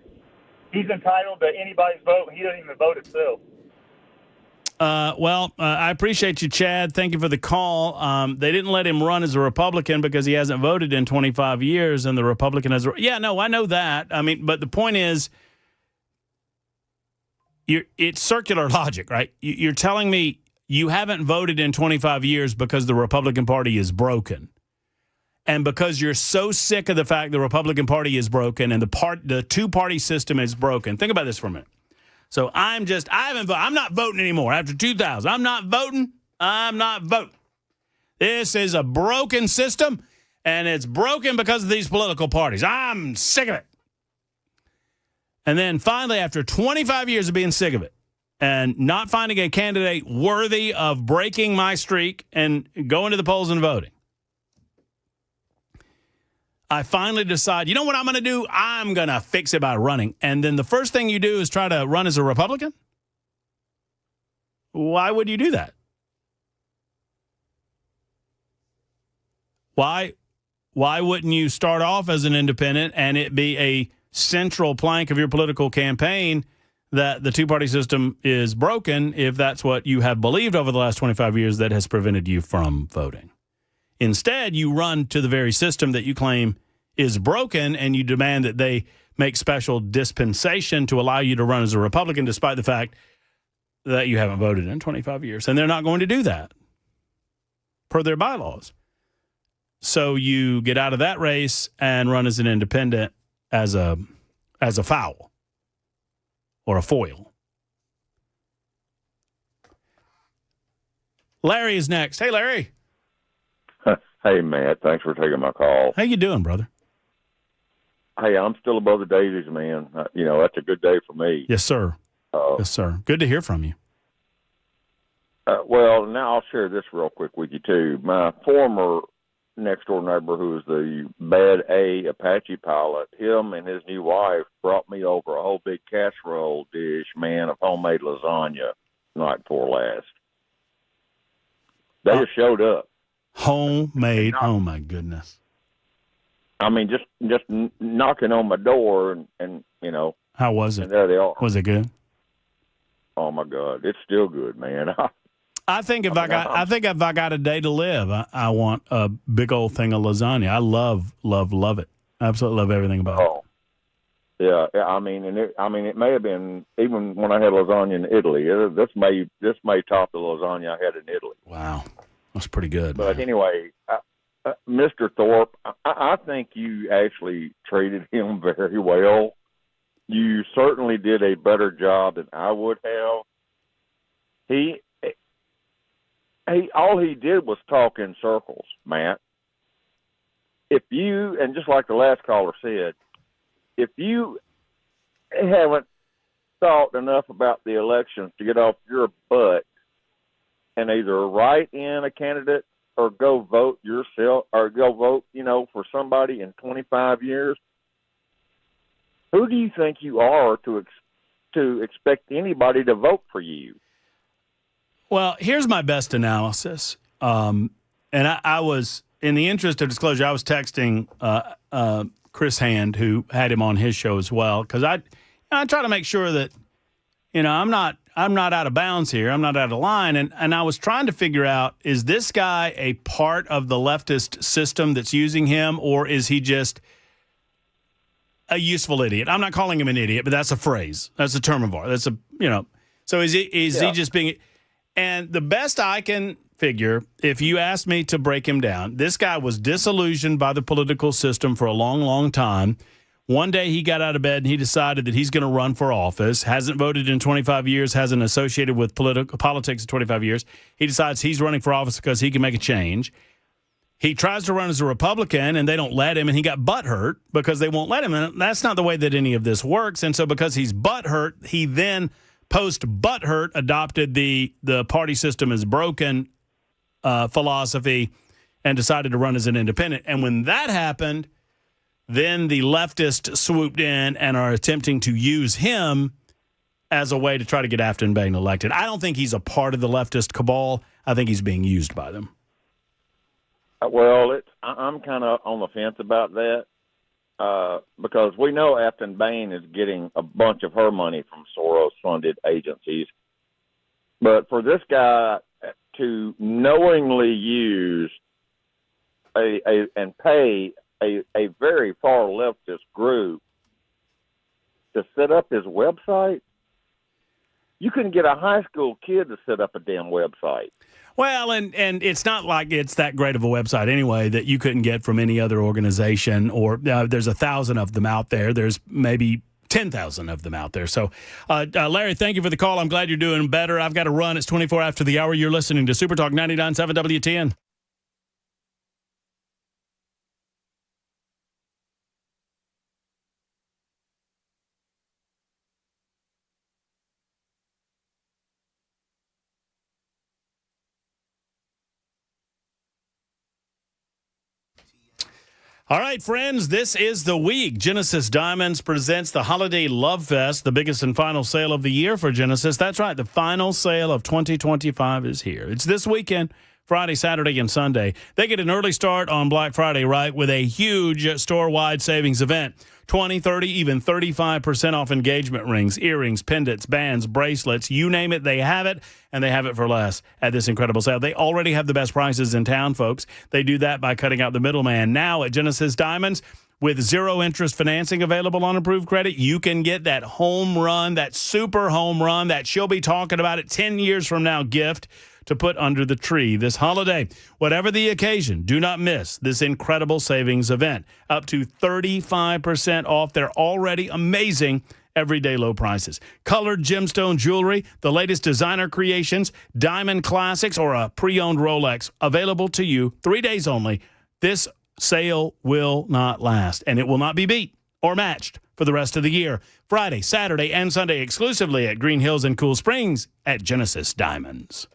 he's entitled to anybody's vote. He doesn't even vote himself. I appreciate you, Chad. Thank you for the call. They didn't let him run as a Republican because he hasn't voted in 25 years, and the Republican has. Yeah, no, I know that. I mean, but the point is, it's circular logic, right? You're telling me you haven't voted in 25 years because the Republican Party is broken. And because you're so sick of the fact the Republican Party is broken and the two-party system is broken. Think about this for a minute. So I'm not voting anymore after 2000. I'm not voting. This is a broken system, and it's broken because of these political parties. I'm sick of it. And then finally, after 25 years of being sick of it and not finding a candidate worthy of breaking my streak and going to the polls and voting, I finally decide, you know what I'm going to do? I'm going to fix it by running. And then the first thing you do is try to run as a Republican? Why would you do that? Why wouldn't you start off as an independent and it be a central plank of your political campaign that the two-party system is broken if that's what you have believed over the last 25 years that has prevented you from voting? Instead, you run to the very system that you claim is broken, and you demand that they make special dispensation to allow you to run as a Republican, despite the fact that you haven't voted in 25 years. And they're not going to do that per their bylaws. So you get out of that race and run as an independent as a foul or a foil. Larry is next. Hey, Larry. Hey, Matt. Thanks for taking my call. How you doing, brother? Hey, I'm still above the daisies, man. That's a good day for me. Yes, sir. Yes, sir. Good to hear from you. Well, now I'll share this real quick with you, too. My former next-door neighbor, who was the Bad A Apache pilot, him and his new wife brought me over a whole big casserole dish, man, of homemade lasagna night before last. They just showed up. Homemade. Oh, my goodness. I mean, just knocking on my door and How was it? And there they are. Was it good? Oh my God, it's still good, man. I think if I got a day to live, I want a big old thing of lasagna. I love it. Absolutely love everything about it. Yeah, I mean, it may have been even when I had lasagna in Italy. This may top the lasagna I had in Italy. Wow, that's pretty good. But man. Anyway, Mr. Thorpe, I think you actually treated him very well. You certainly did a better job than I would have. All he did was talk in circles, Matt. If you, and just like the last caller said, if you haven't thought enough about the elections to get off your butt and either write in a candidate or go vote yourself or go vote, for somebody in 25 years, who do you think you are to to expect anybody to vote for you. Well, here's my best analysis. And I was, in the interest of disclosure, I was texting Chris Hand, who had him on his show as well, because I try to make sure that, I'm not out of bounds here. I'm not out of line. And I was trying to figure out, is this guy a part of the leftist system that's using him, or is he just a useful idiot? I'm not calling him an idiot, but that's a phrase. That's a term of art. That's so is he just being... And the best I can figure, if you ask me to break him down, this guy was disillusioned by the political system for a long, long time. One day he got out of bed and he decided that he's going to run for office. Hasn't voted in 25 years, hasn't associated with politics in 25 years. He decides he's running for office because he can make a change. He tries to run as a Republican, and they don't let him, and he got butthurt because they won't let him. And that's not the way that any of this works. And so because he's butthurt, he then, post-butthurt, adopted the party system is broken philosophy and decided to run as an independent. And when that happened, then the leftists swooped in and are attempting to use him as a way to try to get Afton Bain elected. I don't think he's a part of the leftist cabal. I think he's being used by them. Well, I'm kind of on the fence about that because we know Afton Bain is getting a bunch of her money from Soros-funded agencies. But for this guy to knowingly use and pay a very far leftist group to set up his website, you couldn't get a high school kid to set up a damn website. Well, and it's not like it's that great of a website anyway that you couldn't get from any other organization, or there's 1,000 of them out there. There's maybe 10,000 of them out there. So, Larry, thank you for the call. I'm glad you're doing better. I've got to run. It's 24 after the hour. You're listening to Super Talk 99.7 WTN. All right, friends, this is the week. Genesis Diamonds presents the Holiday Love Fest, the biggest and final sale of the year for Genesis. That's right, the final sale of 2025 is here. It's this weekend, Friday, Saturday, and Sunday. They get an early start on Black Friday, right, with a huge store-wide savings event. 20, 30, even 35% off engagement rings, earrings, pendants, bands, bracelets, you name it, they have it, and they have it for less at this incredible sale. They already have the best prices in town, folks. They do that by cutting out the middleman. Now at Genesis Diamonds, with zero interest financing available on approved credit, you can get that home run, that super home run that she'll be talking about it 10 years from now gift to put under the tree this holiday. Whatever the occasion, do not miss this incredible savings event. Up to 35% off their already amazing everyday low prices. Colored gemstone jewelry, the latest designer creations, diamond classics, or a pre-owned Rolex available to you 3 days only. This sale will not last, and it will not be beat or matched for the rest of the year. Friday, Saturday, and Sunday exclusively at Green Hills and Cool Springs at Genesis Diamonds.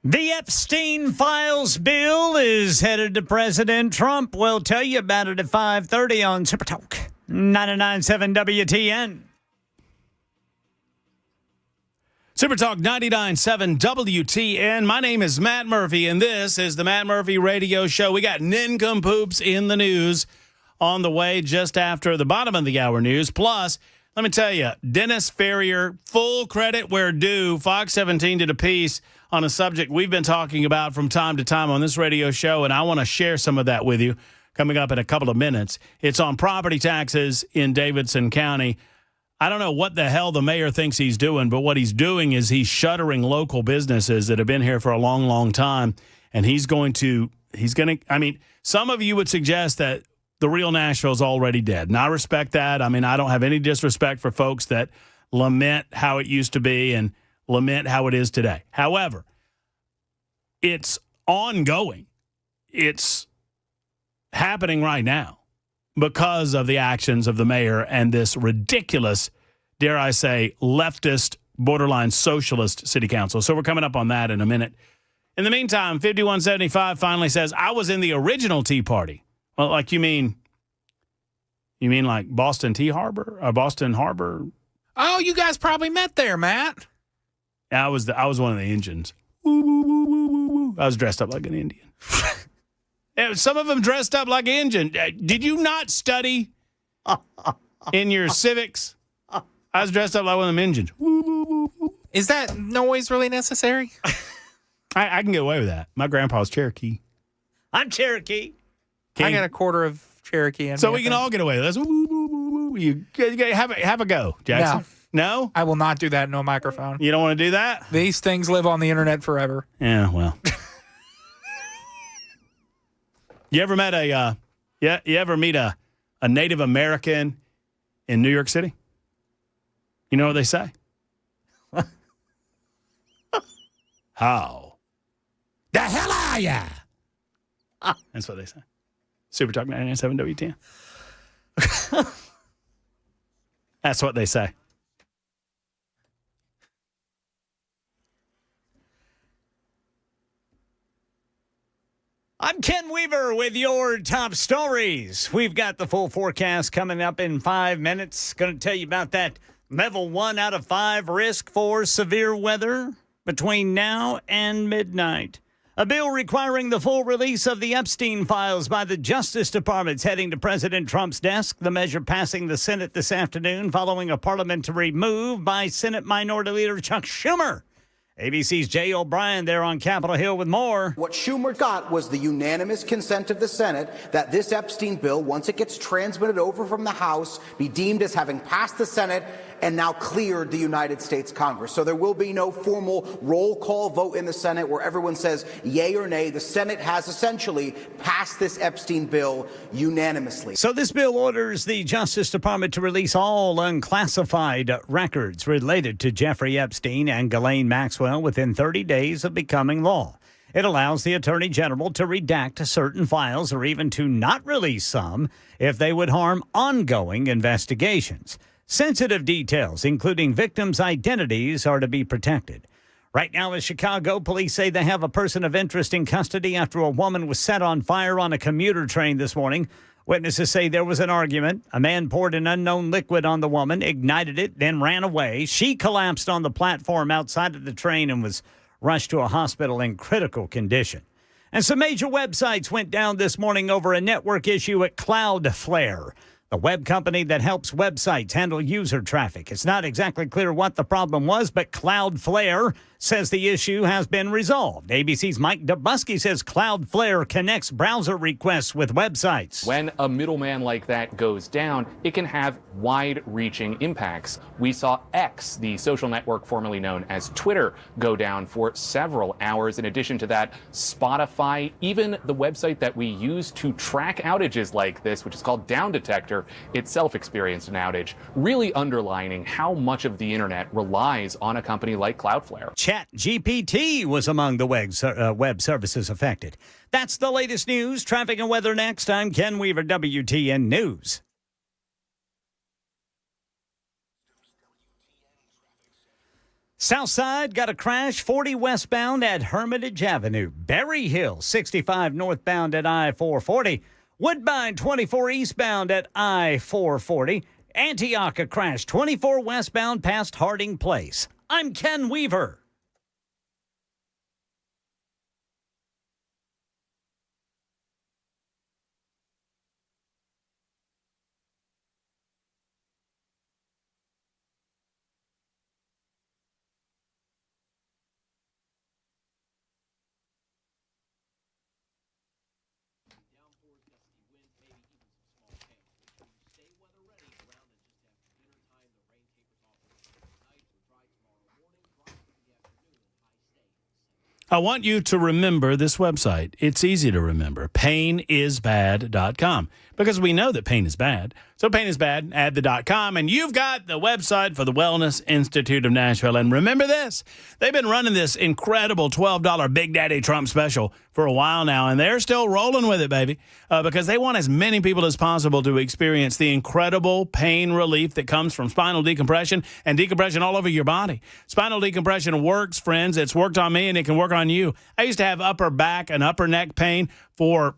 The Epstein Files bill is headed to President Trump. We'll tell you about it at 5:30 on Super Talk 99.7 WTN. Super Talk 99.7 WTN. My name is Matt Murphy, and this is the Matt Murphy Radio Show. We got nincompoops in the news on the way just after the bottom of the hour news. Plus, let me tell you, Dennis Ferrier, full credit where due. Fox 17 did a piece on a subject we've been talking about from time to time on this radio show, and I want to share some of that with you coming up in a couple of minutes. It's on property taxes in Davidson County. I don't know what the hell the mayor thinks he's doing, but what he's doing is he's shuttering local businesses that have been here for a long, long time, and he's going to, I mean, some of you would suggest that the real Nashville's already dead, and I respect that. I mean, I don't have any disrespect for folks that lament how it used to be and lament how it is today. However, it's ongoing. It's happening right now because of the actions of the mayor and this ridiculous, dare I say, leftist, borderline socialist city council. So we're coming up on that in a minute. In the meantime, 5175 finally says, I was in the original Tea Party. Well, like you mean like Boston Tea Harbor or Boston Harbor? Oh, you guys probably met there, Matt. I was one of the Indians. I was dressed up like an Indian. Some of them dressed up like an Indian. Did you not study in your civics? I was dressed up like one of them Indians. Is that noise really necessary? I can get away with that. My grandpa's Cherokee. I'm Cherokee. I got a quarter of Cherokee in me. So we can all get away with this. You have a go, Jackson. No? I will not do that in a microphone. You don't want to do that? These things live on the internet forever. Yeah, well. You ever met you ever meet a Native American in New York City? You know what they say? How the hell are ya? That's what they say. Super Talk 99.7 WTN. That's what they say. I'm Ken Weaver with your top stories. We've got the full forecast coming up in 5 minutes. Going to tell you about that level 1 out of 5 risk for severe weather between now and midnight. A bill requiring the full release of the Epstein files by the Justice Department is heading to President Trump's desk. The measure passing the Senate this afternoon following a parliamentary move by Senate Minority Leader Chuck Schumer. ABC's Jay O'Brien there on Capitol Hill with more. What Schumer got was the unanimous consent of the Senate that this Epstein bill, once it gets transmitted over from the House, be deemed as having passed the Senate and now cleared the United States Congress. So there will be no formal roll call vote in the Senate where everyone says yay or nay. The Senate has essentially passed this Epstein bill unanimously. So this bill orders the Justice Department to release all unclassified records related to Jeffrey Epstein and Ghislaine Maxwell within 30 days of becoming law. It allows the Attorney General to redact certain files or even to not release some if they would harm ongoing investigations. Sensitive details, including victims' identities, are to be protected. Right now in Chicago, police say they have a person of interest in custody after a woman was set on fire on a commuter train this morning. Witnesses say there was an argument. A man poured an unknown liquid on the woman, ignited it, then ran away. She collapsed on the platform outside of the train and was rushed to a hospital in critical condition. And some major websites went down this morning over a network issue at Cloudflare, the web company that helps websites handle user traffic. It's not exactly clear what the problem was, but Cloudflare says the issue has been resolved. ABC's Mike Dubusky says Cloudflare connects browser requests with websites. When a middleman like that goes down, it can have wide-reaching impacts. We saw X, the social network formerly known as Twitter, go down for several hours. In addition to that, Spotify, even the website that we use to track outages like this, which is called Down Detector, itself experienced an outage, really underlining how much of the internet relies on a company like Cloudflare. ChatGPT was among the web services affected. That's the latest news. Traffic and weather next. I'm Ken Weaver, WTN News. South Side got a crash, 40 westbound at Hermitage Avenue. Berry Hill, 65 northbound at I-440. Woodbine, 24 eastbound at I-440. Antioch, a crash, 24 westbound past Harding Place. I'm Ken Weaver. I want you to remember this website. It's easy to remember. PainIsBad.com. Because we know that pain is bad. So pain is bad, add the .com, and you've got the website for the Wellness Institute of Nashville. And remember this, they've been running this incredible $12 Big Daddy Trump special for a while now, and they're still rolling with it, baby, because they want as many people as possible to experience the incredible pain relief that comes from spinal decompression and decompression all over your body. Spinal decompression works, friends. It's worked on me, and it can work on you. I used to have upper back and upper neck pain for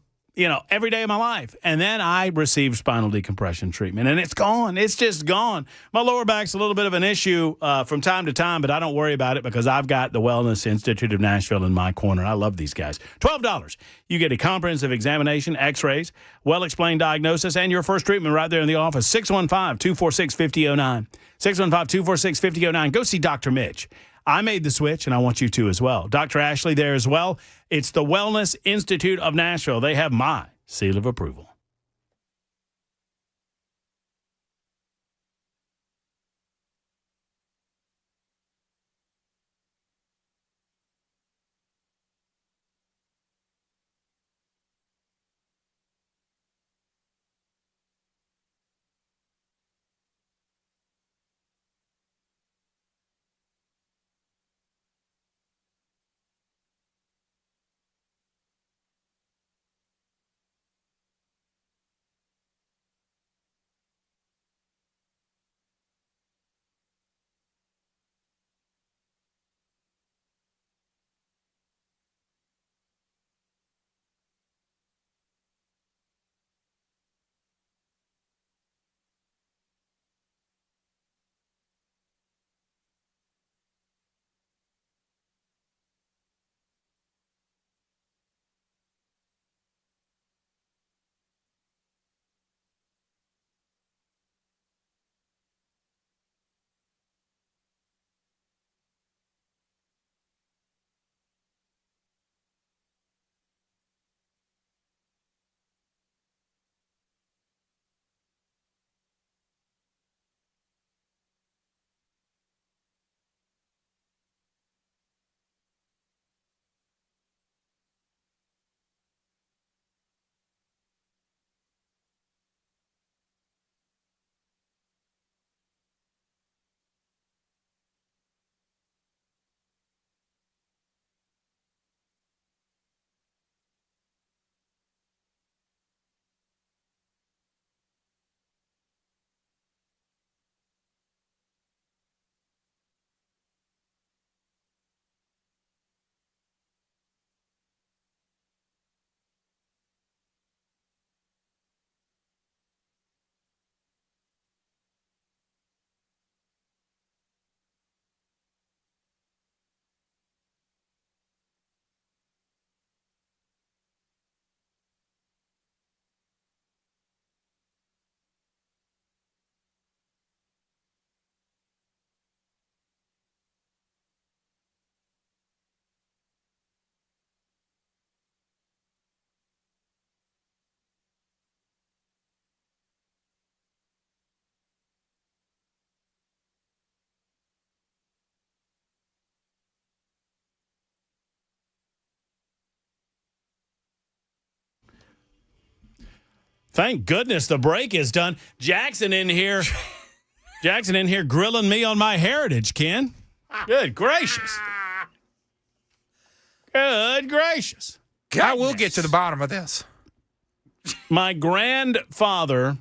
every day of my life. And then I received spinal decompression treatment, and it's gone. It's just gone. My lower back's a little bit of an issue from time to time, but I don't worry about it because I've got the Wellness Institute of Nashville in my corner. I love these guys. $12. You get a comprehensive examination, x-rays, well-explained diagnosis, and your first treatment right there in the office. 615-246-5009. 615-246-5009. Go see Dr. Mitch. I made the switch, and I want you to as well. Dr. Ashley there as well. It's the Wellness Institute of Nashville. They have my seal of approval. Thank goodness the break is done. Jackson in here grilling me on my heritage, Ken. Good gracious. Good gracish. I will get to the bottom of this. My grandfather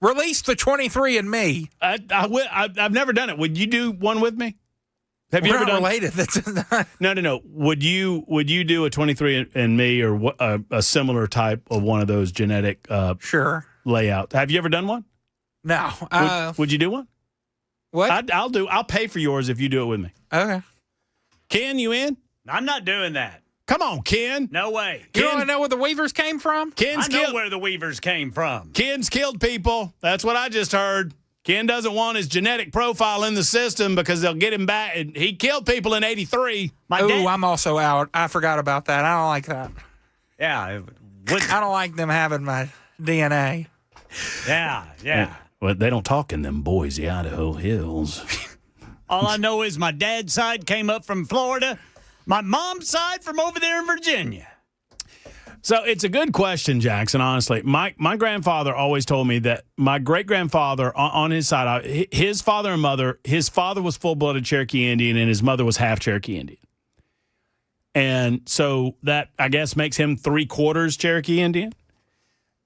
released the 23andMe. I've never done it. Would you do one with me? Have you We're ever not done related? That's not. No. Would you do a 23andMe or a similar type of one of those genetic Sure. layout? Have you ever done one? No. Would you do one? What? I'll pay for yours if you do it with me. Okay. Ken, you in? I'm not doing that. Come on, Ken. No way. You want to know where the Weavers came from? I know where the Weavers came from. Ken's killed people. That's what I just heard. Ken doesn't want his genetic profile in the system because they'll get him back. He killed people in 83. I'm also out. I forgot about that. I don't like that. Yeah. I don't like them having my DNA. Yeah. Well, they don't talk in them Boise, Idaho hills. All I know is my dad's side came up from Florida. My mom's side from over there in Virginia. So it's a good question, Jackson, honestly. My grandfather always told me that my great-grandfather on his side, his father and mother, his father was full-blooded Cherokee Indian and his mother was half Cherokee Indian. And so that, I guess, makes him 3/4 Cherokee Indian.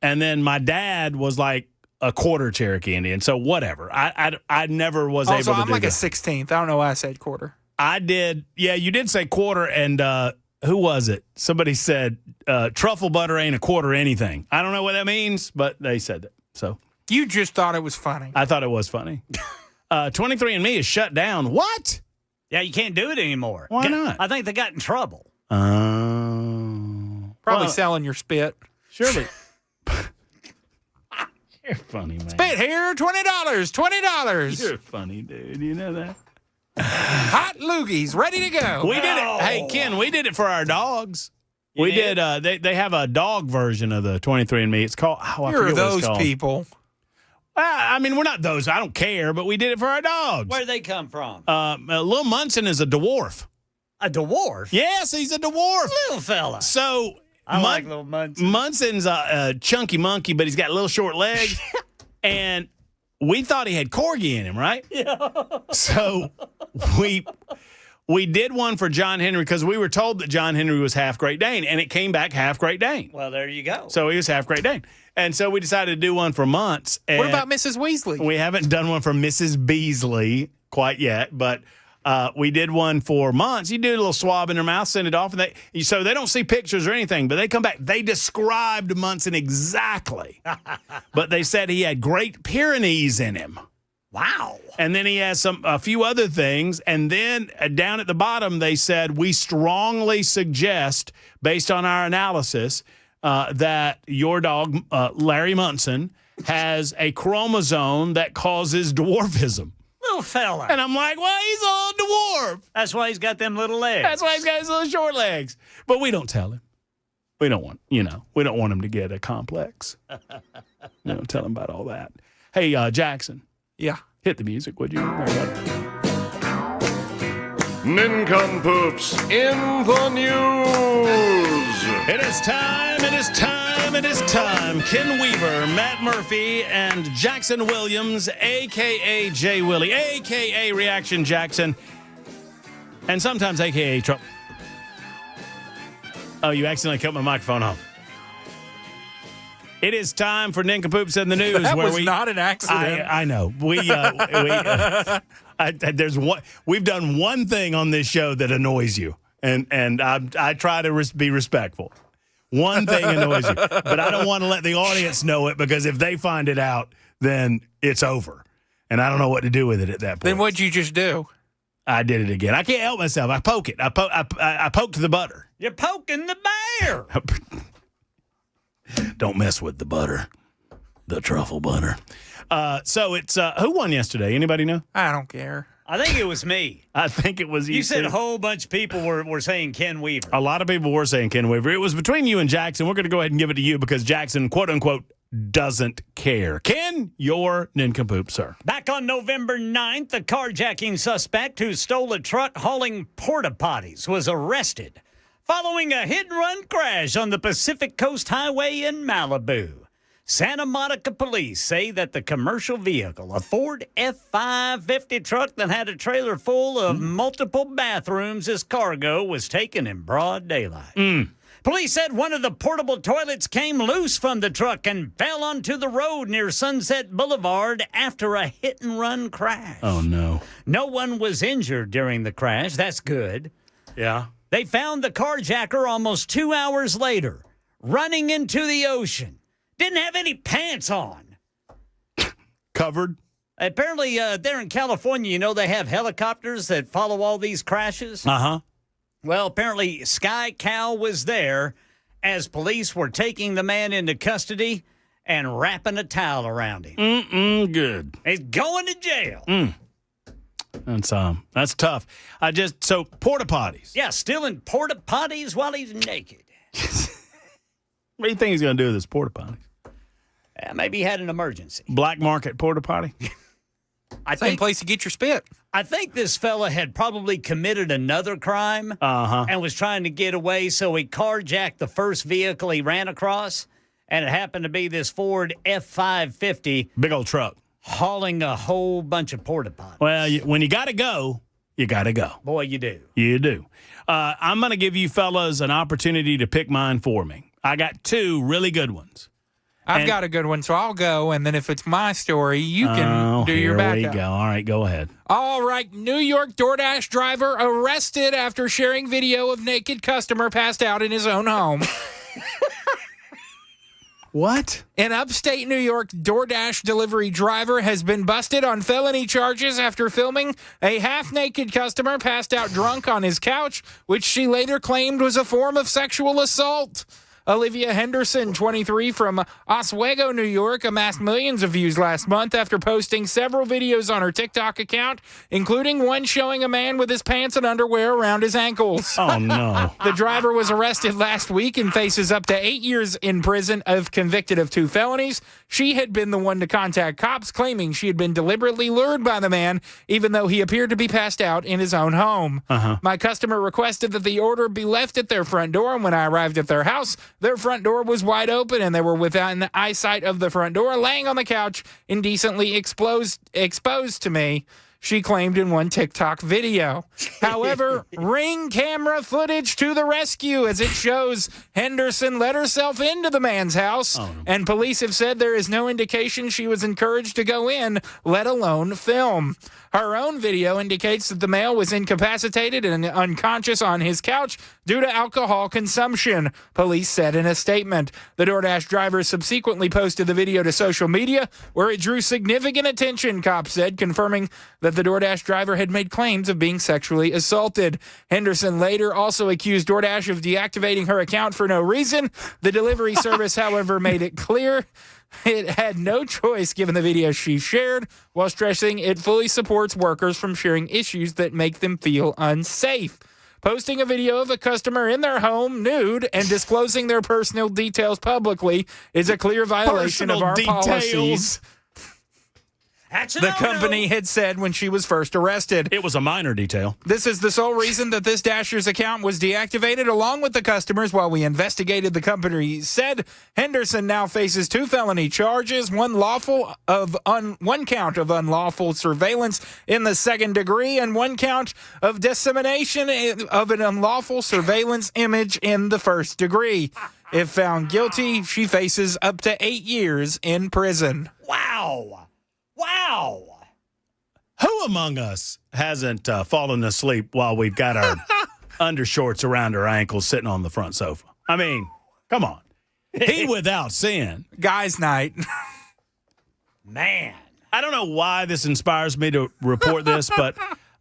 And then my dad was like a quarter Cherokee Indian. So whatever. I never was able to do that. I'm like a 16th. I don't know why I said quarter. I did. Yeah, you did say quarter. And who was it? Somebody said truffle butter ain't a quarter anything. I don't know what that means, but they said that. So you just thought it was funny. I thought it was funny. 23andMe is shut down. What? Yeah, you can't do it anymore. Why not? I think they got in trouble. Probably selling your spit. Surely. You're funny, man. Spit here, $20. $20. You're funny, dude. You know that? Hot loogies, ready to go. We did it. Hey, Ken, we did it for our dogs. We did. They have a dog version of the 23andMe. It's called. You're those people. I mean, we're not those. I don't care, but we did it for our dogs. Where'd they come from? Lil Munson is a dwarf. A dwarf? Yes, he's a dwarf. Little fella. So I like Lil Munson. Munson's a chunky monkey, but he's got little short legs. And we thought he had corgi in him, right? Yeah. So we did one for John Henry because we were told that John Henry was half Great Dane, and it came back half Great Dane. Well, there you go. So he was half Great Dane. And so we decided to do one for Muntz. What about Mrs. Weasley? We haven't done one for Mrs. Beasley quite yet, but we did one for Muntz. You do a little swab in their mouth, send it off, and so they don't see pictures or anything, but they come back. They described Munson exactly, but they said he had Great Pyrenees in him. Wow. And then he has a few other things. And then down at the bottom, they said, we strongly suggest, based on our analysis, that your dog, Larry Munson, has a chromosome that causes dwarfism. Little fella. And I'm like, well, he's a dwarf. That's why he's got them little legs. That's why he's got his little short legs. But we don't tell him. We don't want him to get a complex. We don't tell him about all that. Hey, Jackson. Yeah. Hit the music, would you? Nincompoops in the news. It is time. Ken Weaver, Matt Murphy, and Jackson Williams, a.k.a. Jay Willie, a.k.a. Reaction Jackson, and sometimes a.k.a. Trump. Oh, you accidentally cut my microphone off. It is time for Nincompoops in the News. That was not an accident. I know. We've done one thing on this show that annoys you, and I try to be respectful. One thing annoys you, but I don't want to let the audience know it because if they find it out, then it's over, and I don't know what to do with it at that point. Then what'd you just do? I did it again. I can't help myself. I poke it. I poked the butter. You're poking the bear. Don't mess with the butter, the truffle butter. So it's who won yesterday? Anybody know? I don't care. I think it was me. I think it was you. You said too. a whole bunch of people were saying Ken Weaver. A lot of people were saying Ken Weaver. It was between you and Jackson. We're going to go ahead and give it to you because Jackson, quote unquote, doesn't care. Ken, your nincompoop, sir. Back on November 9th, a carjacking suspect who stole a truck hauling porta potties was arrested following a hit-and-run crash on the Pacific Coast Highway in Malibu. Santa Monica police say that the commercial vehicle, a Ford F-550 truck that had a trailer full of multiple bathrooms as cargo, was taken in broad daylight. Police said one of the portable toilets came loose from the truck and fell onto the road near Sunset Boulevard after a hit-and-run crash. Oh, no. No one was injured during the crash. That's good. Yeah. They found the carjacker almost 2 hours later, running into the ocean. Didn't have any pants on. Covered? Apparently, there in California, they have helicopters that follow all these crashes. Uh-huh. Well, apparently Sky Cow was there as police were taking the man into custody and wrapping a towel around him. Good. He's going to jail. That's tough. So porta potties. Yeah, still in porta potties while he's naked. What do you think he's going to do with his porta potties? Maybe he had an emergency. Black market porta potty? Same place to get your spit. I think this fella had probably committed another crime and was trying to get away, so he carjacked the first vehicle he ran across, and it happened to be this Ford F-550. Big old truck. Hauling a whole bunch of porta potties. Well, when you got to go, you got to go. Boy, you do. You do. I'm going to give you fellas an opportunity to pick mine for me. I got two really good ones. I've got a good one, so I'll go, and then if it's my story, you can do your backup. Here we go. All right, go ahead. All right, New York DoorDash driver arrested after sharing video of naked customer passed out in his own home. What? An upstate New York DoorDash delivery driver has been busted on felony charges after filming a half-naked customer passed out drunk on his couch, which she later claimed was a form of sexual assault. Olivia Henderson, 23, from Oswego, New York, amassed millions of views last month after posting several videos on her TikTok account, including one showing a man with his pants and underwear around his ankles. Oh, no. The driver was arrested last week and faces up to 8 years in prison if convicted of 2 felonies. She had been the one to contact cops, claiming she had been deliberately lured by the man, even though he appeared to be passed out in his own home. My customer requested that the order be left at their front door, and when I arrived at their house, their front door was wide open, and they were within eyesight of the front door, laying on the couch, indecently exposed to me, she claimed in one TikTok video. However, Ring camera footage to the rescue, as it shows Henderson let herself into the man's house, and police have said there is no indication she was encouraged to go in, let alone film. Her own video indicates that the male was incapacitated and unconscious on his couch due to alcohol consumption, police said in a statement. The DoorDash driver subsequently posted the video to social media, where it drew significant attention, cops said, confirming that the DoorDash driver had made claims of being sexually assaulted. Henderson later also accused DoorDash of deactivating her account for no reason. The delivery service, however, made it clear it had no choice given the video she shared, while stressing it fully supports workers from sharing issues that make them feel unsafe. Posting a video of a customer in their home nude and disclosing their personal details publicly is a clear violation of our policies. The company had said when she was first arrested. It was a minor detail. This is the sole reason that this Dasher's account was deactivated, along with the customers, while we investigated, the company said. Henderson now faces 2 felony charges, one count of unlawful surveillance in the 2nd degree, and 1 count of dissemination of an unlawful surveillance image in the 1st degree. If found guilty, she faces up to 8 years in prison. Wow. Wow. Who among us hasn't fallen asleep while we've got our undershorts around our ankles sitting on the front sofa? I mean, come on. He without sin. Guys' night. Man. I don't know why this inspires me to report this, but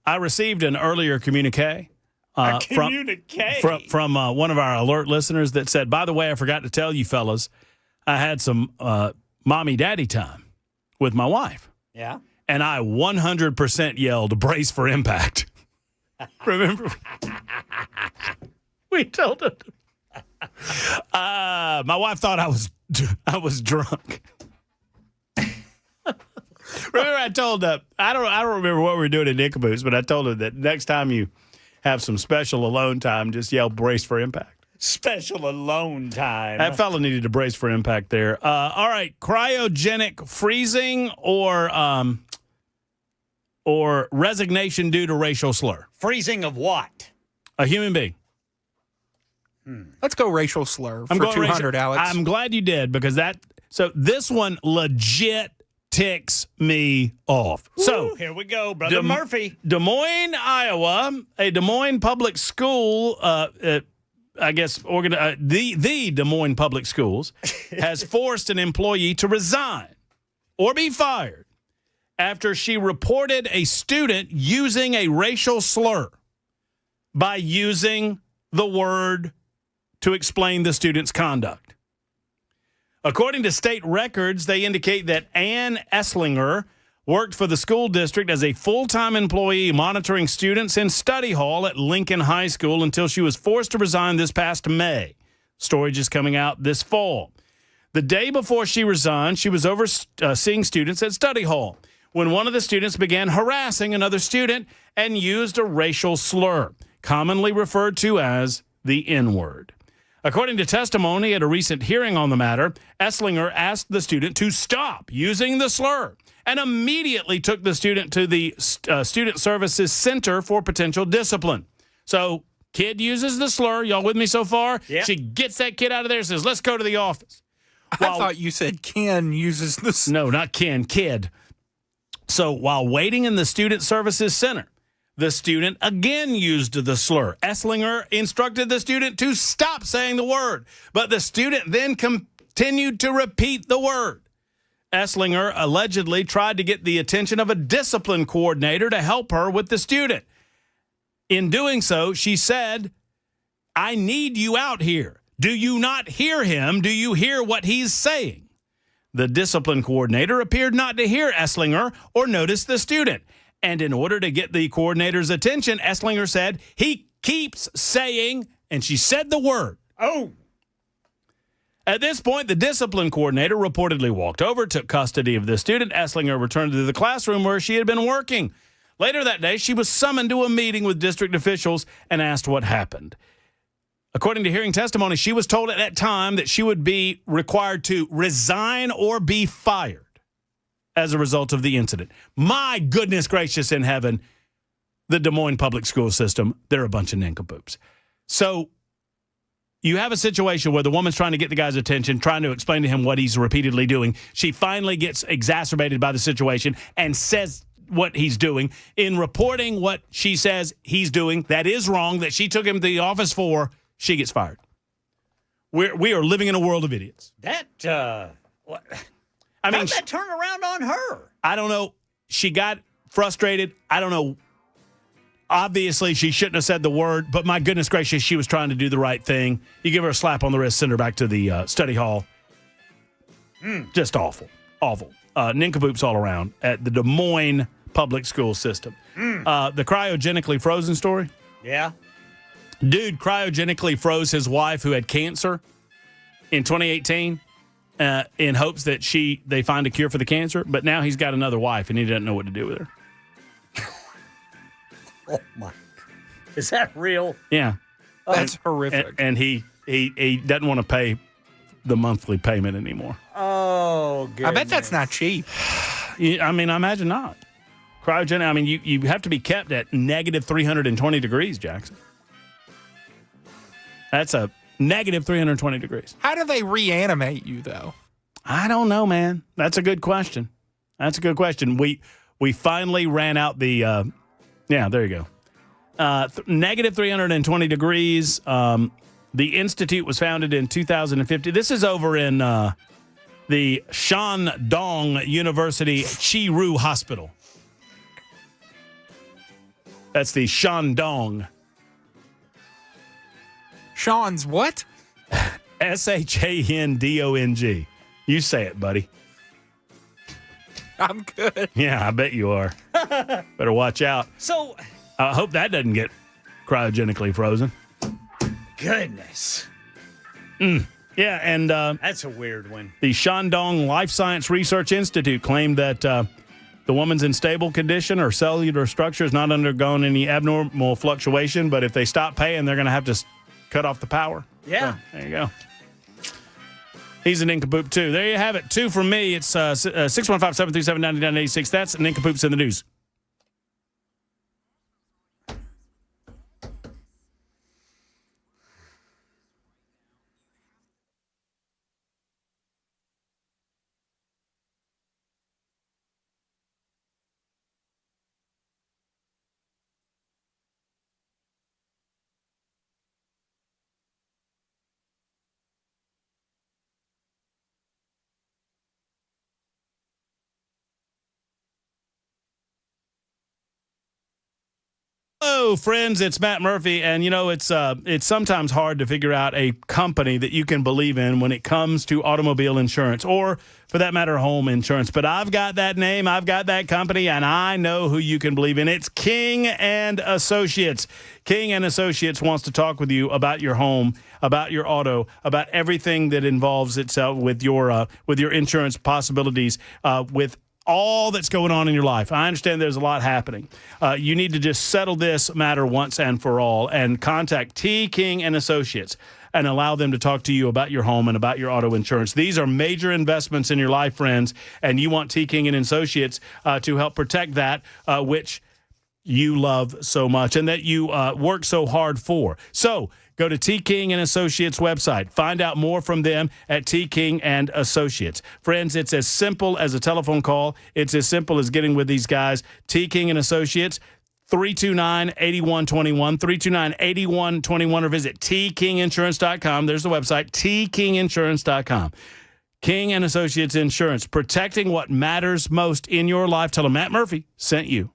I received an earlier communique. From one of our alert listeners that said, by the way, I forgot to tell you fellas, I had some mommy-daddy time with my wife. Yeah. And I 100% yelled, brace for impact. Remember? We told her. My wife thought I was drunk. Remember I told I don't remember what we were doing in Nickaboos, but I told her that next time you have some special alone time, just yell brace for impact. Special alone time. That fella needed to brace for impact there. All right, cryogenic freezing or resignation due to racial slur? Freezing of what? A human being. Let's go racial slur for going 200, Alex. I'm glad you did because this one legit ticks me off. So here we go, Brother Murphy. Des Moines, Iowa, a Des Moines public school, the Des Moines Public Schools has forced an employee to resign or be fired after she reported a student using a racial slur by using the word to explain the student's conduct. According to state records, they indicate that Ann Esslinger worked for the school district as a full-time employee monitoring students in study hall at Lincoln High School until she was forced to resign this past May. Story just coming out this fall. The day before she resigned, she was overseeing students at study hall when one of the students began harassing another student and used a racial slur, commonly referred to as the N-word. According to testimony at a recent hearing on the matter, Esslinger asked the student to stop using the slur and immediately took the student to the Student Services Center for potential discipline. So, kid uses the slur. Y'all with me so far? Yep. She gets that kid out of there and says, let's go to the office. I thought you said Ken uses this. No, not Ken, kid. So, while waiting in the Student Services Center, the student again used the slur. Esslinger instructed the student to stop saying the word, but the student then continued to repeat the word. Esslinger allegedly tried to get the attention of a discipline coordinator to help her with the student. In doing so, she said, I need you out here. Do you not hear him? Do you hear what he's saying? The discipline coordinator appeared not to hear Esslinger or notice the student. And in order to get the coordinator's attention, Esslinger said, he keeps saying, and she said the word. Oh. At this point, the discipline coordinator reportedly walked over, took custody of the student. Esslinger returned to the classroom where she had been working. Later that day, she was summoned to a meeting with district officials and asked what happened. According to hearing testimony, she was told at that time that she would be required to resign or be fired as a result of the incident. My goodness gracious in heaven, the Des Moines public school system, they're a bunch of nincompoops. So you have a situation where the woman's trying to get the guy's attention, trying to explain to him what he's repeatedly doing. She finally gets exacerbated by the situation and says what he's doing. In reporting what she says he's doing, that is wrong, that she took him to the office for, she gets fired. We are living in a world of idiots. How'd that turn around on her? I don't know. She got frustrated. I don't know. Obviously, she shouldn't have said the word, but my goodness gracious, she was trying to do the right thing. You give her a slap on the wrist, send her back to the study hall. Just awful. Awful. Nincompoops all around at the Des Moines public school system. The cryogenically frozen story? Yeah. Dude cryogenically froze his wife who had cancer in 2018. In hopes that they find a cure for the cancer, but now he's got another wife and he doesn't know what to do with her. Oh my! Is that real? Yeah, that's horrific. And he doesn't want to pay the monthly payment anymore. Oh, goodness. I bet that's not cheap. I mean, I imagine not. Cryogenic. I mean, you have to be kept at negative 320 degrees, Jackson. That's a negative 320 degrees. How do they reanimate you, though? I don't know, man. That's a good question. We finally ran out the, there you go. Negative 320 degrees. The Institute was founded in 2050. This is over in the Shandong University Chiru Hospital. That's the Shandong. Sean's what? Shandong. You say it, buddy. I'm good. Yeah, I bet you are. Better watch out. So, I hope that doesn't get cryogenically frozen. Goodness. Yeah, and that's a weird one. The Shandong Life Science Research Institute claimed that the woman's in stable condition. Her cellular structure has not undergone any abnormal fluctuation, but if they stop paying, they're going to have to cut off the power. Yeah. So, there you go. He's an nincompoop, too. There you have it. 2 from me. It's 615-737-9986. That's nincompoops in the news. Hello, friends. It's Matt Murphy, and it's sometimes hard to figure out a company that you can believe in when it comes to automobile insurance, or for that matter, home insurance. But I've got that name, I've got that company, and I know who you can believe in. It's King and Associates. King and Associates wants to talk with you about your home, about your auto, about everything that involves itself with your insurance possibilities, with all that's going on in your life. I understand there's a lot happening. You need to just settle this matter once and for all and contact T. King and Associates and allow them to talk to you about your home and about your auto insurance. These are major investments in your life, friends, and you want T. King and Associates to help protect that, which you love so much and that you work so hard for. So go to T. King and Associates website. Find out more from them at T. King and Associates. Friends, it's as simple as a telephone call. It's as simple as getting with these guys. T. King and Associates, 329-8121, 329-8121, or visit tkinginsurance.com. There's the website, tkinginsurance.com. King and Associates Insurance, protecting what matters most in your life. Tell them Matt Murphy sent you.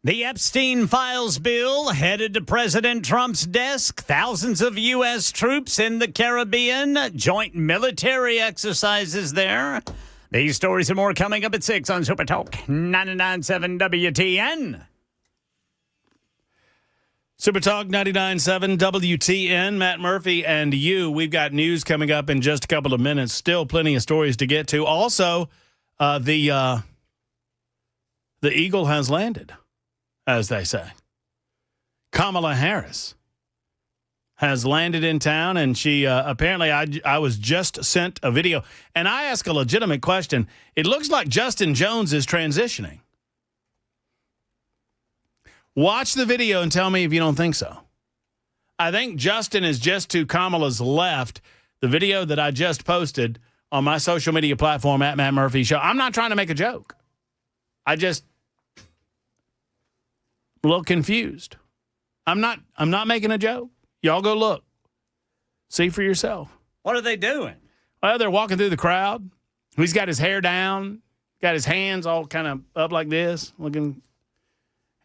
The Epstein Files bill headed to President Trump's desk. Thousands of U.S. troops in the Caribbean. Joint military exercises there. These stories and more coming up at 6 on Super Talk 99.7 WTN. Super Talk 99.7 WTN, Matt Murphy and you. We've got news coming up in just a couple of minutes. Still plenty of stories to get to. Also, the eagle has landed, as they say. Kamala Harris has landed in town, and she apparently, I was just sent a video, and I ask a legitimate question. It looks like Justin Jones is transitioning. Watch the video and tell me if you don't think so. I think Justin is just to Kamala's left. The video that I just posted on my social media platform at Matt Murphy Show. I'm not trying to make a joke. I'm a little confused. I'm not making a joke. Y'all go look. See for yourself. What are they doing? Well, they're walking through the crowd. He's got his hair down, got his hands all kind of up like this, looking.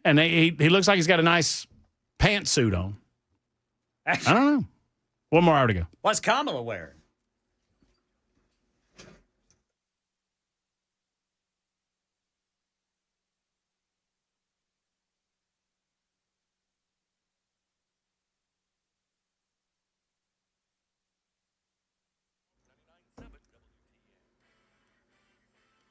And he looks like he's got a nice pantsuit on. I don't know. One more hour to go. What's Kamala wearing?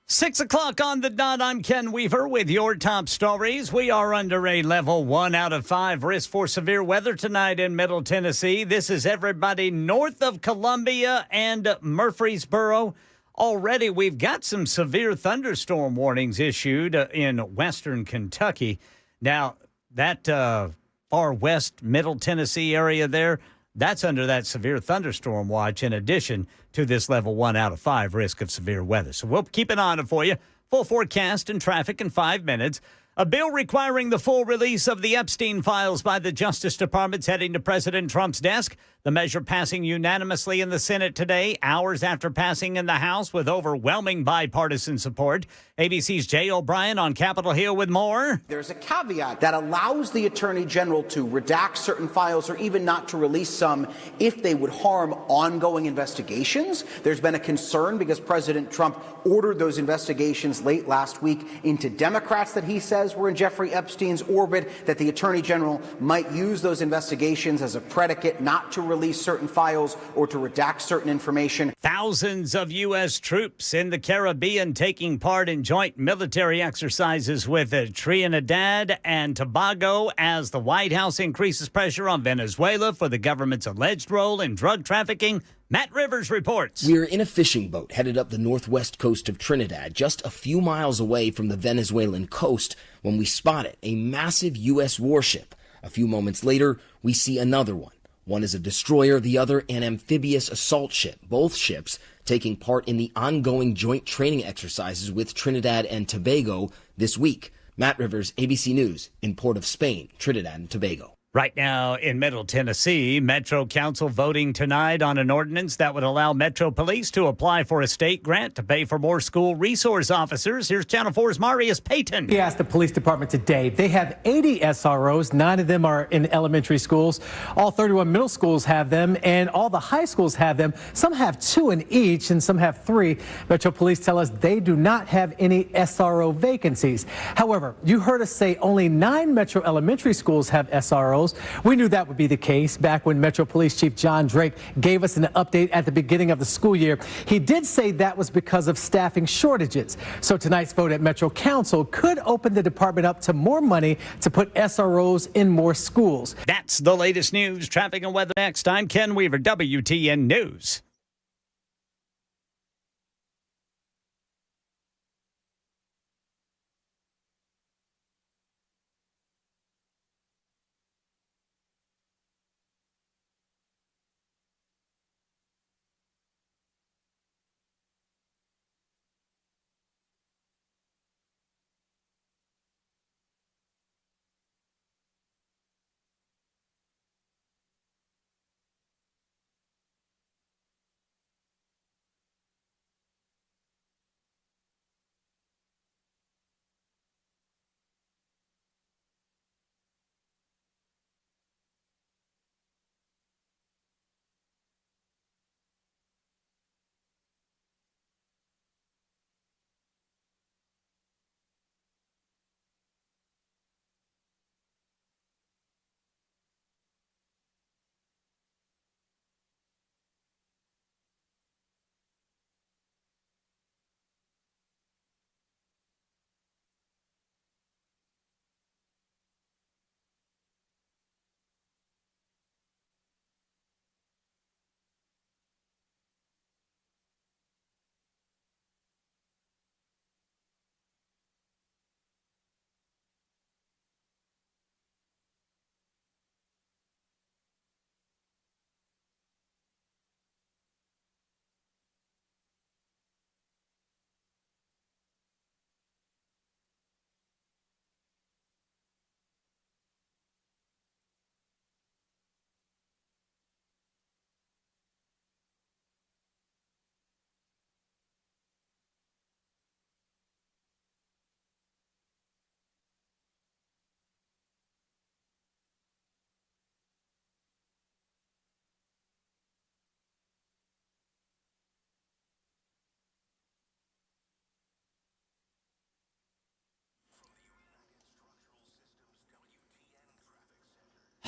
6 o'clock on the dot. I'm Ken Weaver with your top stories. We are under a level 1 out of 5 risk for severe weather tonight in Middle Tennessee. This is everybody north of Columbia and Murfreesboro. Already, we've got some severe thunderstorm warnings issued in western Kentucky. Now, that far west Middle Tennessee area there, that's under that severe thunderstorm watch in addition to this level 1 out of 5 risk of severe weather. So we'll keep an eye on it for you. Full forecast and traffic in 5 minutes. A bill requiring the full release of the Epstein files by the Justice Department's heading to President Trump's desk. The measure passing unanimously in the Senate today, hours after passing in the House with overwhelming bipartisan support. ABC's Jay O'Brien on Capitol Hill with more. There's a caveat that allows the Attorney General to redact certain files or even not to release some if they would harm ongoing investigations. There's been a concern because President Trump ordered those investigations late last week into Democrats that he says were in Jeffrey Epstein's orbit, that the Attorney General might use those investigations as a predicate not to release certain files or to redact certain information. Thousands of U.S. troops in the Caribbean taking part in joint military exercises with Trinidad and Tobago as the White House increases pressure on Venezuela for the government's alleged role in drug trafficking. Matt Rivers reports. We're in a fishing boat headed up the northwest coast of Trinidad, just a few miles away from the Venezuelan coast, when we spotted a massive U.S. warship. A few moments later, we see another one. One is a destroyer, the other an amphibious assault ship. Both ships taking part in the ongoing joint training exercises with Trinidad and Tobago this week. Matt Rivers, ABC News, in Port of Spain, Trinidad and Tobago. Right now in Middle Tennessee, Metro Council voting tonight on an ordinance that would allow Metro Police to apply for a state grant to pay for more school resource officers. Here's Channel 4's Marius Payton. He asked the police department today. They have 80 SROs. 9 of them are in elementary schools. All 31 middle schools have them, and all the high schools have them. Some have 2 in each, and some have 3. Metro Police tell us they do not have any SRO vacancies. However, you heard us say only 9 Metro elementary schools have SROs. We knew that would be the case back when Metro Police Chief John Drake gave us an update at the beginning of the school year. He did say that was because of staffing shortages. So tonight's vote at Metro Council could open the department up to more money to put SROs in more schools. That's the latest news, traffic and weather next. I'm Ken Weaver, WTN News.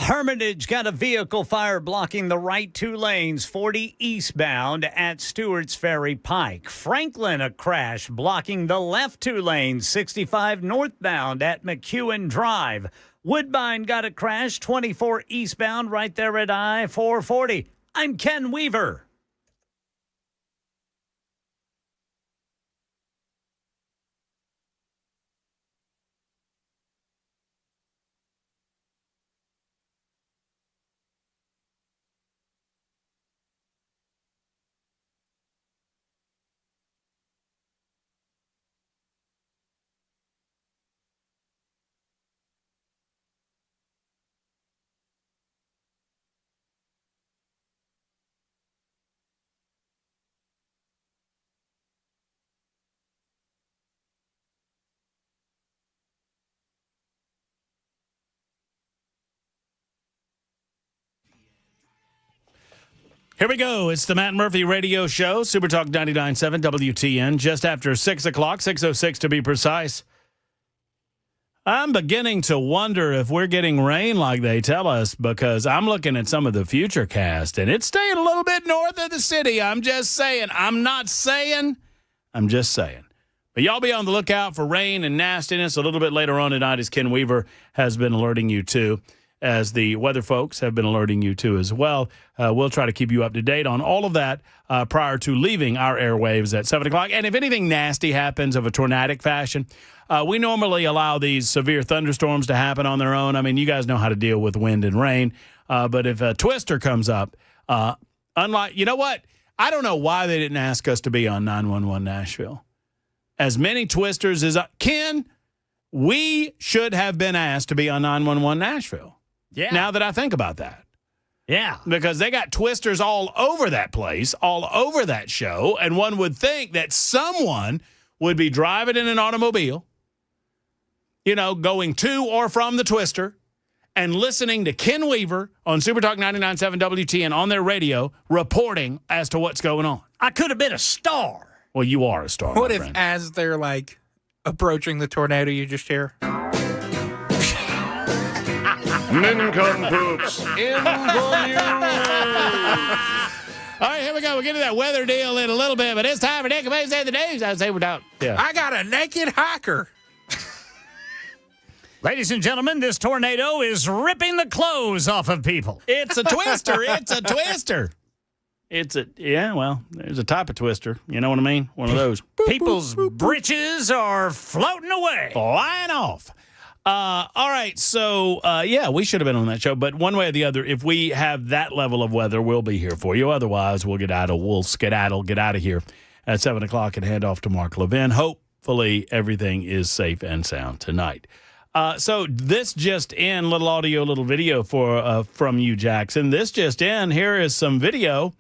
Hermitage got a vehicle fire blocking the right 2 lanes, 40 eastbound at Stewart's Ferry Pike. Franklin, a crash blocking the left 2 lanes, 65 northbound at McEwen Drive. Woodbine got a crash, 24 eastbound right there at I-440. I'm Ken Weaver. Here we go. It's the Matt Murphy Radio Show, Super Talk 99.7 WTN, just after 6 o'clock, 6:06 to be precise. I'm beginning to wonder if we're getting rain like they tell us, because I'm looking at some of the future cast, and it's staying a little bit north of the city. I'm just saying. I'm not saying. I'm just saying. But y'all be on the lookout for rain and nastiness a little bit later on tonight, as Ken Weaver has been alerting you to, as the weather folks have been alerting you to as well. We'll try to keep you up to date on all of that prior to leaving our airwaves at 7 o'clock. And if anything nasty happens of a tornadic fashion, we normally allow these severe thunderstorms to happen on their own. I mean, you guys know how to deal with wind and rain. But if a twister comes up, unlike, you know what? I don't know why they didn't ask us to be on 911 Nashville. As many twisters as Ken, we should have been asked to be on 911 Nashville. Yeah. Now that I think about that. Yeah. Because they got twisters all over that place, all over that show, and one would think that someone would be driving in an automobile, you know, going to or from the twister, and listening to Ken Weaver on Super Talk 99.7 WTN on their radio, reporting as to what's going on. I could have been a star. Well, you are a star. What if, as they're like approaching the tornado, you just hear nincompoops in the news. All right, here we go. We'll get to that weather deal in a little bit, but it's time for Nick and Babe Say the News. I say we're down. Yeah. I got a naked hiker. Ladies and gentlemen, this tornado is ripping the clothes off of people. It's a twister. It's a twister. Well, there's a type of twister. You know what I mean? One of those. People's britches are floating away. Flying off. All right, so, we should have been on that show. But one way or the other, if we have that level of weather, we'll be here for you. Otherwise, we'll skedaddle, get out of here at 7 o'clock and head off to Mark Levin. Hopefully, everything is safe and sound tonight. So this just in, little audio, little video from you, Jackson. This just in, here is some video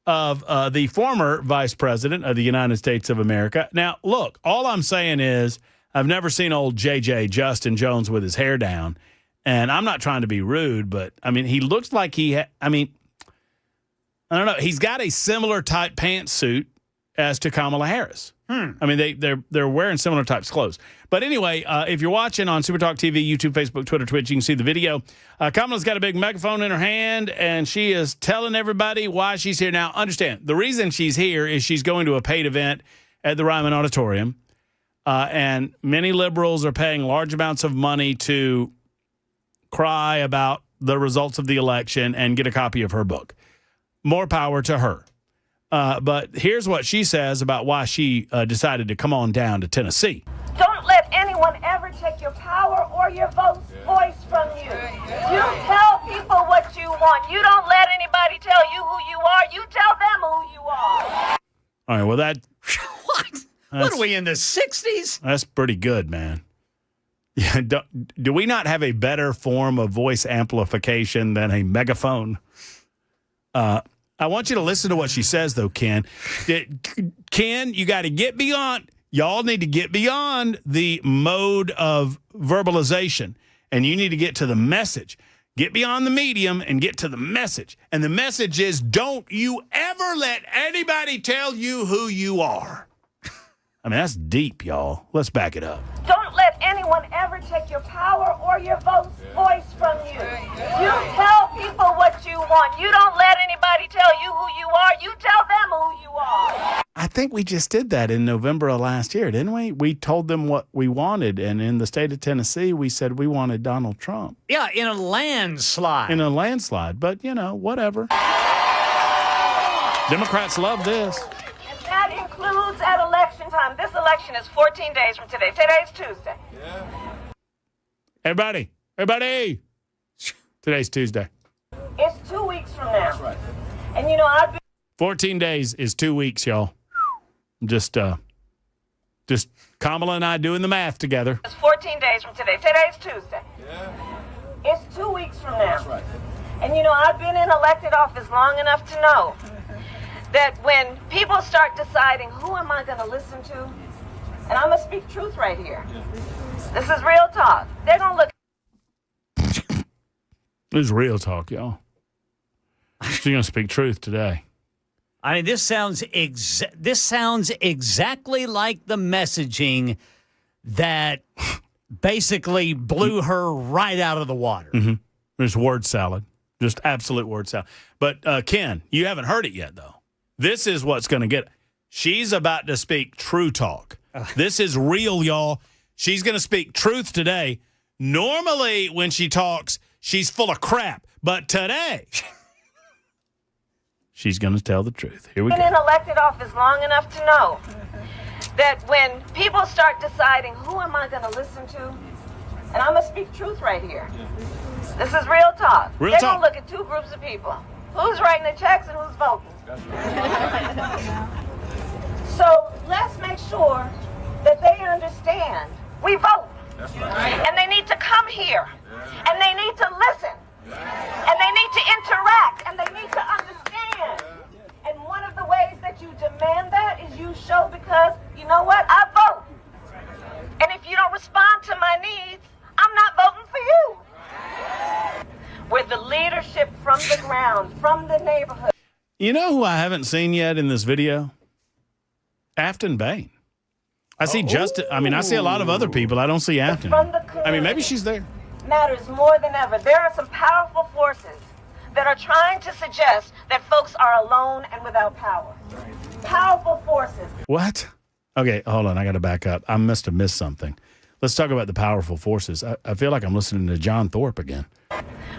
of the former Vice President of the United States of America. Now, look, all I'm saying is, I've never seen old JJ Justin Jones with his hair down, and I'm not trying to be rude, but, I mean, he looks like I don't know. He's got a similar type pantsuit as to Kamala Harris. I mean, they're wearing similar types of clothes. But anyway, if you're watching on Super Talk TV, YouTube, Facebook, Twitter, Twitch, you can see the video. Kamala's got a big megaphone in her hand, and she is telling everybody why she's here. Now, understand, the reason she's here is she's going to a paid event at the Ryman Auditorium. And many liberals are paying large amounts of money to cry about the results of the election and get a copy of her book. More power to her. But here's what she says about why she decided to come on down to Tennessee. Don't let anyone ever take your power or your voice from you. You tell people what you want. You don't let anybody tell you who you are. You tell them who you are. All right, well, that... What? What are we in the 60s? That's pretty good, man. Yeah, do we not have a better form of voice amplification than a megaphone? I want you to listen to what she says, though, Ken. Ken, you got to get beyond. Y'all need to get beyond the mode of verbalization, and you need to get to the message. Get beyond the medium and get to the message. And the message is, don't you ever let anybody tell you who you are. I mean, that's deep, y'all. Let's back it up. Don't let anyone ever take your power or your voice from you. You we just did that in November of last year, didn't we? We told them what we wanted, and in the state of Tennessee, we said we wanted Donald Trump. Yeah, in a landslide. But, whatever. Democrats love this. And that includes at election time. This election is 14 days from today. Today's Tuesday. Yeah. Everybody. Today's Tuesday. It's 2 weeks from now. That's right. And, I've been 14 days is 2 weeks, y'all. Just Kamala and I doing the math together. It's 14 days from today. Today's Tuesday. Yeah. It's 2 weeks from now. That's right. And, I've been in elected office long enough to know that when people start deciding who am I going to listen to, and I'm going to speak truth right here. This is real talk. They're going to look. This is real talk, y'all. She's going to speak truth today. I mean, this sounds exactly like the messaging that basically blew her right out of the water. Mm-hmm. There's word salad. Just absolute word salad. But, Ken, you haven't heard it yet, though. This is what's going to get it. She's about to speak true talk. This is real, y'all. She's going to speak truth today. Normally, when she talks, she's full of crap. But today, she's going to tell the truth. Here we go. Been in elected office long enough to know that when people start deciding who am I going to listen to, and I'm going to speak truth right here. This is real talk. They're going to look at two groups of people. Who's writing the checks and who's voting. So let's make sure that they understand we vote. That's right. And they need to come here. Yeah. And they need to listen. Yeah. And they need to interact. And they need to understand. Yeah. And one of the ways that you demand that is you show because, you know what, I vote. And if you don't respond to my needs, I'm not voting for you. We're the leadership from the ground, from the neighborhood. You know who I haven't seen yet in this video? Afton Bain. I see Justin. I mean, I see a lot of other people. I don't see Afton. I mean, maybe she's there. Matters more than ever. There are some powerful forces that are trying to suggest that folks are alone and without power. Powerful forces. What? Okay, hold on. I got to back up. I must have missed something. Let's talk about the powerful forces. I feel like I'm listening to John Thorpe again.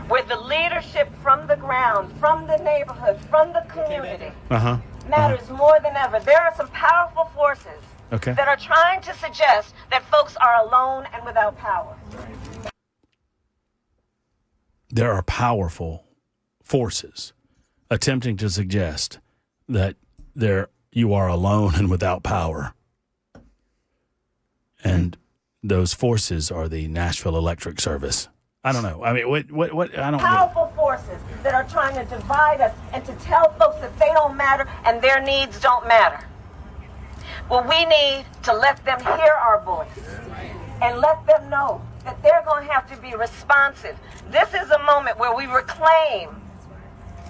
We're the leadership from the ground, from the neighborhood, from the community. Matters more than ever. There are some powerful forces that are trying to suggest that folks are alone and without power. There are powerful forces attempting to suggest that you are alone and without power. And those forces are the Nashville Electric Service. I don't know. I mean, what I don't know. Powerful forces that are trying to divide us and to tell folks that they don't matter and their needs don't matter. Well, we need to let them hear our voice and let them know that they're going to have to be responsive. This is a moment where we reclaim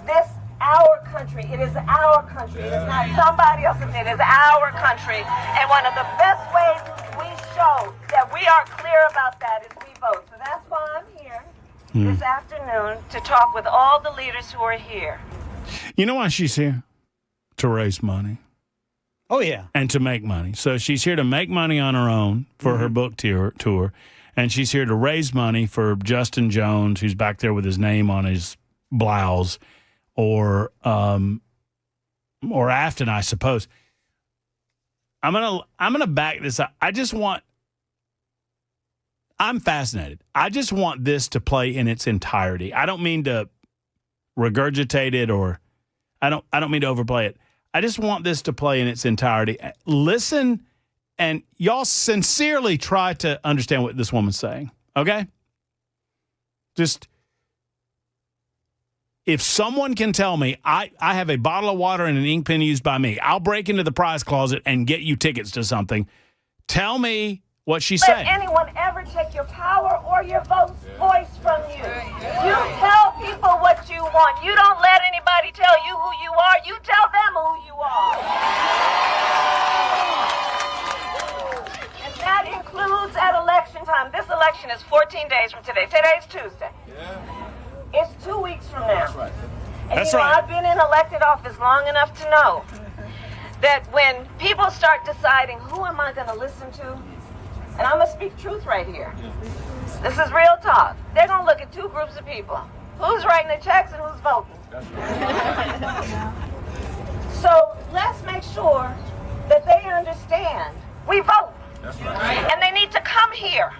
this our country. It is our country. It is not somebody else's. It is our country. And one of the best ways we show that we are clear about that is we vote. So that's why I'm here this afternoon to talk with all the leaders who are here. You know why she's here? To raise money. Oh, yeah. And to make money. So she's here to make money on her own for her book tour. And she's here to raise money for Justin Jones, who's back there with his name on his blouse, or Afton, I suppose. I'm gonna back this up. I'm fascinated. I just want this to play in its entirety. I don't mean to regurgitate it, or I don't mean to overplay it. I just want this to play in its entirety. Listen, and y'all sincerely try to understand what this woman's saying, okay? Just, if someone can tell me, I have a bottle of water and an ink pen used by me, I'll break into the prize closet and get you tickets to something. Tell me what she's saying. Let anyone ever take your power or your voice from you. You tell people what you want. You don't let anybody tell you who you are. You tell them who you are. And that includes at election time. This election is 14 days from today. Today's Tuesday. It's 2 weeks from now. And That's right. I've been in elected office long enough to know that when people start deciding, who am I going to listen to? And I'm going to speak truth right here. This is real talk. They're going to look at two groups of people. Who's writing the checks and who's voting? So let's make sure that they understand we vote. That's right. And they need to come here.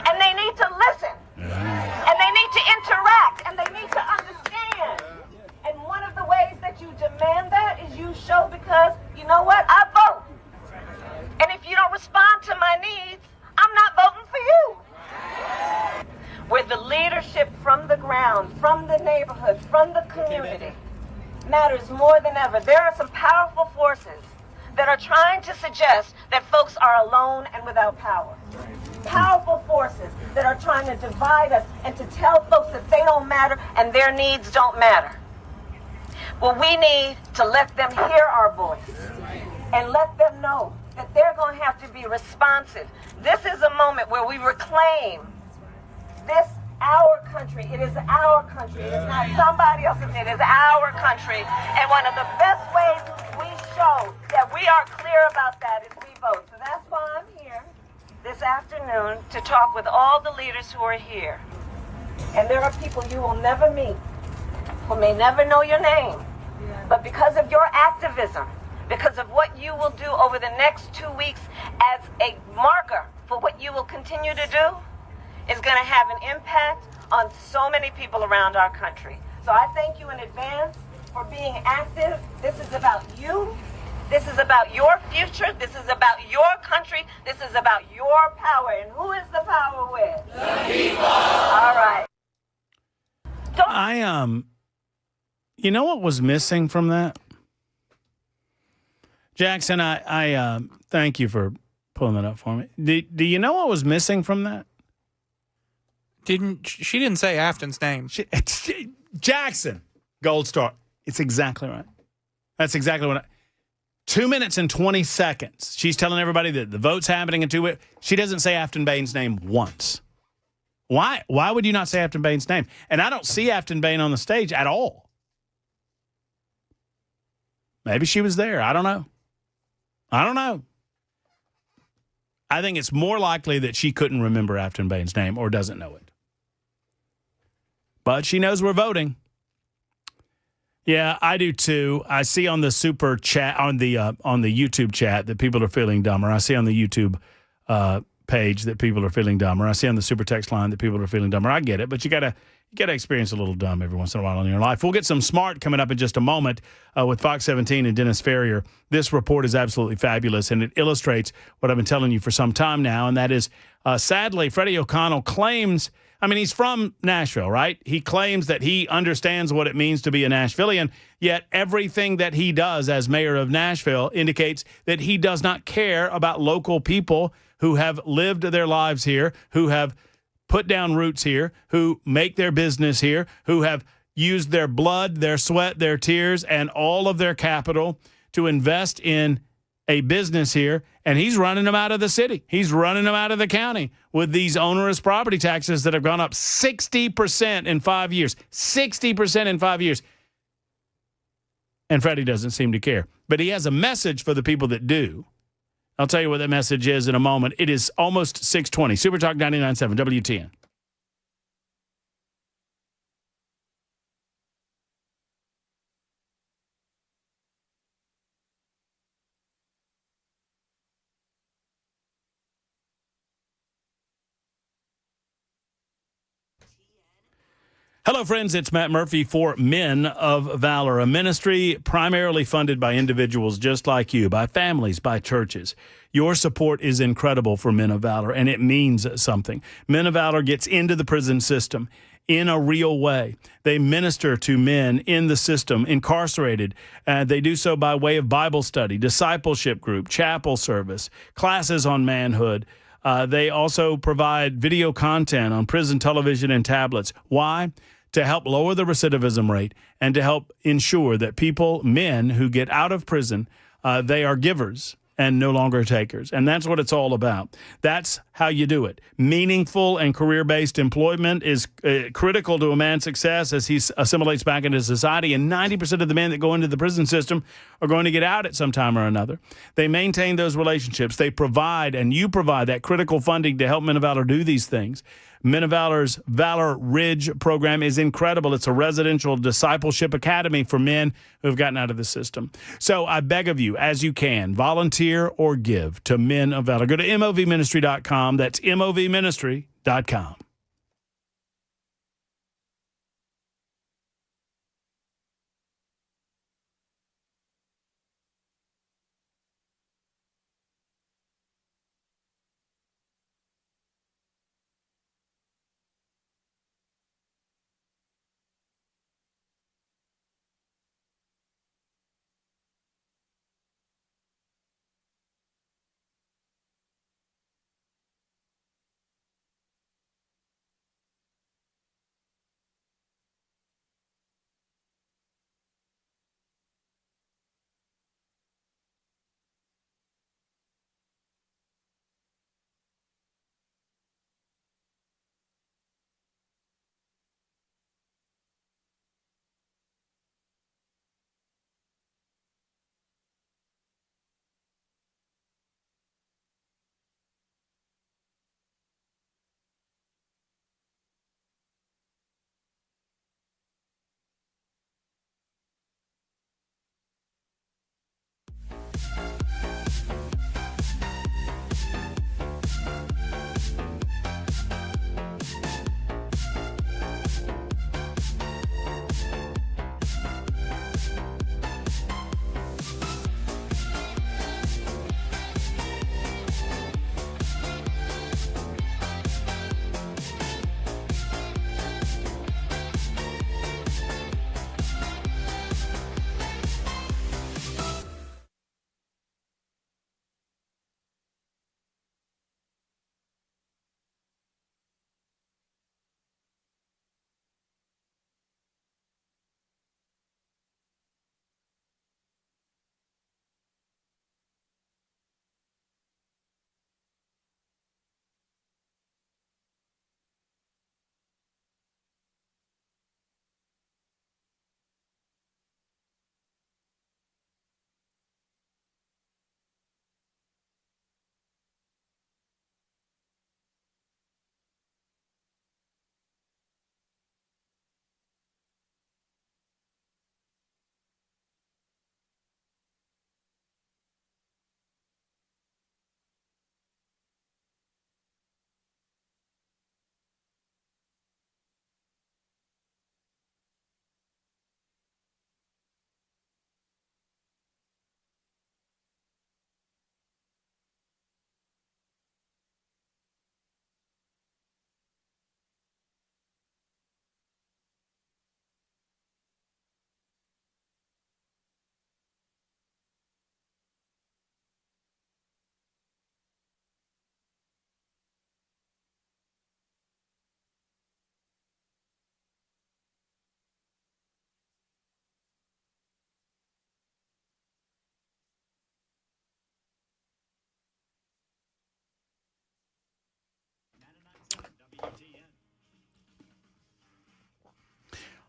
And they need to listen. And they need to interact. And they need to understand. And one of the ways that you demand that is you show, because you know what? I vote. And if you don't respond to my needs, I'm not voting for you. Where the leadership from the ground, from the neighborhood, from the community matters more than ever. There are some powerful forces that are trying to suggest that folks are alone and without power. Powerful forces that are trying to divide us and to tell folks that they don't matter and their needs don't matter. Well, we need to let them hear our voice and let them know that they're going to have to be responsive. This is a moment where we reclaim this, our country. It is our country. It is not somebody else's. It is our country. And one of the best ways we show that we are clear about that is we vote. So that's why I'm here this afternoon to talk with all the leaders who are here. And there are people you will never meet, who may never know your name, but because of your activism, because of what you will do over the next 2 weeks as a marker for what you will continue to do, is going to have an impact on so many people around our country. So I thank you in advance for being active. This is about you. This is about your future. This is about your country. This is about your power. And who is the power with? The people. All right. You know what was missing from that? Jackson, I thank you for pulling that up for me. Do you know what was missing from that? She didn't say Afton's name. Jackson, Gold Star. It's exactly right. That's exactly what 2 minutes and 20 seconds. She's telling everybody that the vote's happening in 2 weeks. She doesn't say Afton Bain's name once. Why would you not say Afton Bain's name? And I don't see Afton Bain on the stage at all. Maybe she was there. I don't know. I think it's more likely that she couldn't remember Afton Bain's name or doesn't know it. But she knows we're voting. Yeah, I do too. I see on the super chat, on the YouTube chat, that people are feeling dumber. I see on the YouTube page that people are feeling dumber. I see on the super text line that people are feeling dumber. I get it, but you gotta experience a little dumb every once in a while in your life. We'll get some smart coming up in just a moment with Fox 17 and Dennis Ferrier. This report is absolutely fabulous, and it illustrates what I've been telling you for some time now, and that is, sadly, Freddie O'Connell claims, he's from Nashville, right? He claims that he understands what it means to be a Nashvilleian, yet everything that he does as mayor of Nashville indicates that he does not care about local people who have lived their lives here, who have put down roots here, who make their business here, who have used their blood, their sweat, their tears, and all of their capital to invest in a business here, and he's running them out of the city. He's running them out of the county with these onerous property taxes that have gone up 60% in 5 years. 60% in 5 years. And Freddie doesn't seem to care. But he has a message for the people that do. I'll tell you what that message is in a moment. It is almost 6:20. Super Talk 99.7 WTN. Hello, friends. It's Matt Murphy for Men of Valor, a ministry primarily funded by individuals just like you, by families, by churches. Your support is incredible for Men of Valor, and it means something. Men of Valor gets into the prison system in a real way. They minister to men in the system, incarcerated. They do so by way of Bible study, discipleship group, chapel service, classes on manhood. They also provide video content on prison television and tablets. Why? To help lower the recidivism rate and to help ensure that people, men who get out of prison, they are givers and no longer takers. And that's what it's all about. That's how you do it. Meaningful and career-based employment is critical to a man's success as he assimilates back into society. And 90% of the men that go into the prison system are going to get out at some time or another. They maintain those relationships. They provide, and you provide, that critical funding to help Men of Valor do these things. Men of Valor's Valor Ridge program is incredible. It's a residential discipleship academy for men who have gotten out of the system. So I beg of you, as you can, volunteer or give to Men of Valor. Go to movministry.com. That's movministry.com.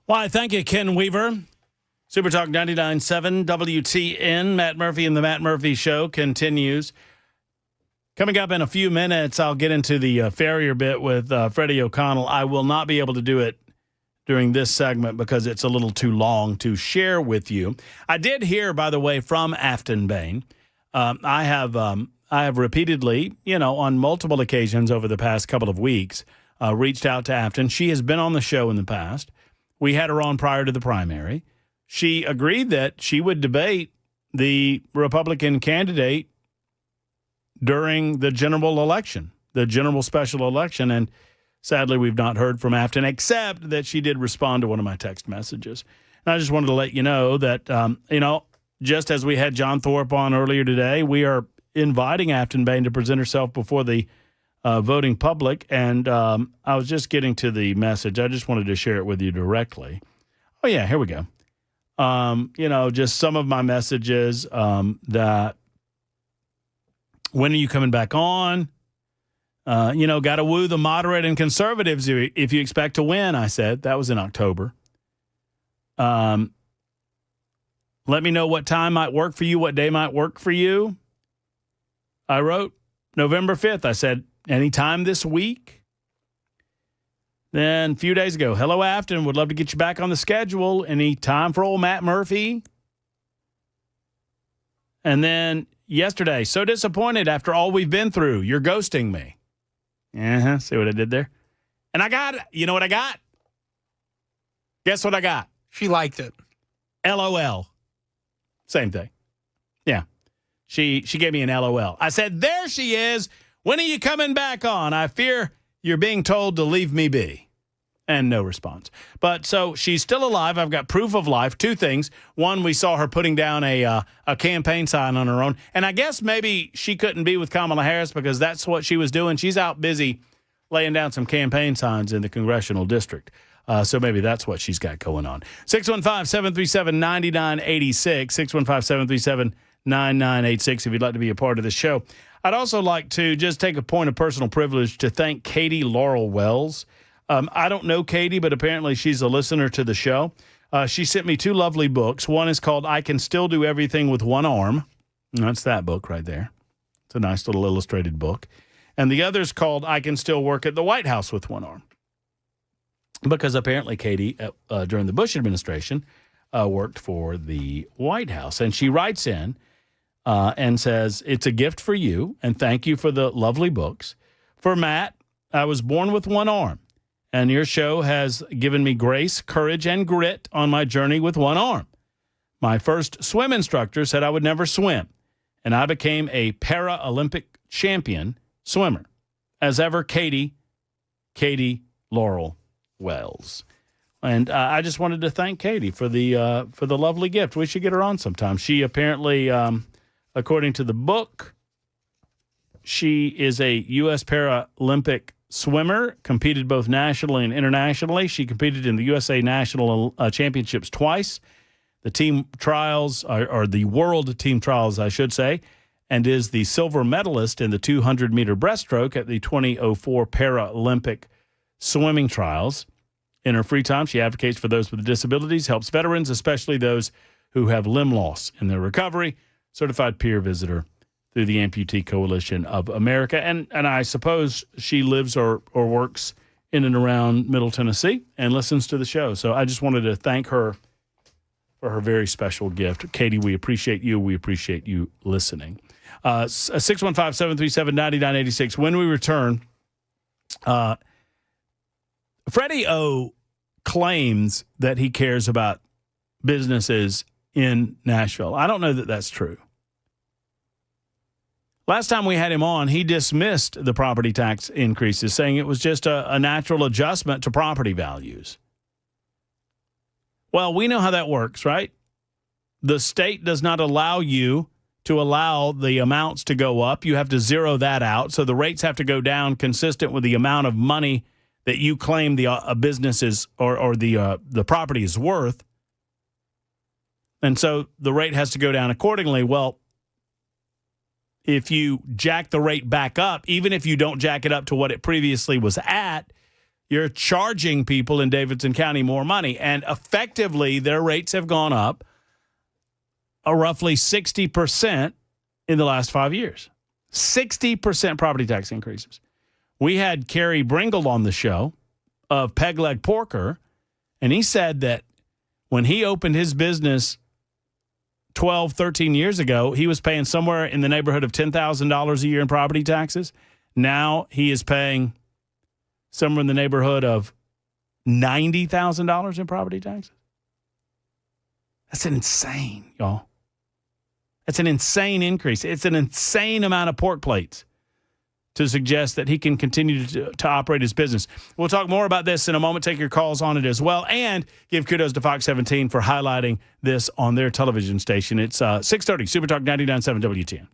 Why, thank you, Ken Weaver. Super Talk 99.7 WTN. Matt Murphy and the Matt Murphy Show continues. Coming up in a few minutes, I'll get into the Farrier bit with Freddie O'Connell. I will not be able to do it during this segment because it's a little too long to share with you. I did hear, by the way, from Afton Bain. I have repeatedly, on multiple occasions over the past couple of weeks, reached out to Afton. She has been on the show in the past. We had her on prior to the primary. She agreed that she would debate the Republican candidate during the general election, the general special election. And sadly, we've not heard from Afton, except that she did respond to one of my text messages. And I just wanted to let you know that, just as we had John Thorpe on earlier today, we are inviting Afton Bain to present herself before the voting public. And I was just getting to the message. I just wanted to share it with you directly. Oh, yeah, here we go. Just some of my messages that When are you coming back on? Got to woo the moderate and conservatives if you expect to win, I said. That was in October. Let me know what time might work for you, what day might work for you. I wrote November 5th. I said, anytime this week. Then a few days ago, hello, Afton. Would love to get you back on the schedule. Any time for old Matt Murphy? And then yesterday, so disappointed after all we've been through. You're ghosting me. See what I did there? And I got it. You know what I got? Guess what I got? She liked it. LOL. Same thing. Yeah. She gave me an LOL. I said, there she is. When are you coming back on? I fear you're being told to leave me be. And no response. But so she's still alive. I've got proof of life. Two things. One, we saw her putting down a campaign sign on her own. And I guess maybe she couldn't be with Kamala Harris because that's what she was doing. She's out busy laying down some campaign signs in the congressional district. So maybe that's what she's got going on. 615-737-9986. 615-737-9986 if you'd like to be a part of the show. I'd also like to just take a point of personal privilege to thank Katie Laurel Wells. I don't know Katie, but apparently she's a listener to the show. She sent me two lovely books. One is called I Can Still Do Everything with One Arm. That's that book right there. It's a nice little illustrated book. And the other is called I Can Still Work at the White House with One Arm. Because apparently Katie, during the Bush administration, worked for the White House. And she writes in and says, it's a gift for you, and thank you for the lovely books. For Matt, I was born with one arm. And your show has given me grace, courage, and grit on my journey with one arm. My first swim instructor said I would never swim, and I became a Paralympic champion swimmer. As ever, Katie Laurel Wells. And I just wanted to thank Katie for the lovely gift. We should get her on sometime. She apparently, according to the book, she is a U.S. Paralympic swimmer, competed both nationally and internationally. She competed in the USA National Championships twice, the team trials, or the world team trials, I should say, and is the silver medalist in the 200-meter breaststroke at the 2004 Paralympic swimming trials. In her free time, she advocates for those with disabilities, helps veterans, especially those who have limb loss in their recovery, certified peer visitor through the Amputee Coalition of America. And I suppose she lives or works in and around Middle Tennessee and listens to the show. So I just wanted to thank her for her very special gift. Katie, we appreciate you. We appreciate you listening. 615-737-9986. When we return, Freddie O claims that he cares about businesses in Nashville. I don't know that that's true. Last time we had him on, he dismissed the property tax increases, saying it was just a natural adjustment to property values. Well, we know how that works, right? The state does not allow you to allow the amounts to go up. You have to zero that out. So the rates have to go down consistent with the amount of money that you claim the business is or the property is worth. And so the rate has to go down accordingly. Well, if you jack the rate back up, even if you don't jack it up to what it previously was at, you're charging people in Davidson County more money. And effectively, their rates have gone up roughly 60% in the last 5 years. 60% property tax increases. We had Kerry Bringle on the show of Peg Leg Porker, and he said that when he opened his business 12, 13 years ago, he was paying somewhere in the neighborhood of $10,000 a year in property taxes. Now he is paying somewhere in the neighborhood of $90,000 in property taxes. That's insane, y'all. That's an insane increase. It's an insane amount of pork plates to suggest that he can continue to operate his business. We'll talk more about this in a moment. Take your calls on it as well. And give kudos to Fox 17 for highlighting this on their television station. It's 630, Super Talk 99.7 WTN.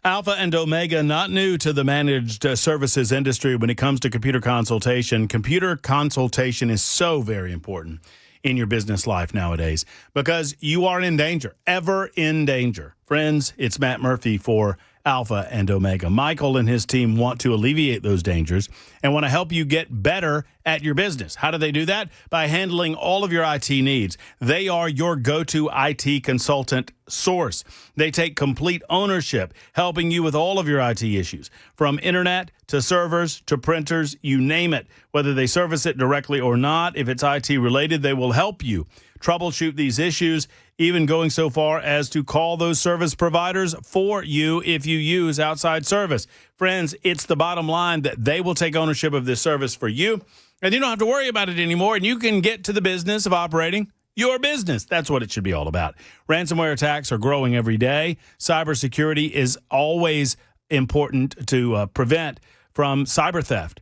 Alpha and Omega, not new to the managed services industry when it comes to computer consultation. Computer consultation is so very important in your business life nowadays because you are in danger, ever in danger. Friends, it's Matt Murphy for Alpha and Omega. Michael and his team want to alleviate those dangers and want to help you get better at your business. How do they do that? By handling all of your IT needs. They are your go-to IT consultant source. They take complete ownership, helping you with all of your IT issues, from internet to servers to printers, you name it. Whether they service it directly or not, if it's IT related, they will help you troubleshoot these issues, even going so far as to call those service providers for you if you use outside service. Friends, it's the bottom line that they will take ownership of this service for you, and you don't have to worry about it anymore, and you can get to the business of operating your business. That's what it should be all about. Ransomware attacks are growing every day. Cybersecurity is always important to prevent from cyber theft,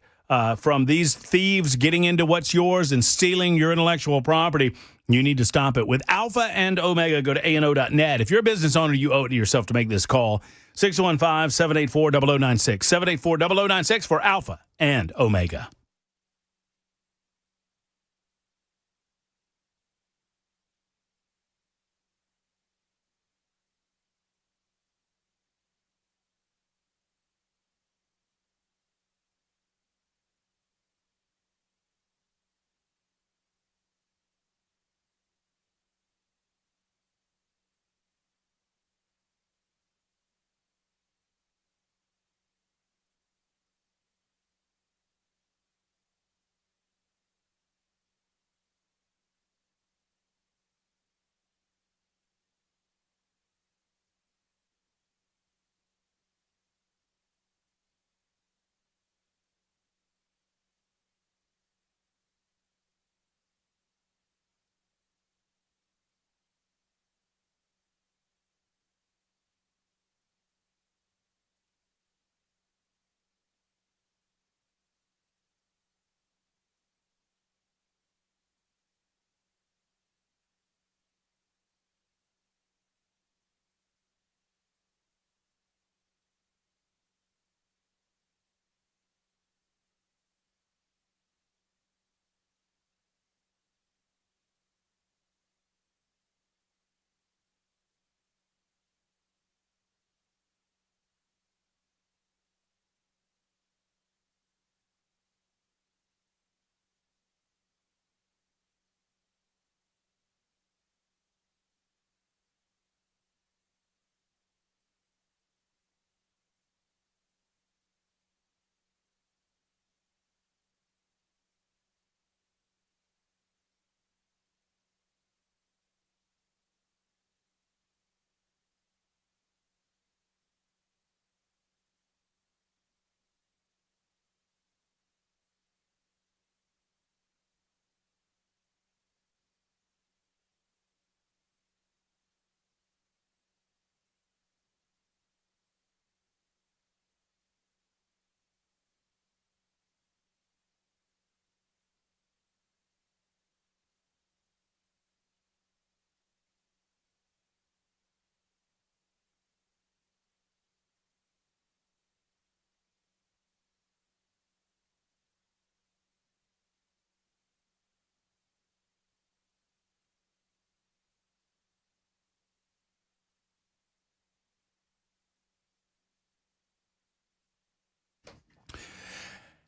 from these thieves getting into what's yours and stealing your intellectual property. You need to stop it. With Alpha and Omega, go to ANO.net. If you're a business owner, you owe it to yourself to make this call. 615-784-0096. 784-0096 for Alpha and Omega.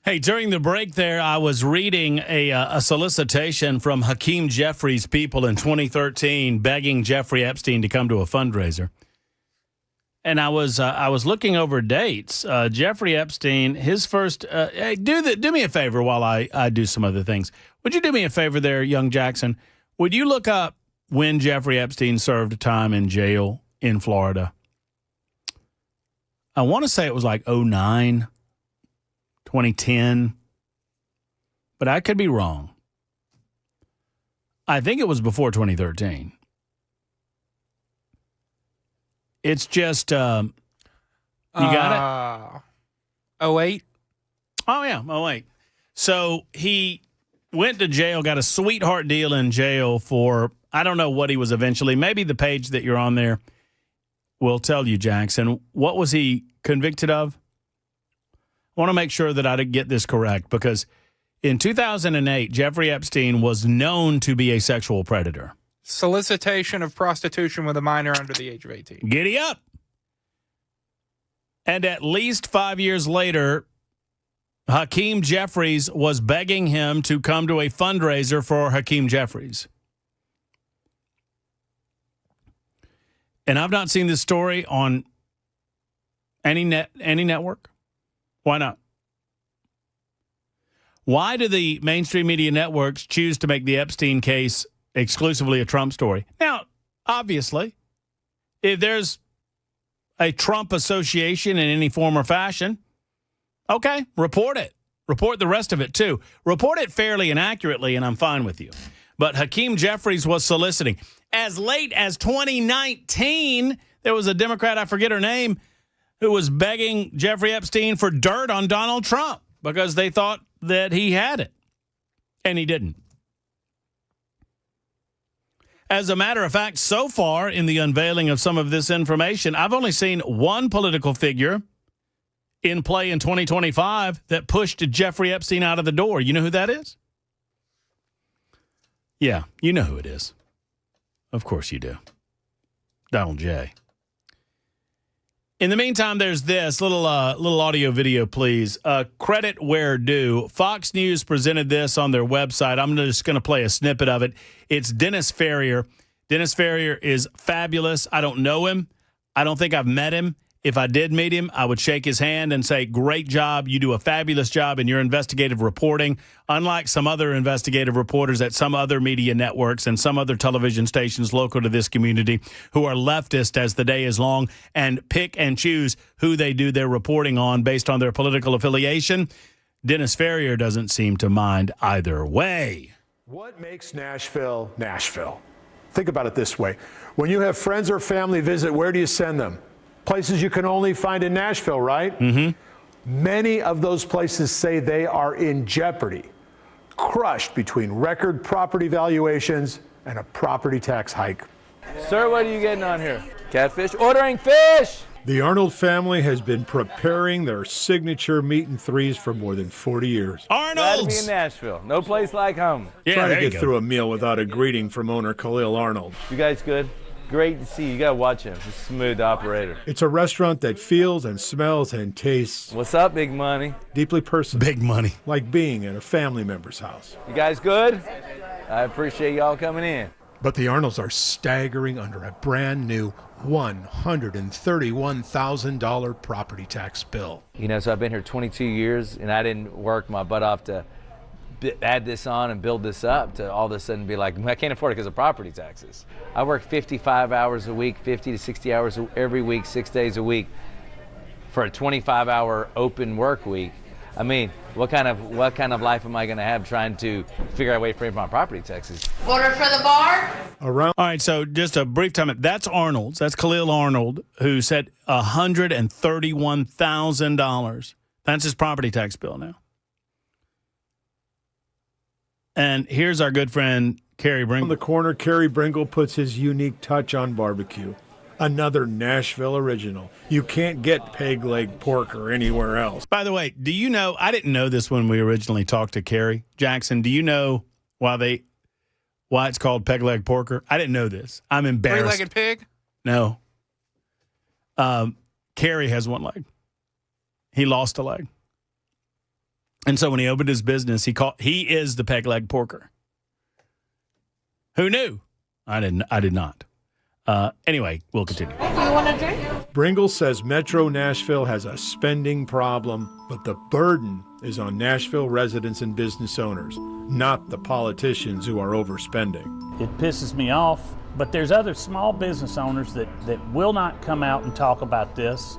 Hey, during the break there, I was reading a solicitation from Hakeem Jeffrey's people in 2013 begging Jeffrey Epstein to come to a fundraiser. And I was looking over dates. Jeffrey Epstein, his first hey, do me a favor while I do some other things. Would you do me a favor there, young Jackson? Would you look up when Jeffrey Epstein served time in jail in Florida? I want to say it was like 2009. 2010, but I could be wrong. I think it was before 2013. It's just, you got it? 08? Oh, yeah, 08. So he went to jail, got a sweetheart deal in jail for, I don't know what he was eventually, maybe the page that you're on there will tell you, Jackson. What was he convicted of? I want to make sure that I get this correct, because in 2008, Jeffrey Epstein was known to be a sexual predator. Solicitation of prostitution with a minor under the age of 18. Giddy up. And at least 5 years later, Hakeem Jeffries was begging him to come to a fundraiser for Hakeem Jeffries. And I've not seen this story on any network. Why not? Why do the mainstream media networks choose to make the Epstein case exclusively a Trump story? Now, obviously, if there's a Trump association in any form or fashion, okay, report it. Report the rest of it, too. Report it fairly and accurately, and I'm fine with you. But Hakeem Jeffries was soliciting. As late as 2019, there was a Democrat, I forget her name, who was begging Jeffrey Epstein for dirt on Donald Trump because they thought that he had it, and he didn't. As a matter of fact, so far in the unveiling of some of this information, I've only seen one political figure in play in 2025 that pushed Jeffrey Epstein out of the door. You know who that is? Yeah, you know who it is. Of course you do. Donald J. In the meantime, there's this little audio video, please. Credit where due. Fox News presented this on their website. I'm just going to play a snippet of it. It's Dennis Ferrier. Dennis Ferrier is fabulous. I don't know him. I don't think I've met him. If I did meet him, I would shake his hand and say, great job. You do a fabulous job in your investigative reporting. Unlike some other investigative reporters at some other media networks and some other television stations local to this community who are leftist as the day is long and pick and choose who they do their reporting on based on their political affiliation, Dennis Ferrier doesn't seem to mind either way. What makes Nashville, Nashville? Think about it this way. When you have friends or family visit, where do you send them? Places you can only find in Nashville, right? Mm-hmm. Many of those places say they are in jeopardy, crushed between record property valuations and a property tax hike. Sir, what are you getting on here? Catfish? Ordering fish! The Arnold family has been preparing their signature meat and threes for more than 40 years. Glad to be in Nashville. No place like home. Trying to get through a meal without a greeting from owner Khalil Arnold. You guys good? Great to see you. You got to watch him. He's a smooth operator. It's a restaurant that feels and smells and tastes. What's up, Big Money? Deeply personal. Big money. Like being at a family member's house. You guys good? I appreciate y'all coming in. But the Arnolds are staggering under a brand new $131,000 property tax bill. You know, so I've been here 22 years, and I didn't work my butt off to add this on and build this up to all of a sudden be like, I can't afford it because of property taxes. I work 55 hours a week, 50 to 60 hours every week, 6 days a week for a 25-hour open work week. I mean, what kind of life am I going to have trying to figure out a way to pay for my property taxes? Order for the bar? All right, so just a brief time. That's Arnold's. That's Khalil Arnold, who said $131,000. That's his property tax bill now. And here's our good friend, Kerry Bringle. On the corner, Kerry Bringle puts his unique touch on barbecue. Another Nashville original. You can't get peg leg pork or anywhere else. By the way, do you know, I didn't know this when we originally talked to Kerry. Jackson, do you know why it's called peg leg porker? I didn't know this. I'm embarrassed. Three-legged pig? No. Kerry has one leg. He lost a leg. And so when he opened his business, he is the peg leg porker. Who knew? I did not. Anyway, we'll continue. Do you want a drink? Bringle says Metro Nashville has a spending problem, but the burden is on Nashville residents and business owners, not the politicians who are overspending. It pisses me off, but there's other small business owners that will not come out and talk about this.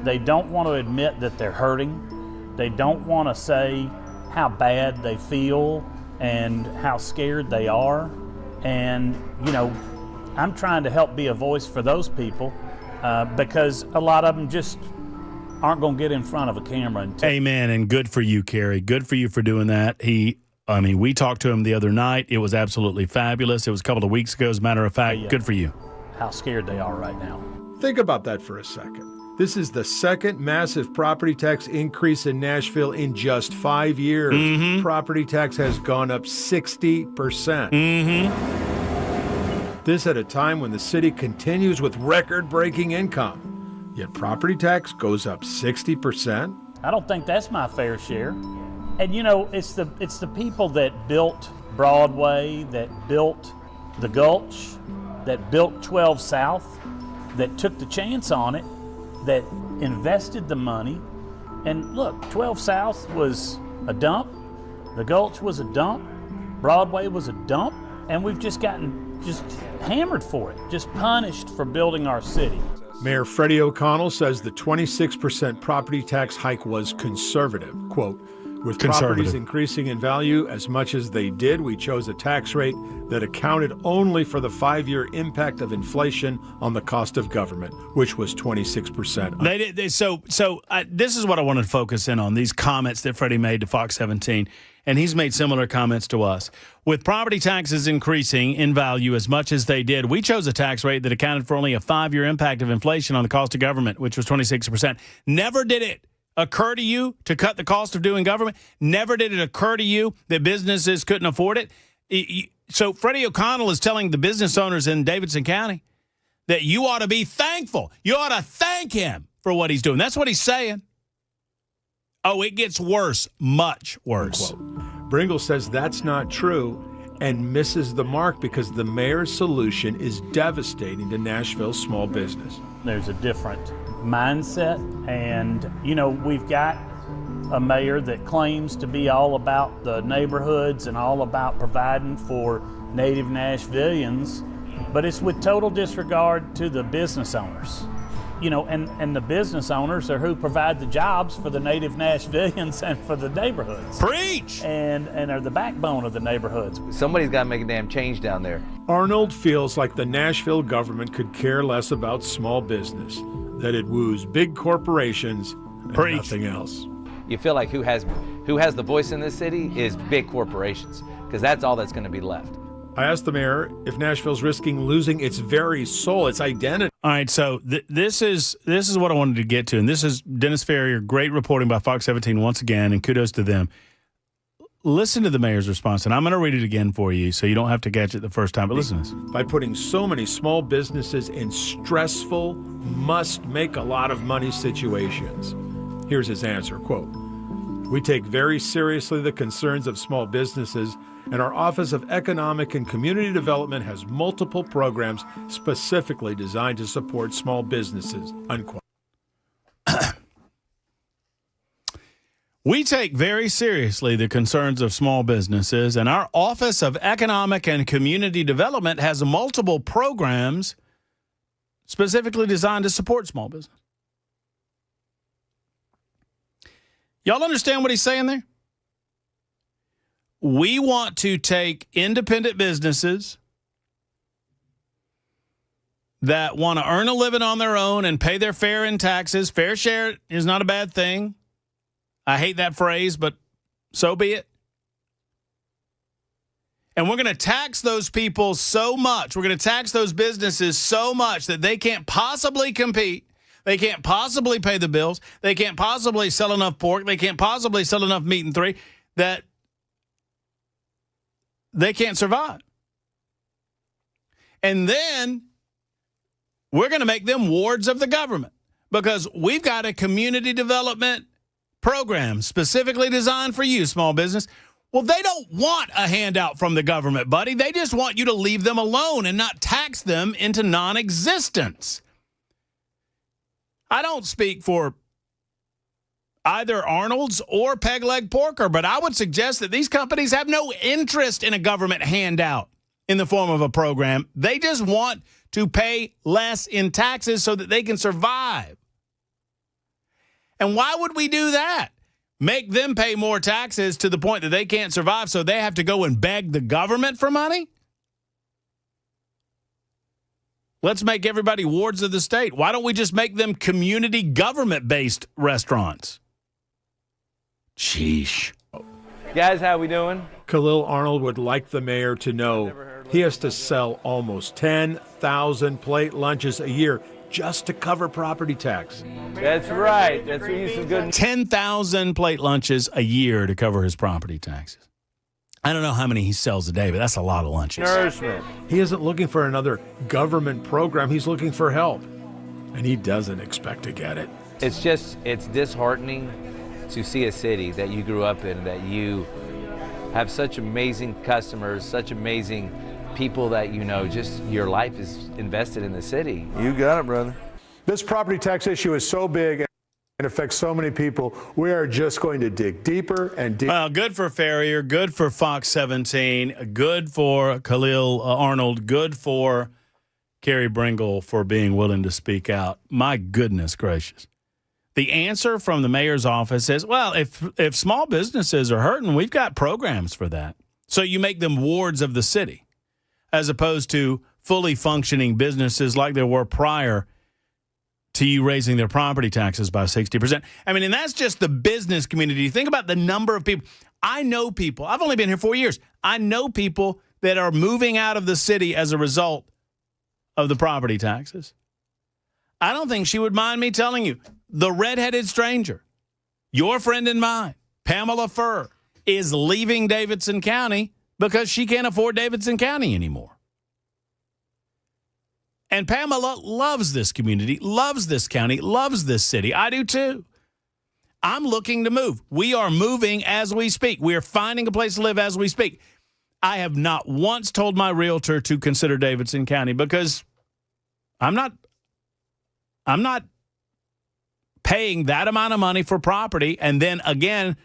They don't want to admit that they're hurting. They don't want to say how bad they feel and how scared they are. And, you know, I'm trying to help be a voice for those people because a lot of them just aren't going to get in front of a camera. Amen, and good for you, Kerry. Good for you for doing that. We talked to him the other night. It was absolutely fabulous. It was a couple of weeks ago, as a matter of fact. Good for you. How scared they are right now. think about that for a second. This is the second massive property tax increase in Nashville in just 5 years. Mm-hmm. Property tax has gone up 60%. Mm-hmm. This at a time when the city continues with record-breaking income. Yet property tax goes up 60%. I don't think that's my fair share. And it's the people that built Broadway, that built the Gulch, that built 12 South, that took the chance on it, that invested the money. And look, 12 South was a dump, the Gulch was a dump, Broadway was a dump, and we've just gotten hammered for it, just punished for building our city. Mayor Freddie O'Connell says the 26% property tax hike was conservative. Quote, with properties increasing in value as much as they did, we chose a tax rate that accounted only for the 5-year impact of inflation on the cost of government, which was 26%. So this is what I wanted to focus in on, these comments that Freddie made to Fox 17, and he's made similar comments to us. With property taxes increasing in value as much as they did, we chose a tax rate that accounted for only a 5-year impact of inflation on the cost of government, which was 26%. Never did it occur to you to cut the cost of doing government? Never did it occur to you that businesses couldn't afford it? So Freddie O'Connell is telling the business owners in Davidson County that you ought to be thankful. You ought to thank him for what he's doing. That's what he's saying. Oh, it gets worse, much worse. Unquote. Bringle says that's not true and misses the mark because the mayor's solution is devastating to Nashville's small business. There's a different mindset, and we've got a mayor that claims to be all about the neighborhoods and all about providing for native Nashvillians, but it's with total disregard to the business owners. And the business owners are who provide the jobs for the native Nashvillians and for the neighborhoods. Preach! And are the backbone of the neighborhoods. Somebody's got to make a damn change down there. Arnold feels like the Nashville government could care less about small business, that it woos big corporations and nothing else. You feel like who has the voice in this city is big corporations, because that's all that's going to be left. I asked the mayor if Nashville's risking losing its very soul, its identity. All right, so this is what I wanted to get to, and this is Dennis Ferrier, great reporting by Fox 17 once again, and kudos to them. Listen to the mayor's response, and I'm going to read it again for you so you don't have to catch it the first time, but listen to this. By putting so many small businesses in stressful, must-make-a-lot-of-money situations. Here's his answer, quote, "We take very seriously the concerns of small businesses, and our Office of Economic and Community Development has multiple programs specifically designed to support small businesses," unquote. We take very seriously the concerns of small businesses, and our Office of Economic and Community Development has multiple programs specifically designed to support small business. Y'all understand what he's saying there? We want to take independent businesses that want to earn a living on their own and pay their fair in taxes. Fair share is not a bad thing. I hate that phrase, but so be it. And we're going to tax those people so much. We're going to tax those businesses so much that they can't possibly compete. They can't possibly pay the bills. They can't possibly sell enough pork. They can't possibly sell enough meat and three that they can't survive. And then we're going to make them wards of the government because we've got a community development program specifically designed for you, small business. Well, they don't want a handout from the government, buddy. They just want you to leave them alone and not tax them into non-existence. I don't speak for either Arnold's or Peg Leg Porker, but I would suggest that these companies have no interest in a government handout in the form of a program. They just want to pay less in taxes so that they can survive. And why would we do that? Make them pay more taxes to the point that they can't survive so they have to go and beg the government for money? Let's make everybody wards of the state. Why don't we just make them community government-based restaurants? Sheesh. Guys, how we doing? Khalil Arnold would like the mayor to know he has to sell almost 10,000 plate lunches a year just to cover property tax. That's right. That's what he's some good. 10,000 plate lunches a year to cover his property taxes. I don't know how many he sells a day, but that's a lot of lunches. Nourishment. He isn't looking for another government program. He's looking for help. And he doesn't expect to get it. It's disheartening to see a city that you grew up in, that you have such amazing customers, such amazing people that you know, just your life is invested in the city. You got it, brother. This property tax issue is so big and affects so many people. We are just going to dig deeper and deeper. Well, good for Farrier, good for Fox 17, good for Khalil Arnold, good for Kerry Bringle for being willing to speak out. My goodness gracious. The answer from the mayor's office is, well, if small businesses are hurting, we've got programs for that. So you make them wards of the city, as opposed to fully functioning businesses like there were prior to you raising their property taxes by 60%. I mean, and that's just the business community. Think about the number of people. I know people. I've only been here 4 years. I know people that are moving out of the city as a result of the property taxes. I don't think she would mind me telling you, the redheaded stranger, your friend and mine, Pamela Furr, is leaving Davidson County because she can't afford Davidson County anymore. And Pamela loves this community, loves this county, loves this city. I do too. I'm looking to move. We are moving as we speak. We are finding a place to live as we speak. I have not once told my realtor to consider Davidson County because I'm not paying that amount of money for property and then again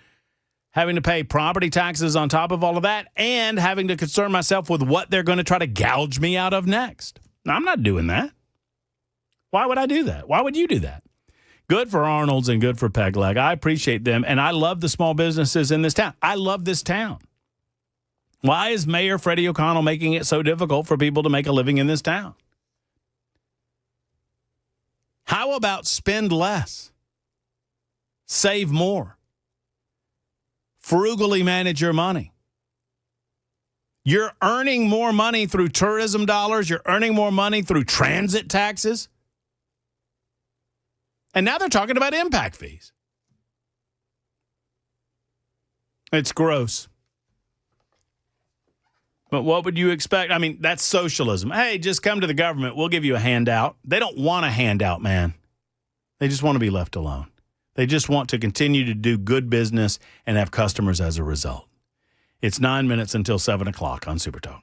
having to pay property taxes on top of all of that and having to concern myself with what they're going to try to gouge me out of next. I'm not doing that. Why would I do that? Why would you do that? Good for Arnold's and good for Peg Leg. I appreciate them, and I love the small businesses in this town. I love this town. Why is Mayor Freddie O'Connell making it so difficult for people to make a living in this town? How about spend less? Save more. Frugally manage your money. You're earning more money through tourism dollars. You're earning more money through transit taxes. And now they're talking about impact fees. It's gross. But what would you expect? I mean, that's socialism. Hey, just come to the government. We'll give you a handout. They don't want a handout, man. They just want to be left alone. They just want to continue to do good business and have customers as a result. It's 9 minutes until 7 o'clock on Super Talk.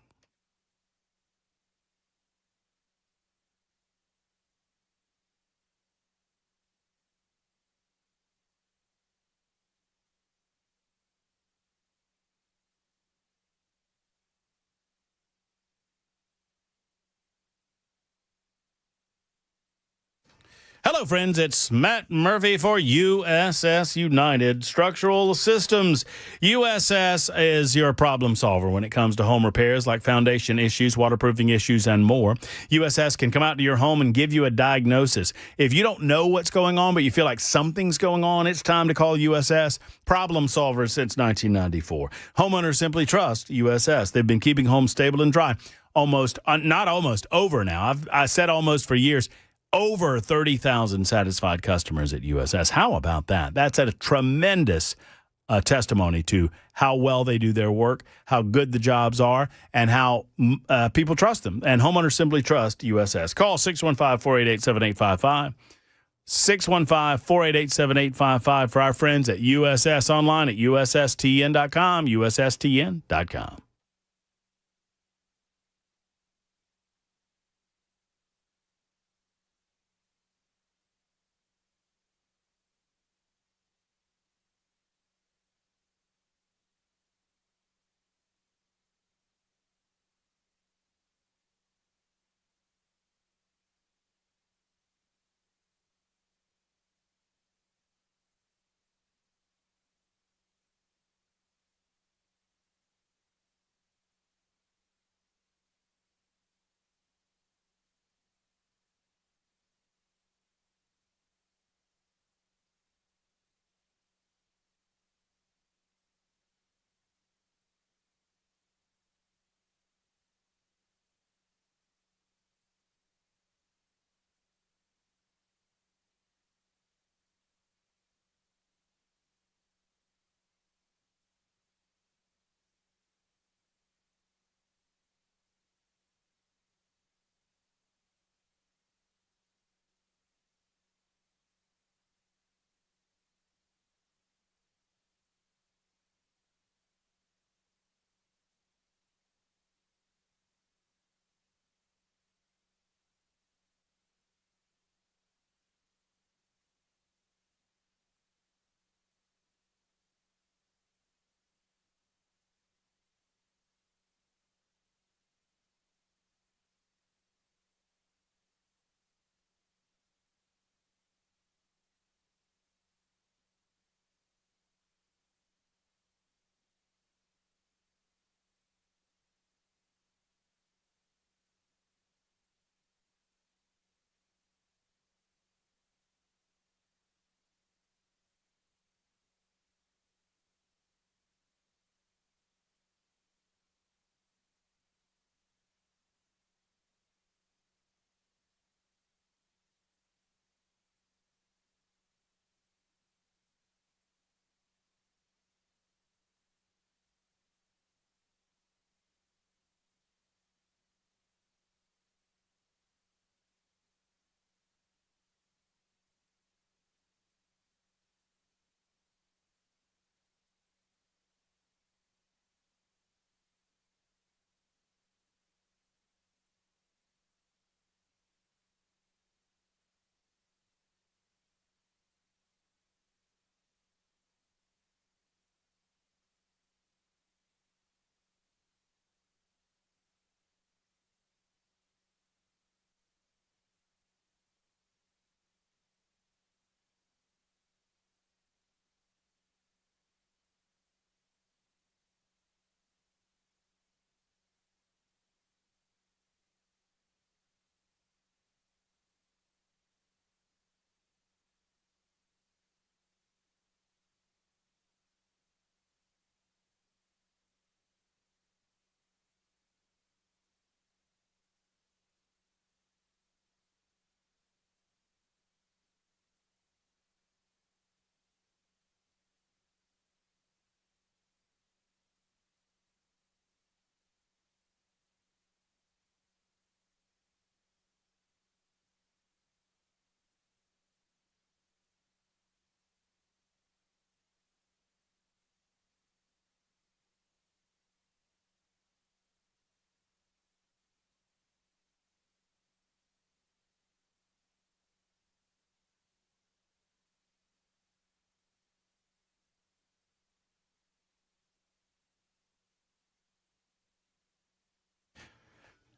Hello, friends. It's Matt Murphy for USS United Structural Systems. USS is your problem solver when it comes to home repairs like foundation issues, waterproofing issues, and more. USS can come out to your home and give you a diagnosis. If you don't know what's going on, but you feel like something's going on, it's time to call USS. Problem solvers since 1994. Homeowners simply trust USS. They've been keeping homes stable and dry over now. I said almost for years. Over 30,000 satisfied customers at USS. How about that? That's a tremendous testimony to how well they do their work, how good the jobs are, and how people trust them. And homeowners simply trust USS. Call 615-488-7855. 615-488-7855 for our friends at USS online at USSTN.com, USSTN.com.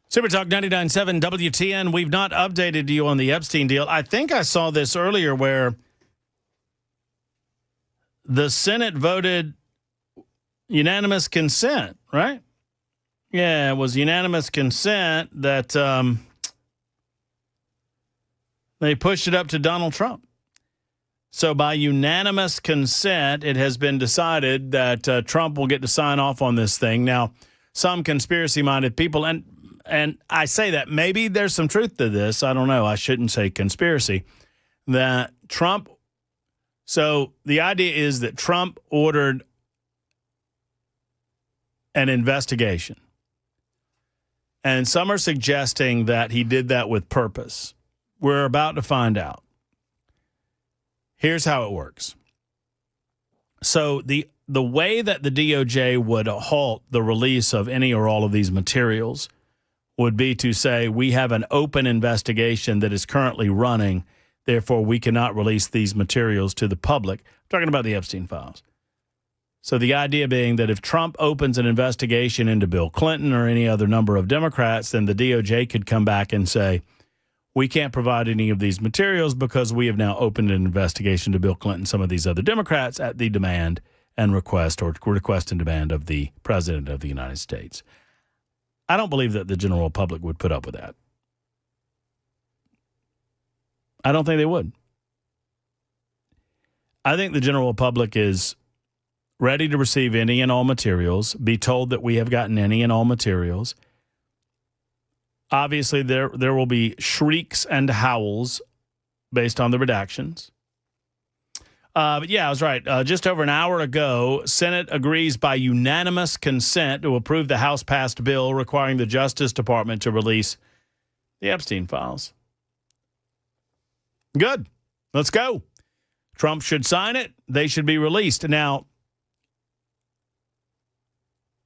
Super Talk 99.7 WTN. We've not updated you on the Epstein deal. I think I saw this earlier where the Senate voted unanimous consent, right? Yeah, it was unanimous consent that they pushed it up to Donald Trump. So by unanimous consent, it has been decided that Trump will get to sign off on this thing. Now, some conspiracy-minded people, and I say that maybe there's some truth to this. I don't know. I shouldn't say conspiracy. That Trump, so the idea is that Trump ordered an investigation. And some are suggesting that he did that with purpose. We're about to find out. Here's how it works. So the way that the DOJ would halt the release of any or all of these materials would be to say, we have an open investigation that is currently running, therefore we cannot release these materials to the public. I'm talking about the Epstein files. So the idea being that if Trump opens an investigation into Bill Clinton or any other number of Democrats, then the DOJ could come back and say, we can't provide any of these materials because we have now opened an investigation to Bill Clinton and some of these other Democrats at the demand and request and demand of the President of the United States. I don't believe that the general public would put up with that. I don't think they would. I think the general public is ready to receive any and all materials, be told that we have gotten any and all materials. Obviously, there will be shrieks and howls based on the redactions. But yeah, I was right. Just over an hour ago, Senate agrees by unanimous consent to approve the House-passed bill requiring the Justice Department to release the Epstein files. Good. Let's go. Trump should sign it. They should be released. Now,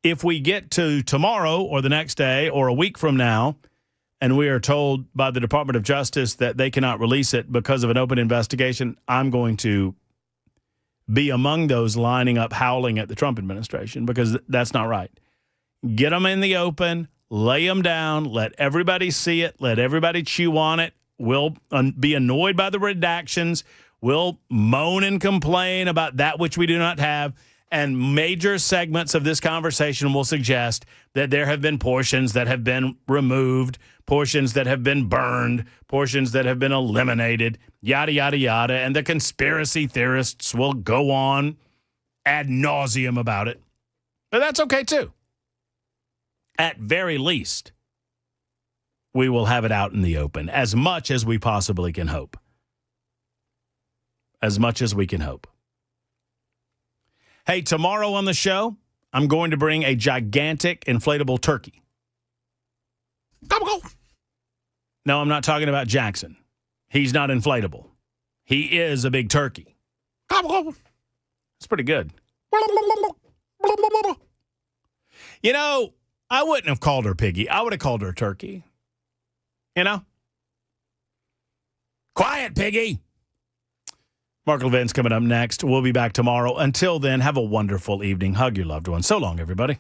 if we get to tomorrow or the next day or a week from now, and we are told by the Department of Justice that they cannot release it because of an open investigation, I'm going to be among those lining up howling at the Trump administration because that's not right. Get them in the open, lay them down, let everybody see it, let everybody chew on it. We'll be annoyed by the redactions. We'll moan and complain about that which we do not have. And major segments of this conversation will suggest that there have been portions that have been removed, portions that have been burned, portions that have been eliminated, yada, yada, yada. And the conspiracy theorists will go on ad nauseum about it. But that's okay, too. At very least, we will have it out in the open as much as we possibly can hope. As much as we can hope. Hey, tomorrow on the show, I'm going to bring a gigantic inflatable turkey. No, I'm not talking about Jackson. He's not inflatable. He is a big turkey. It's pretty good. You know, I wouldn't have called her Piggy. I would have called her Turkey. You know? Quiet, Piggy. Mark Levin's coming up next. We'll be back tomorrow. Until then, have a wonderful evening. Hug your loved ones. So long, everybody.